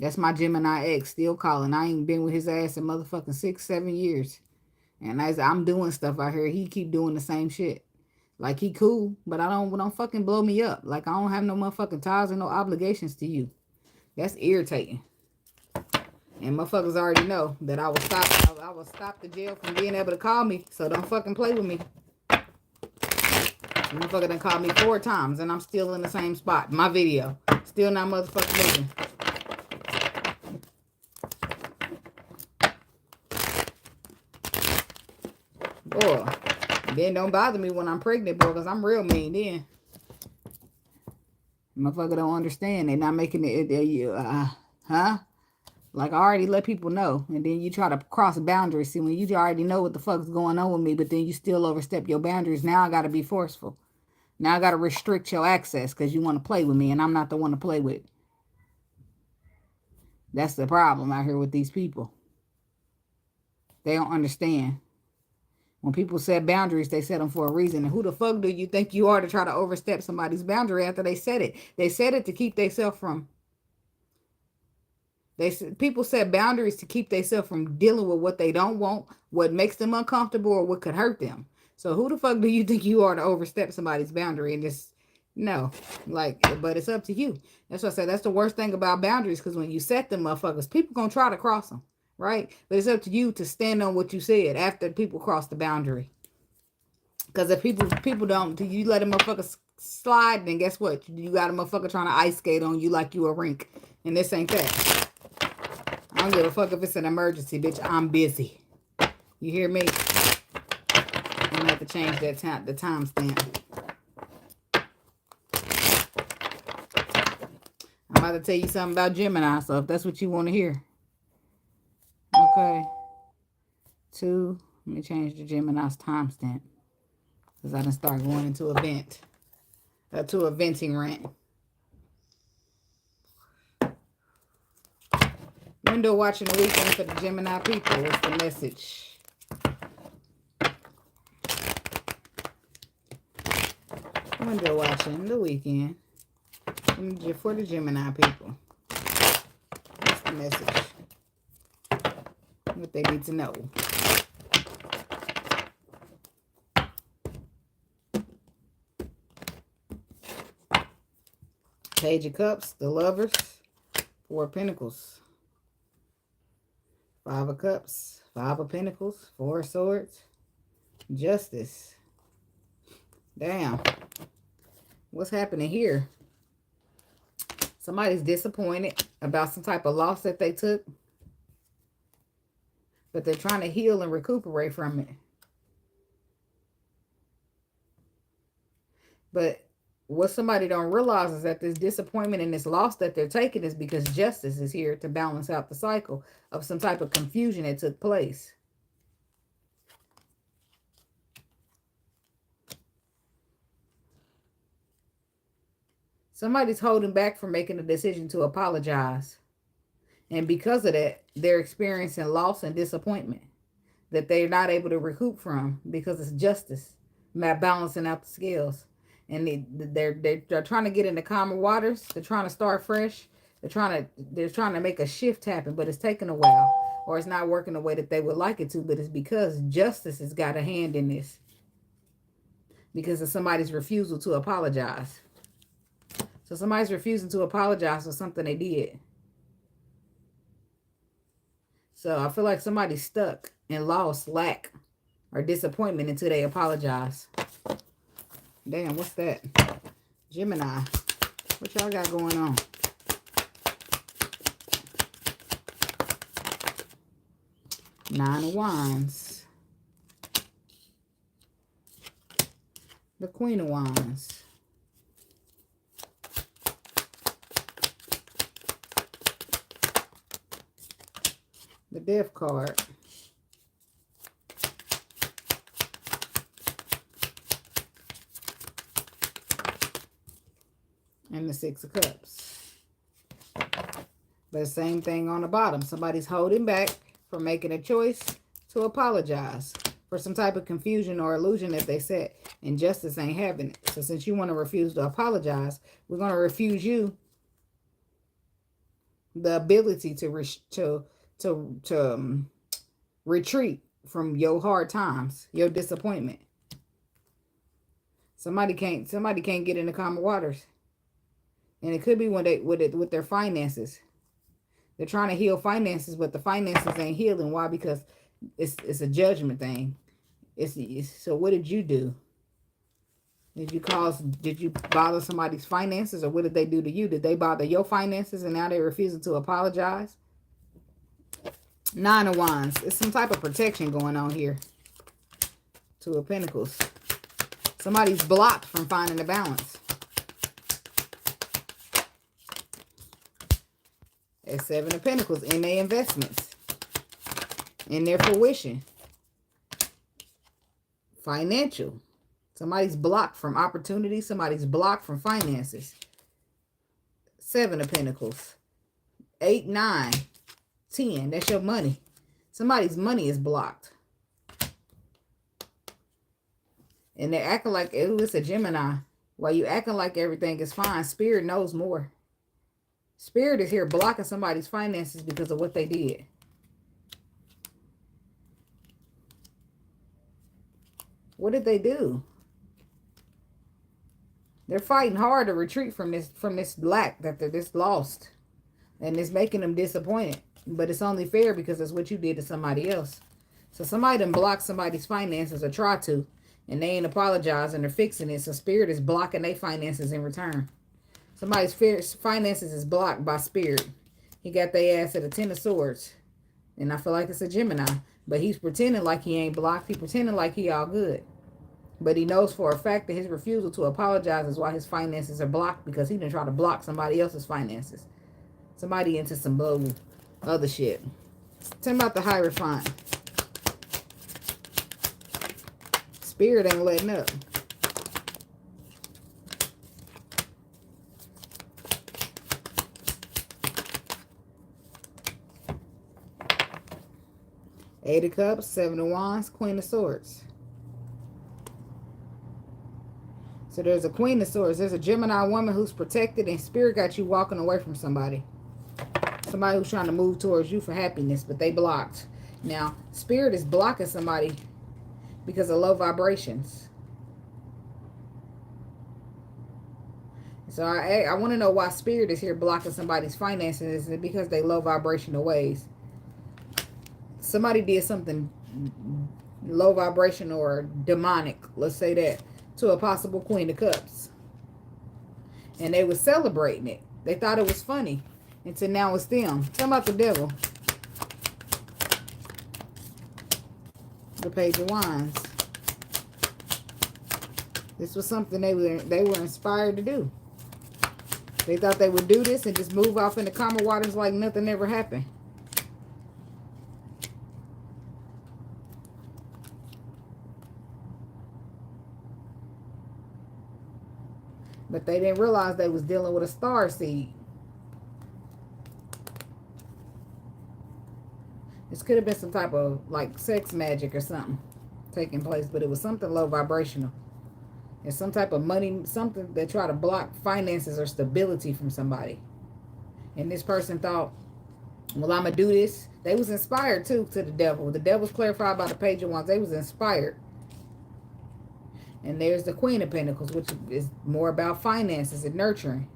That's my Gemini ex still calling. I ain't been with his ass in motherfucking 6-7 years. And as I'm doing stuff out here, he keep doing the same shit. Like, he cool, but don't fucking blow me up. Like, I don't have no motherfucking ties and no obligations to you. That's irritating. And motherfuckers already know that I will stop the jail from being able to call me. So don't fucking play with me. Motherfucker done called me 4 times and I'm still in the same spot. My video. Still not motherfucking moving. Boy. Then don't bother me when I'm pregnant, boy, because I'm real mean then. Motherfucker don't understand. They not making it, huh? Like, I already let people know. And then you try to cross boundaries. See, when you already know what the fuck's going on with me, but then you still overstep your boundaries, now I got to be forceful. Now I got to restrict your access because you want to play with me and I'm not the one to play with. That's the problem out here with these people. They don't understand. When people set boundaries, they set them for a reason. And who the fuck do you think you are to try to overstep somebody's boundary after they set it? They set it to keep themselves from... People set boundaries to keep themselves from dealing with what they don't want, what makes them uncomfortable, or what could hurt them. So who the fuck do you think you are to overstep somebody's boundary and just... No. Like, but it's up to you. That's what I said. That's the worst thing about boundaries, because when you set them motherfuckers, people gonna try to cross them. Right? But it's up to you to stand on what you said after people cross the boundary. Because if people don't, you let a motherfucker slide, then guess what? You got a motherfucker trying to ice skate on you like you a rink. And this ain't that. I don't give a fuck if it's an emergency, bitch. I'm busy. You hear me? I'm gonna have to change that the timestamp. I'm about to tell you something about Gemini, so if that's what you want to hear. Okay. 2. Let me change the Gemini's timestamp. Because I done start going into a vent. To a venting rant. Window watching the weekend for the Gemini people. What's the message? Window watching the weekend for the Gemini people. What's the message? What they need to know. Page of Cups, the Lovers, 4 of Pentacles, 5 of Cups, 5 of Pentacles, 4 of Swords, Justice. Damn. What's happening here? Somebody's disappointed about some type of loss that they took, but they're trying to heal and recuperate from it. But what somebody don't realize is that this disappointment and this loss that they're taking is because justice is here to balance out the cycle of some type of confusion that took place. Somebody's holding back from making a decision to apologize. And because of that, they're experiencing loss and disappointment that they're not able to recoup from because it's justice, not balancing out the scales. And they're trying to get into calmer waters. They're trying to start fresh. They're trying to make a shift happen, but it's taking a while, or it's not working the way that they would like it to. But it's because justice has got a hand in this, because of somebody's refusal to apologize. So somebody's refusing to apologize for something they did. So I feel like somebody's stuck in loss, lack, or disappointment until they apologize. Damn, what's that? Gemini. What y'all got going on? Nine of Wands. The Queen of Wands. The Death card. And the Six of Cups. But same thing on the bottom. Somebody's holding back from making a choice to apologize for some type of confusion or illusion that they set. And justice ain't having it. So since you want to refuse to apologize, we're going to refuse you the ability to retreat from your hard times, your disappointment. Somebody can't get into calmer waters. And it could be when they with their finances. They're trying to heal finances, but the finances ain't healing. Why? Because it's a judgment thing. So what did you do? Did you bother somebody's finances, or what did they do to you? Did they bother your finances and now they're refusing to apologize? 9 of Wands. It's some type of protection going on here. 2 of Pentacles. Somebody's blocked from finding a balance. At 7 of Pentacles in their investments. In their fruition. Financial. Somebody's blocked from opportunity. Somebody's blocked from finances. 7 of Pentacles. 8, 9, 10. That's your money. Somebody's money is blocked. And they're acting like, it's a Gemini. While you acting like everything is fine, Spirit knows more. Spirit is here blocking somebody's finances because of what they did. What did they do? They're fighting hard to retreat from this lack that they're this lost. And it's making them disappointed. But it's only fair because it's what you did to somebody else. So somebody done blocked somebody's finances or try to. And they ain't apologizing. They're fixing it. So Spirit is blocking their finances in return. Somebody's finances is blocked by Spirit. He got their ass at a 10 of Swords. And I feel like it's a Gemini. But he's pretending like he ain't blocked. He's pretending like he all good. But he knows for a fact that his refusal to apologize is why his finances are blocked. Because he didn't try to block somebody else's finances. Somebody into some other shit. Tell me about the Hierophant. Spirit ain't letting up. Eight of Cups, 7 of Wands, Queen of Swords. So there's a Queen of Swords. There's a Gemini woman who's protected, and Spirit got you walking away from somebody. Somebody who's trying to move towards you for happiness, but they blocked. Now, Spirit is blocking somebody because of low vibrations. So I want to know why Spirit is here blocking somebody's finances. Is it because they low vibrational ways? Somebody did something low vibrational or demonic, let's say that, to a possible Queen of Cups. And they were celebrating it. They thought it was funny. Until now it's them. Tell about the Devil. The Page of Wands. This was something they were inspired to do. They thought they would do this and just move off into calmer waters like nothing ever happened. But they didn't realize they was dealing with a star seed. This could have been some type of like sex magic or something taking place, but it was something low vibrational. It's some type of money, something that try to block finances or stability from somebody. And this person thought, well, I'm going to do this. They was inspired too to the Devil. The Devil's clarified by the Page of Wands. They was inspired. And there's the Queen of Pentacles, which is more about finances and nurturing.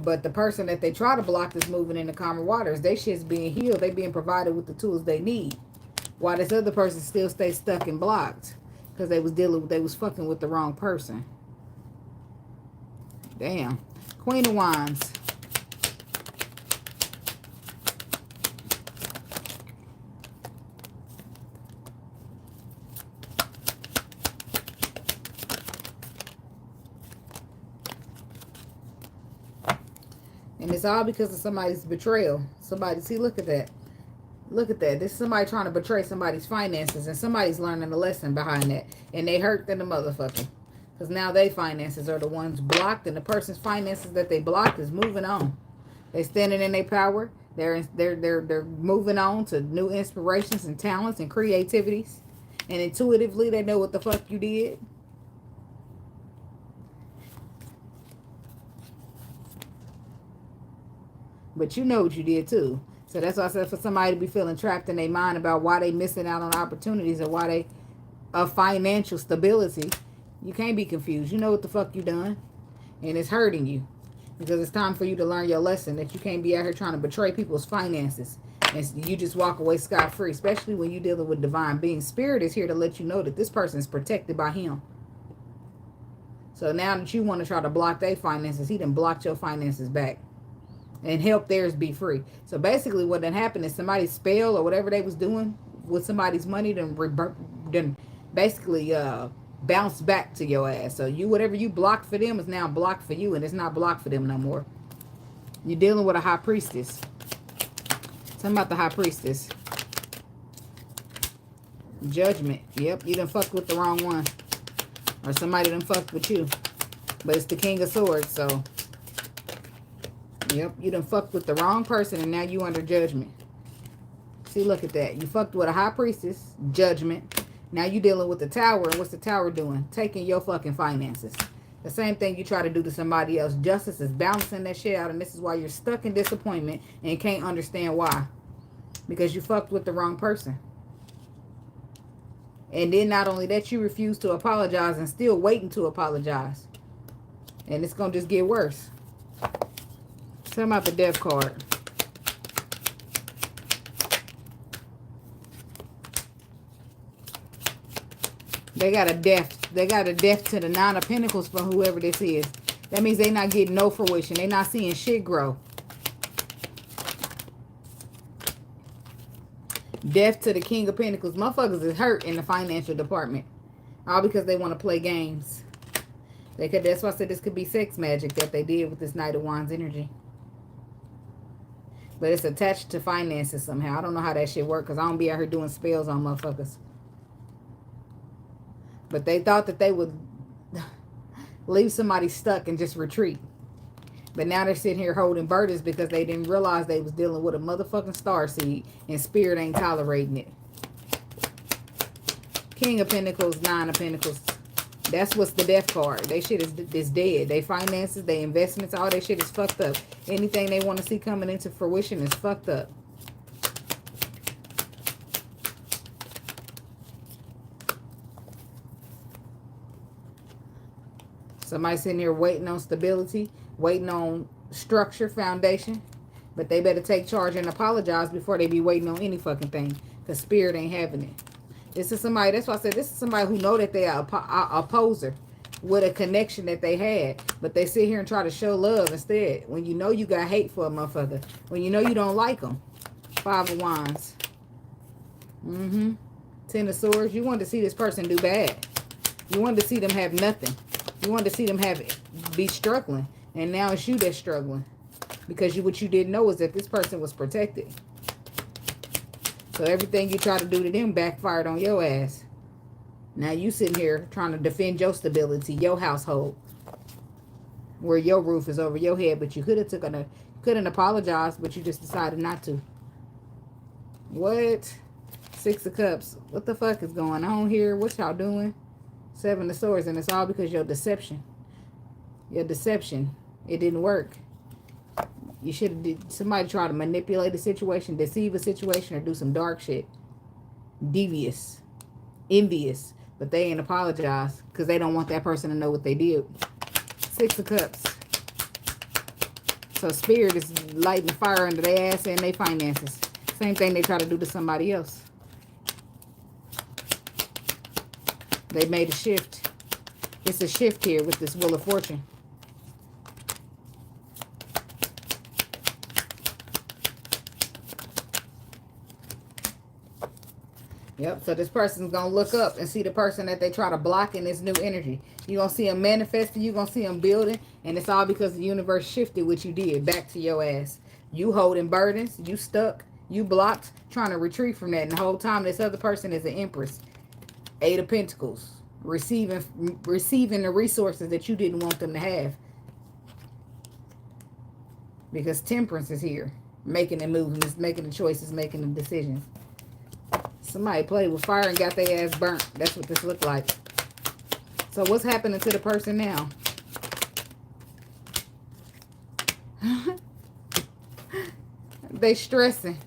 But the person that they try to block is moving into calmer waters. They shit's being healed. They being provided with the tools they need. While this other person still stays stuck and blocked. Because they was fucking with the wrong person. Damn. Queen of Wands. And it's all because of somebody's betrayal. Somebody, see, look at that. Look at that. This is somebody trying to betray somebody's finances. And somebody's learning a lesson behind that. And they hurt than the motherfucker. Because now their finances are the ones blocked. And the person's finances that they blocked is moving on. They're standing in their power. They're moving on to new inspirations and talents and creativities. And intuitively, they know what the fuck you did. But you know what you did too. So that's why I said for somebody to be feeling trapped in their mind about why they missing out on opportunities or why they of financial stability, you can't be confused. You know what the fuck you done. And it's hurting you. Because it's time for you to learn your lesson that you can't be out here trying to betray people's finances. And you just walk away scot-free, especially when you're dealing with divine beings. Spirit is here to let you know that this person is protected by him. So now that you want to try to block their finances, he done blocked your finances back. And help theirs be free. So basically what done happened is somebody's spell or whatever they was doing with somebody's money then basically bounced back to your ass. So you, whatever you blocked for them is now blocked for you, and it's not blocked for them no more. You're dealing with a high priestess. Something about the high priestess. Judgment. Yep, you done fucked with the wrong one. Or somebody done fucked with you. But it's the King of Swords, so... Yep, you done fucked with the wrong person and now you under judgment. See, look at that. You fucked with a high priestess, judgment. Now you dealing with the tower, and what's the tower doing? Taking your fucking finances. The same thing you try to do to somebody else. Justice is balancing that shit out, and this is why you're stuck in disappointment and can't understand why. Because you fucked with the wrong person. And then not only that, you refuse to apologize and still waiting to apologize. And it's going to just get worse. Something about the death card. They got a death. They got a death to the 9 of Pentacles for whoever this is. That means they not getting no fruition. They not seeing shit grow. Death to the King of Pentacles. Motherfuckers is hurt in the financial department. All because they want to play games. That's why I said this could be sex magic that they did with this Knight of Wands energy. But it's attached to finances somehow. I don't know how that shit work because I don't be out here doing spells on motherfuckers. But they thought that they would leave somebody stuck and just retreat. But now they're sitting here holding burdens because they didn't realize they was dealing with a motherfucking starseed and spirit ain't tolerating it. King of Pentacles, 9 of Pentacles. That's what's the death card. They shit is dead. They finances, they investments, all that shit is fucked up. Anything they want to see coming into fruition is fucked up. Somebody sitting here waiting on stability, waiting on structure, foundation. But they better take charge and apologize before they be waiting on any fucking thing. Because spirit ain't having it. This is somebody, that's why I said this is somebody who know that they are a opposer with a connection that they had. But they sit here and try to show love instead. When you know you got hate for a motherfucker. When you know you don't like them. 5 of Wands. 10 of Swords. You wanted to see this person do bad. You wanted to see them have nothing. You wanted to see them be struggling. And now it's you that's struggling. Because what you didn't know is that this person was protected. So everything you try to do to them backfired on your ass. Now you sitting here trying to defend your stability, your household. Where your roof is over your head. But you couldn't apologize, but you just decided not to. What? 6 of Cups. What the fuck is going on here? What y'all doing? 7 of Swords. And it's all because your deception. Your deception. It didn't work. You should have did somebody try to manipulate a situation, deceive a situation, or do some dark shit. Devious. Envious. But they ain't apologize because they don't want that person to know what they did. 6 of Cups. So spirit is lighting the fire under their ass and their finances. Same thing they try to do to somebody else. They made a shift. It's a shift here with this Wheel of Fortune. Yep, so this person's going to look up and see the person that they try to block in this new energy. You're going to see them manifesting. You're going to see them building. And it's all because the universe shifted what you did back to your ass. You holding burdens. You stuck. You blocked. Trying to retreat from that. And the whole time this other person is an Empress. 8 of Pentacles. Receiving the resources that you didn't want them to have. Because Temperance is here. Making the movements, making the choices, making the decisions. Somebody played with fire and got their ass burnt. That's what this looked like. So what's happening to the person now? They stressing.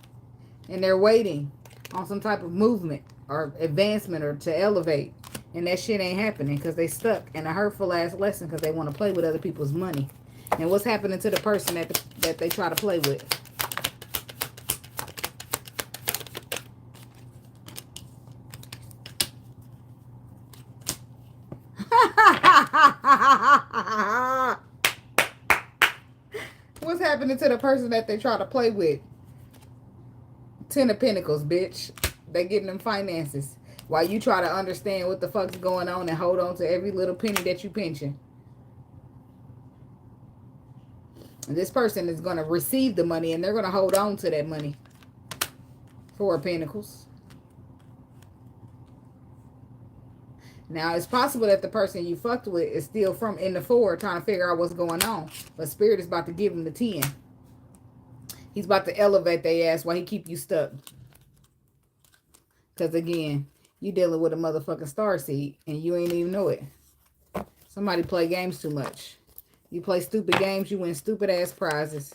And they're waiting on some type of movement or advancement or to elevate. And that shit ain't happening because they stuck in a hurtful ass lesson because they want to play with other people's money. And what's happening to the person that they try to play with? What's happening to the person that they try to play with? 10 of Pentacles, bitch. They getting them finances. While you try to understand what the fuck's going on and hold on to every little penny that you pinching. And this person is going to receive the money and they're going to hold on to that money. 4 of Pentacles. Now, it's possible that the person you fucked with is still from in the 4 trying to figure out what's going on. But Spirit is about to give him the 10. He's about to elevate their ass while he keep you stuck. Because, again, you dealing with a motherfucking starseed and you ain't even know it. Somebody play games too much. You play stupid games, you win stupid-ass prizes.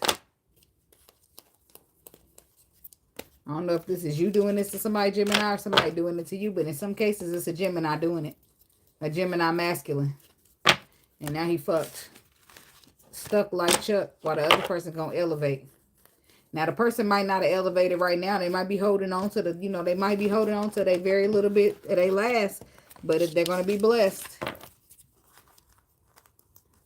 I don't know if this is you doing this to somebody, Gemini, or somebody doing it to you. But in some cases, it's a Gemini doing it. A Gemini masculine. And now he fucked. Stuck like Chuck while the other person gonna elevate. Now, the person might not have elevated right now. They might be holding on to the, you know, they might be holding on to their very little bit of their last. But if they're going to be blessed.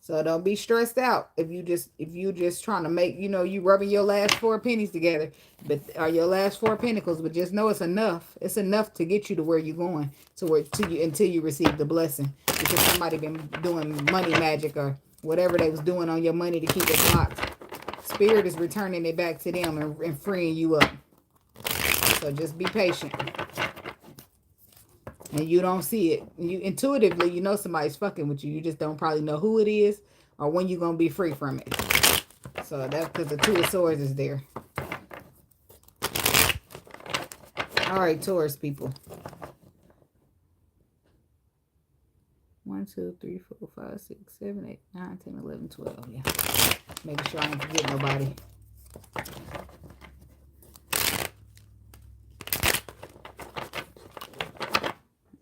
So don't be stressed out if you just trying to make, you know, you rubbing your last 4 pennies together. But or your last 4 pentacles. But just know it's enough. It's enough to get you to where you're going. Until you receive the blessing. Because somebody been doing money magic or whatever they was doing on your money to keep it locked. Spirit is returning it back to them and freeing you up. So just be patient. And you don't see it. You intuitively, you know somebody's fucking with you. You just don't probably know who it is or when you're going to be free from it. So that's because the 2 of Swords is there. All right, Taurus people. 1, 2, 3, 4, 5, 6, 7, 8, 9, 10, 11, 12. Yeah. Making sure I don't forget nobody.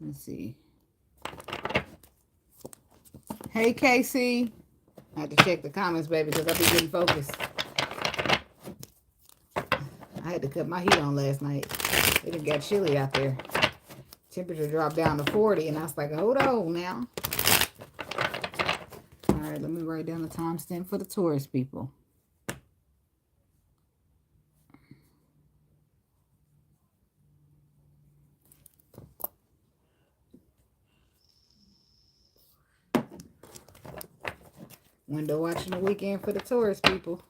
Let's see. Hey, Casey. I had to check the comments, baby, because I be getting focused. I had to cut my heat on last night. It got chilly out there. Temperature dropped down to 40, and I was like, hold on now. All right, let me write down the timestamp for the Taurus people. Window watching the weekend for the Taurus people.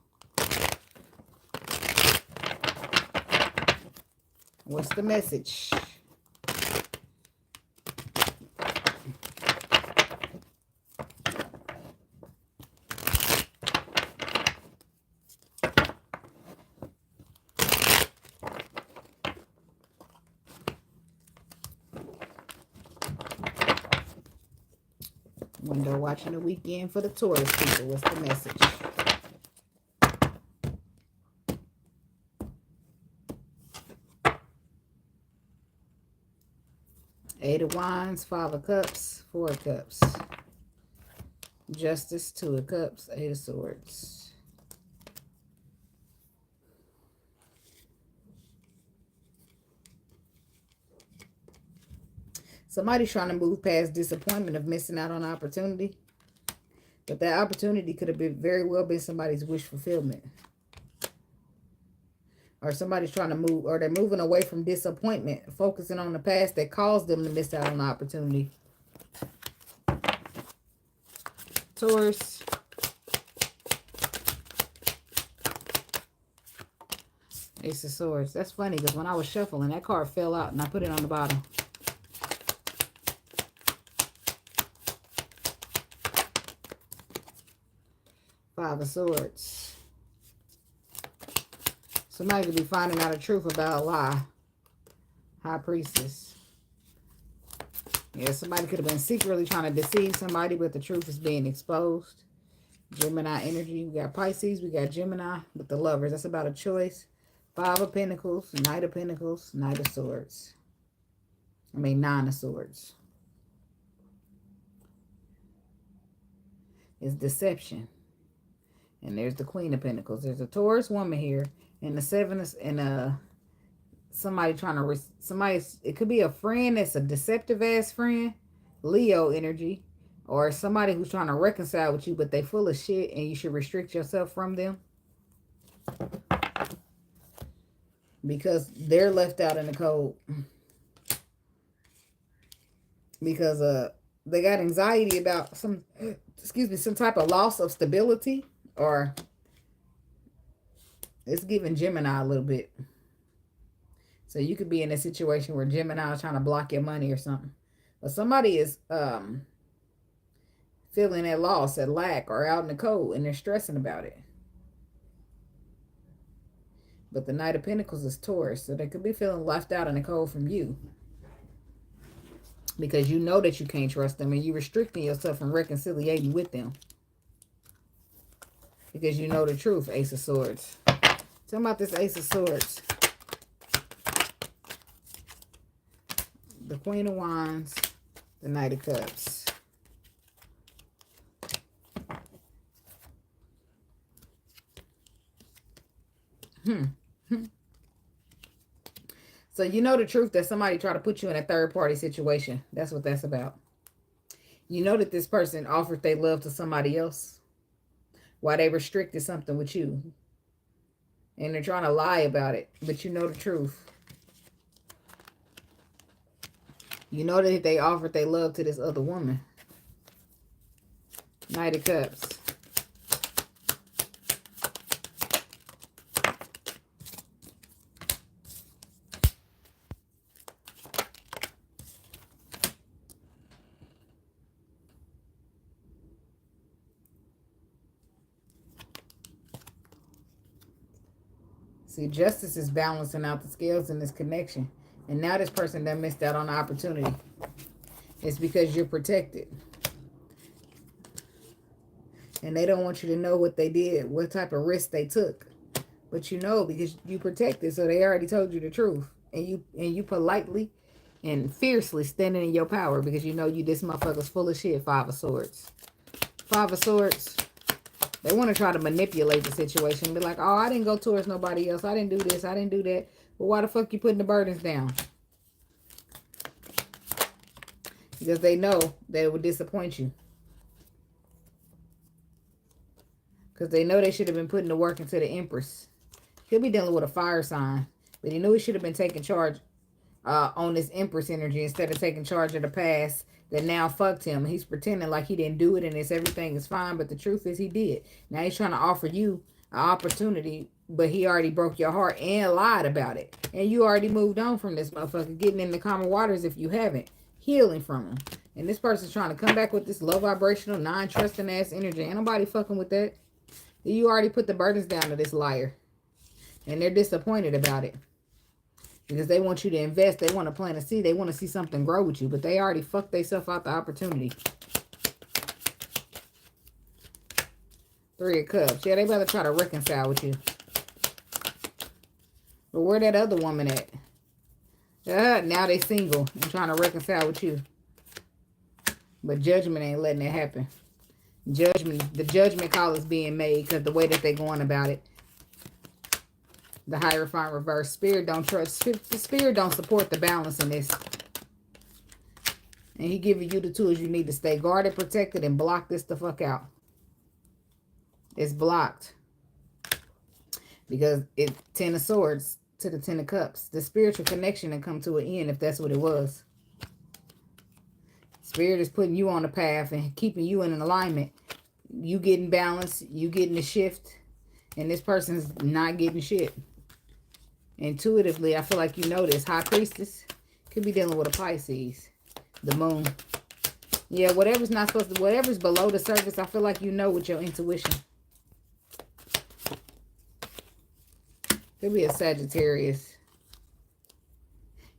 What's the message? Window watching the weekend for the Taurus people. What's the message? Eight of Wands, 5 of Cups, 4 of Cups. Justice, 2 of Cups, 8 of Swords. Somebody's trying to move past disappointment of missing out on opportunity. But that opportunity could have been very well been somebody's wish fulfillment. Or somebody's trying to move, or they're moving away from disappointment, focusing on the past that caused them to miss out on the opportunity. Taurus. Ace of Swords. That's funny because when I was shuffling, that card fell out and I put it on the bottom. Five of Swords. Somebody could be finding out the truth about a lie. High Priestess. Yeah, somebody could have been secretly trying to deceive somebody, but the truth is being exposed. Gemini energy. We got Pisces. We got Gemini with the Lovers. That's about a choice. Five of Pentacles. Knight of Pentacles. Knight of Swords. I mean, Nine of Swords. It's deception. And there's the Queen of Pentacles. There's a Taurus woman here. And the Seven is... And somebody trying to... It could be a friend that's a deceptive-ass friend. Leo energy. Or somebody who's trying to reconcile with you, but they full of shit and you should restrict yourself from them. Because they're left out in the cold. Because they got anxiety about some type of loss of stability. Or it's giving Gemini a little bit. So you could be in a situation where Gemini is trying to block your money or something. But somebody is feeling that loss, that lack, or out in the cold, and they're stressing about it. But the Knight of Pentacles is Taurus, so they could be feeling left out in the cold from you. Because you know that you can't trust them, and you're restricting yourself from reconciliating with them. Because you know the truth, Ace of Swords. Tell me about this Ace of Swords. The Queen of Wands, the Knight of Cups. So you know the truth that somebody tried to put you in a third-party situation. That's what that's about. You know that this person offered their love to somebody else while they restricted something with you. And they're trying to lie about it, but you know the truth. You know that they offered their love to this other woman. Knight of Cups. See, justice is balancing out the scales in this connection. And now this person done missed out on the opportunity. It's because you're protected. And they don't want you to know what they did, what type of risk they took. But you know because you protected, so they already told you the truth. And you politely and fiercely standing in your power because you know you this motherfucker's full of shit. Five of Swords. Five of Swords. They want to try to manipulate the situation. Be like, oh, I didn't go towards nobody else. I didn't do this. I didn't do that. Well, why the fuck you putting the burdens down? Because they know that it would disappoint you. Because they know they should have been putting the work into the Empress. He'll be dealing with a fire sign. But he knew he should have been taking charge on this Empress energy instead of taking charge of the past that now fucked him. He's pretending like he didn't do it and everything is fine. But the truth is he did. Now he's trying to offer you an opportunity. But he already broke your heart and lied about it. And you already moved on from this motherfucker. Getting in the calmer waters if you haven't. Healing from him. And this person's trying to come back with this low vibrational, non-trusting ass energy. Ain't nobody fucking with that. You already put the burdens down to this liar. And they're disappointed about it. Because they want you to invest. They want to plant a seed. They want to see something grow with you. But they already fucked themselves out the opportunity. Three of Cups. Yeah, they better try to reconcile with you. But where that other woman at? Now they single and trying to reconcile with you. But judgment ain't letting it happen. The judgment call is being made because the way that they going about it. The Hierophant reverse. Spirit don't trust. The Spirit don't support the balance in this. And he giving you the tools you need to stay guarded, protected, and block this the fuck out. It's blocked. Because it's Ten of Swords to the Ten of Cups. The spiritual connection and come to an end if that's what it was. Spirit is putting you on the path and keeping you in an alignment. You getting balance. You getting the shift. And this person's not getting shit. Intuitively, I feel like you know this. High Priestess could be dealing with a Pisces. The Moon. Yeah, whatever's not supposed to, whatever's below the surface, I feel like you know with your intuition. Could be a Sagittarius.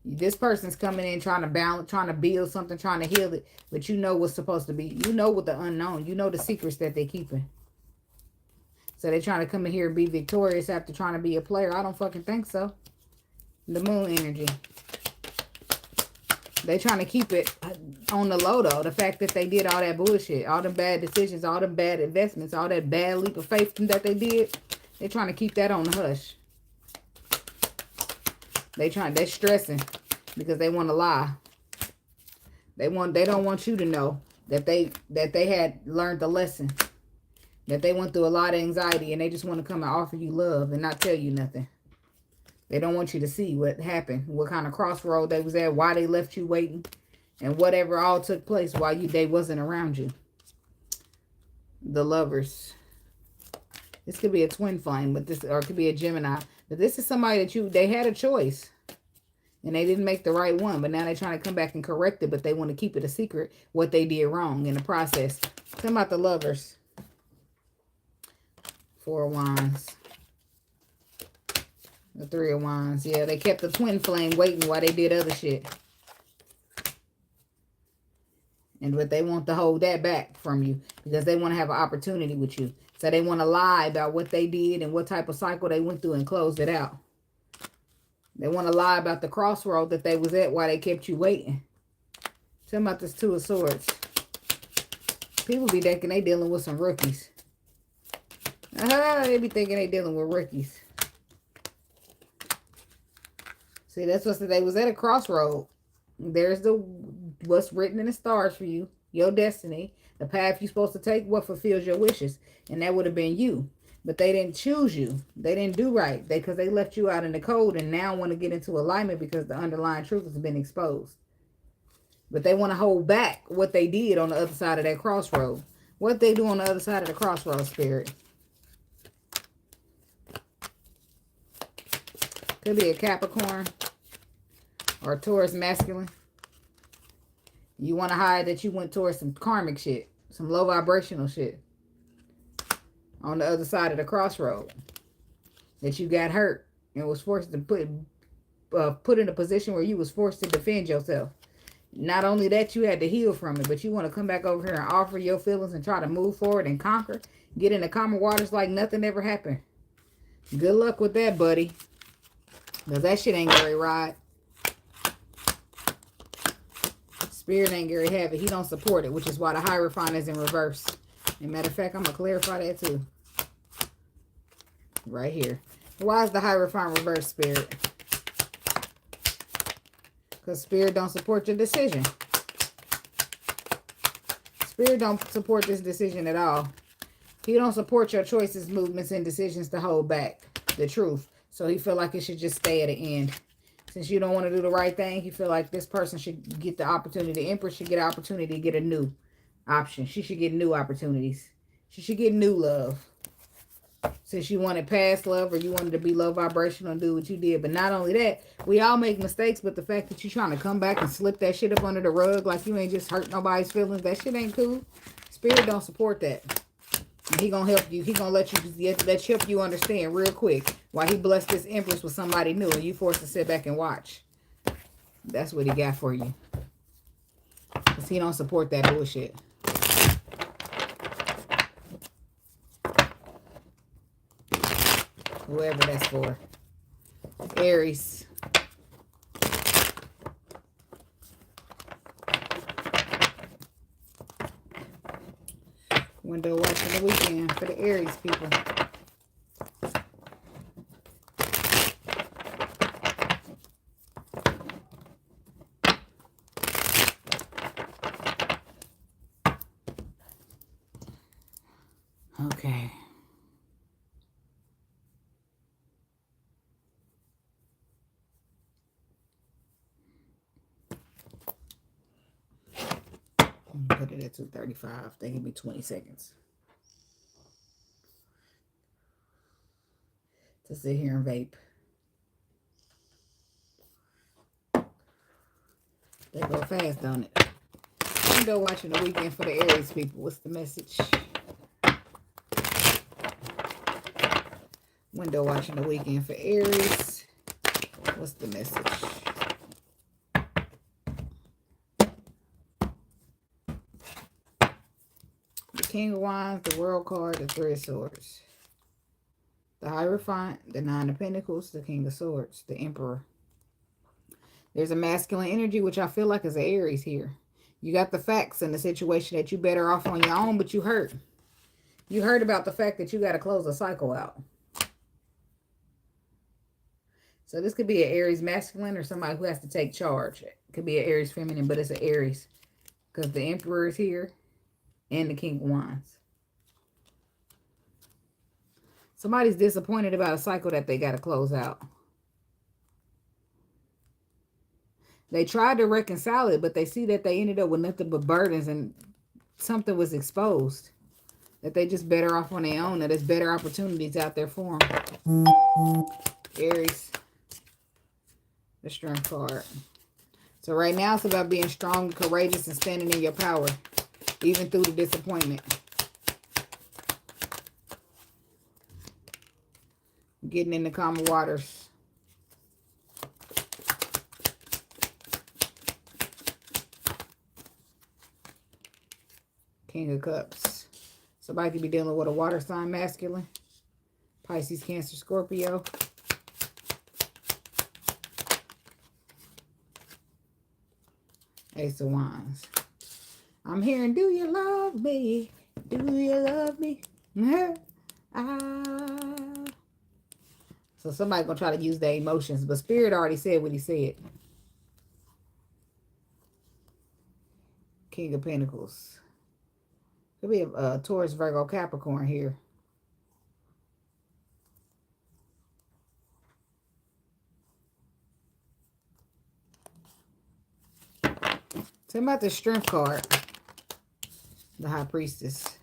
This person's coming in trying to balance, trying to build something, trying to heal it. But you know what's supposed to be. You know what the unknown. You know the secrets that they're keeping. So they're trying to come in here and be victorious after trying to be a player. I don't fucking think so. The moon energy. They trying to keep it on the low, though. The fact that they did all that bullshit, all them bad decisions, all them bad investments, all that bad leap of faith that they did. They're trying to keep that on the hush. They're stressing because they want to lie. They don't want you to know that they had learned the lesson. That they went through a lot of anxiety and they just want to come and offer you love and not tell you nothing. They don't want you to see what happened, what kind of crossroad they was at, why they left you waiting, and whatever all took place while they wasn't around you. The Lovers. This could be a twin flame, but or it could be a Gemini. But this is somebody that they had a choice. And they didn't make the right one. But now they're trying to come back and correct it. But they want to keep it a secret what they did wrong in the process. Talking about the Lovers. 4 of Wands. The 3 of Wands. Yeah, they kept the twin flame waiting while they did other shit. But they want to hold that back from you. Because they want to have an opportunity with you. So they want to lie about what they did and what type of cycle they went through and closed it out. They want to lie about the crossroad that they was at while they kept you waiting. Tell me about this 2 of Swords. People be thinking they dealing with some rookies. They be thinking they dealing with rookies. See, that's what they was at a crossroad. There's what's written in the stars for you. Your destiny. The path you're supposed to take. What fulfills your wishes. And that would have been you. But they didn't choose you. They didn't do right. Because they left you out in the cold and now want to get into alignment because the underlying truth has been exposed. But they want to hold back what they did on the other side of that crossroad. What they do on the other side of the crossroad, Spirit. Could be a Capricorn or a Taurus masculine. You want to hide that you went towards some karmic shit. Some low vibrational shit. On the other side of the crossroad. That you got hurt. And was forced to put in a position where you was forced to defend yourself. Not only that, you had to heal from it. But you want to come back over here and offer your feelings and try to move forward and conquer. Get in the calmer waters like nothing ever happened. Good luck with that, buddy. Because that shit ain't Gary Ride. Spirit ain't Gary Have it. He don't support it, which is why the Hierophant is in reverse. And matter of fact, I'm going to clarify that too. Right here. Why is the Hierophant reverse, Spirit? Because Spirit don't support your decision. Spirit don't support this decision at all. He don't support your choices, movements, and decisions to hold back the truth. So he feel like it should just stay at the end. Since you don't want to do the right thing, he feel like this person should get the opportunity. The Empress should get an opportunity to get a new option. She should get new opportunities. She should get new love. Since you wanted past love or you wanted to be low vibrational and do what you did. But not only that, we all make mistakes. But the fact that you're trying to come back and slip that shit up under the rug like you ain't just hurt nobody's feelings, that shit ain't cool. Spirit don't support that. And he gonna help you. He gonna let help you understand real quick why he blessed this Empress with somebody new and you forced to sit back and watch. That's what he got for you. Because he don't support that bullshit. Whoever that's for. Aries. Window watching the weekend for the Aries people. Okay. Put it at 2:35. They give me 20 seconds to sit here and vape. They go fast, don't it? Window watching the weekend for the Aries people. What's the message? Window watching the weekend for Aries. What's the message? The King of Wands, the World card, the Three of Swords. The Hierophant, the Nine of Pentacles, the King of Swords, the Emperor. There's a masculine energy, which I feel like is an Aries here. You got the facts in the situation that you better off on your own, but you hurt. You heard about the fact that you got to close a cycle out. So this could be an Aries masculine or somebody who has to take charge. It could be an Aries feminine, but it's an Aries. Because the Emperor is here and the King of Wands. Somebody's disappointed about a cycle that they got to close out. They tried to reconcile it, but they see that they ended up with nothing but burdens and something was exposed. That they just better off on their own. That there's better opportunities out there for them. Aries. The Strength card. So right now it's about being strong and courageous and standing in your power. Even through the disappointment. Getting in the calmer waters. King of Cups. Somebody could be dealing with a water sign masculine. Pisces, Cancer, Scorpio. Ace of Wands. I'm hearing, do you love me? Do you love me? So somebody gonna try to use their emotions, but Spirit already said what he said. King of Pentacles. Could be a Taurus, Virgo, Capricorn here. Tell me about the Strength card. The High Priestess.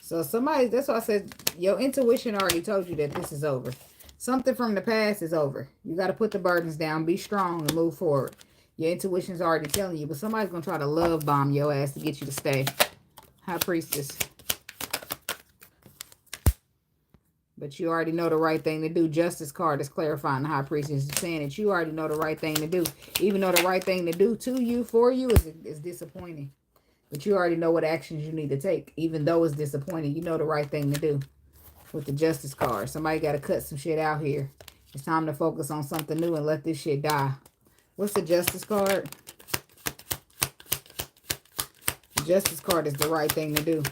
So somebody, that's why I said, your intuition already told you that this is over. Something from the past is over. You got to put the burdens down, be strong, and move forward. Your intuition's already telling you, but somebody's going to try to love bomb your ass to get you to stay. High Priestess. But you already know the right thing to do. Justice card is clarifying the High Priestess, is saying that you already know the right thing to do. Even though the right thing to do to you, for you, is disappointing. But you already know what actions you need to take. Even though it's disappointing, you know the right thing to do. With the Justice card. Somebody got to cut some shit out here. It's time to focus on something new and let this shit die. What's the Justice card? The Justice card is the right thing to do.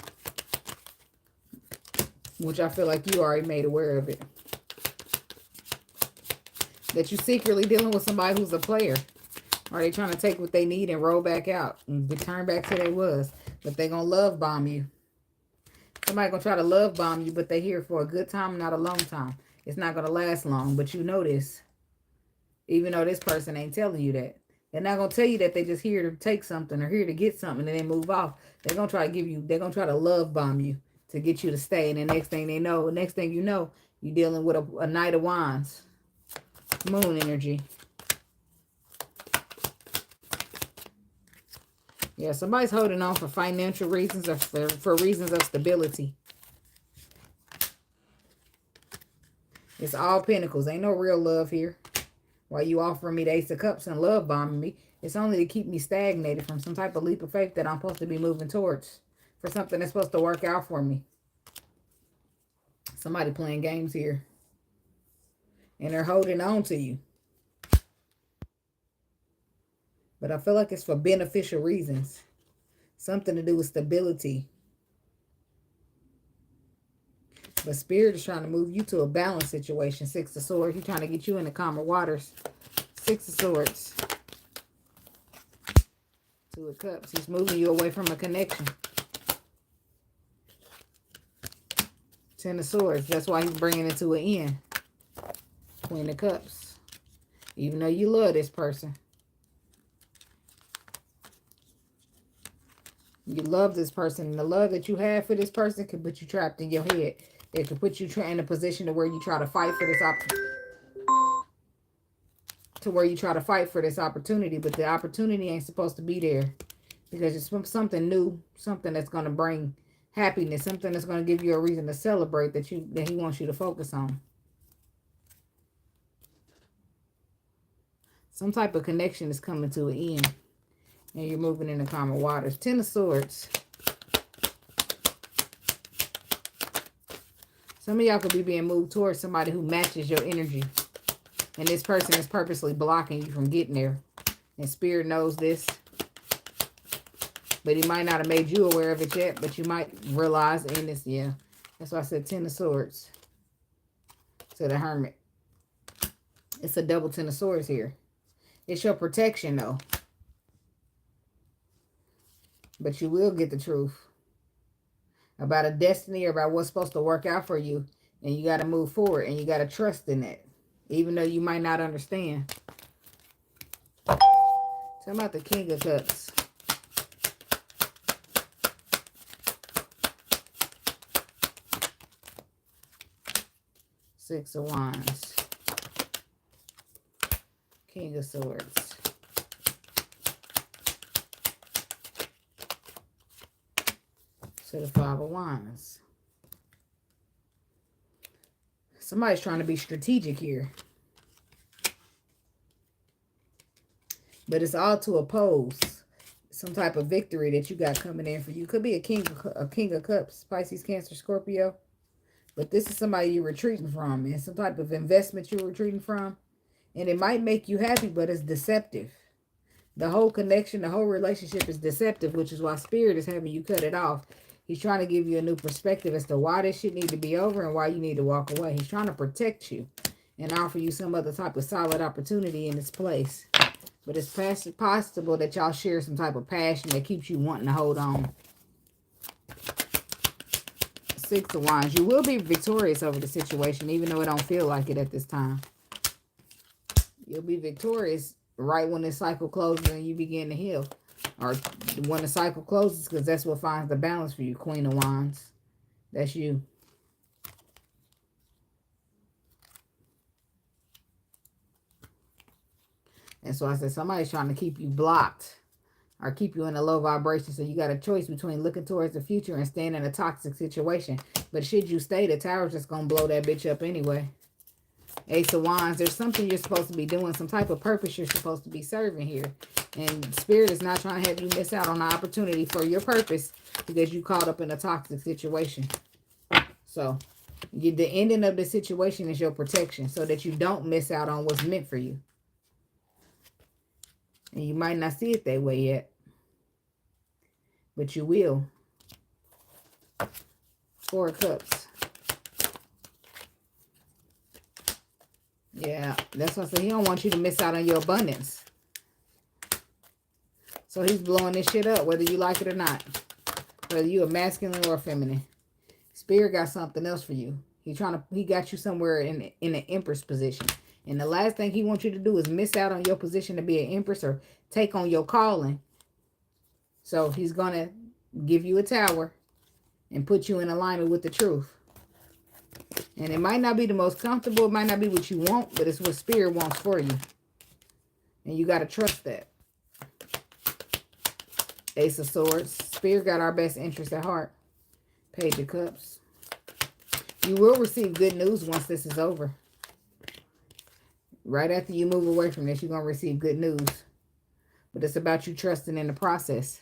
Which I feel like you already made aware of it. That you're secretly dealing with somebody who's a player. Are they trying to take what they need and roll back out? And return back to they was. But they going to love bomb you. Somebody going to try to love bomb you, but they here for a good time, not a long time. It's not going to last long, but you know this. Even though this person ain't telling you that. They're not going to tell you that they just here to take something or here to get something and then move off. They're going to try to give you, they're going to try to love bomb you to get you to stay. And the next thing they know, next thing you know, you're dealing with a Knight of Wands. Moon energy. Yeah, somebody's holding on for financial reasons or for reasons of stability. It's all pentacles. Ain't no real love here. While you offering me the Ace of Cups and love bombing me, it's only to keep me stagnated from some type of leap of faith that I'm supposed to be moving towards. For something that's supposed to work out for me. Somebody playing games here. And they're holding on to you. But I feel like it's for beneficial reasons. Something to do with stability. But Spirit is trying to move you to a balanced situation. Six of Swords. He's trying to get you in the calmer waters. Six of Swords. Two of Cups. He's moving you away from a connection. Ten of Swords. That's why he's bringing it to an end. Queen of Cups. Even though you love this person. You love this person. And the love that you have for this person can put you trapped in your head. It can put you in a position to where you try to fight for this opportunity. But the opportunity ain't supposed to be there. Because it's something new. Something that's going to bring happiness, something that's going to give you a reason to celebrate that he wants you to focus on. Some type of connection is coming to an end. And you're moving into calmer waters. 10 of Swords. Some of y'all could be being moved towards somebody who matches your energy. And this person is purposely blocking you from getting there. And Spirit knows this. But he might not have made you aware of it yet. But you might realize in this, yeah. That's why I said 10 of Swords. To the Hermit. It's a double 10 of Swords here. It's your protection, though. But you will get the truth about a destiny or about what's supposed to work out for you. And you got to move forward. And you got to trust in it. Even though you might not understand. Tell me about the King of Cups. Six of Wands. King of Swords. To the Five of Wands. Somebody's trying to be strategic here. But it's all to oppose some type of victory that you got coming in for you. Could be a King of Cups, Pisces, Cancer, Scorpio. But this is somebody you're retreating from. And some type of investment you're retreating from. And it might make you happy, but it's deceptive. The whole connection, the whole relationship is deceptive, which is why Spirit is having you cut it off. He's trying to give you a new perspective as to why this shit need to be over and why you need to walk away. He's trying to protect you and offer you some other type of solid opportunity in this place. But it's possible that y'all share some type of passion that keeps you wanting to hold on. Six of Wands. You will be victorious over the situation, even though it don't feel like it at this time. You'll be victorious right when this cycle closes and you begin to heal. Or when the cycle closes, because that's what finds the balance for you, Queen of Wands. That's you. And so I said, somebody's trying to keep you blocked or keep you in a low vibration. So you got a choice between looking towards the future and staying in a toxic situation. But should you stay, the tower's just going to blow that bitch up anyway. Ace of Wands. There's something you're supposed to be doing, some type of purpose you're supposed to be serving here. And Spirit is not trying to have you miss out on the opportunity for your purpose because you caught up in a toxic situation. So the ending of the situation is your protection so that you don't miss out on what's meant for you. And you might not see it that way yet. But you will. Four of Cups. Yeah, that's what I said. He don't want you to miss out on your abundance. So he's blowing this shit up, whether you like it or not. Whether you are masculine or feminine. Spirit got something else for you. He got you somewhere in an Empress position. And the last thing he wants you to do is miss out on your position to be an Empress or take on your calling. So he's going to give you a tower and put you in alignment with the truth. And it might not be the most comfortable. It might not be what you want, but it's what Spirit wants for you. And you got to trust that. Ace of Swords. Spirit got our best interest at heart. Page of Cups. You will receive good news once this is over. Right after you move away from this, you're going to receive good news. But it's about you trusting in the process.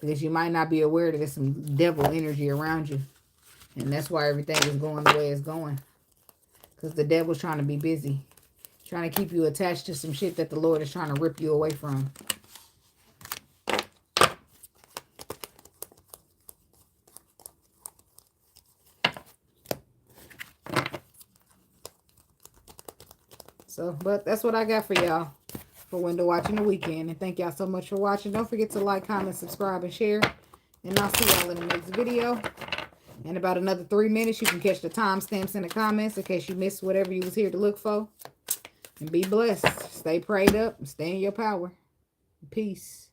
Because you might not be aware that there's some devil energy around you. And that's why everything is going the way it's going. Because the devil's trying to be busy. Trying to keep you attached to some shit that the Lord is trying to rip you away from. So, but that's what I got for y'all for window watching the weekend. And thank y'all so much for watching. Don't forget to like, comment, subscribe, and share. And I'll see y'all in the next video. In about another 3 minutes, you can catch the timestamps in the comments in case you missed whatever you was here to look for. And be blessed. Stay prayed up and stay in your power. Peace.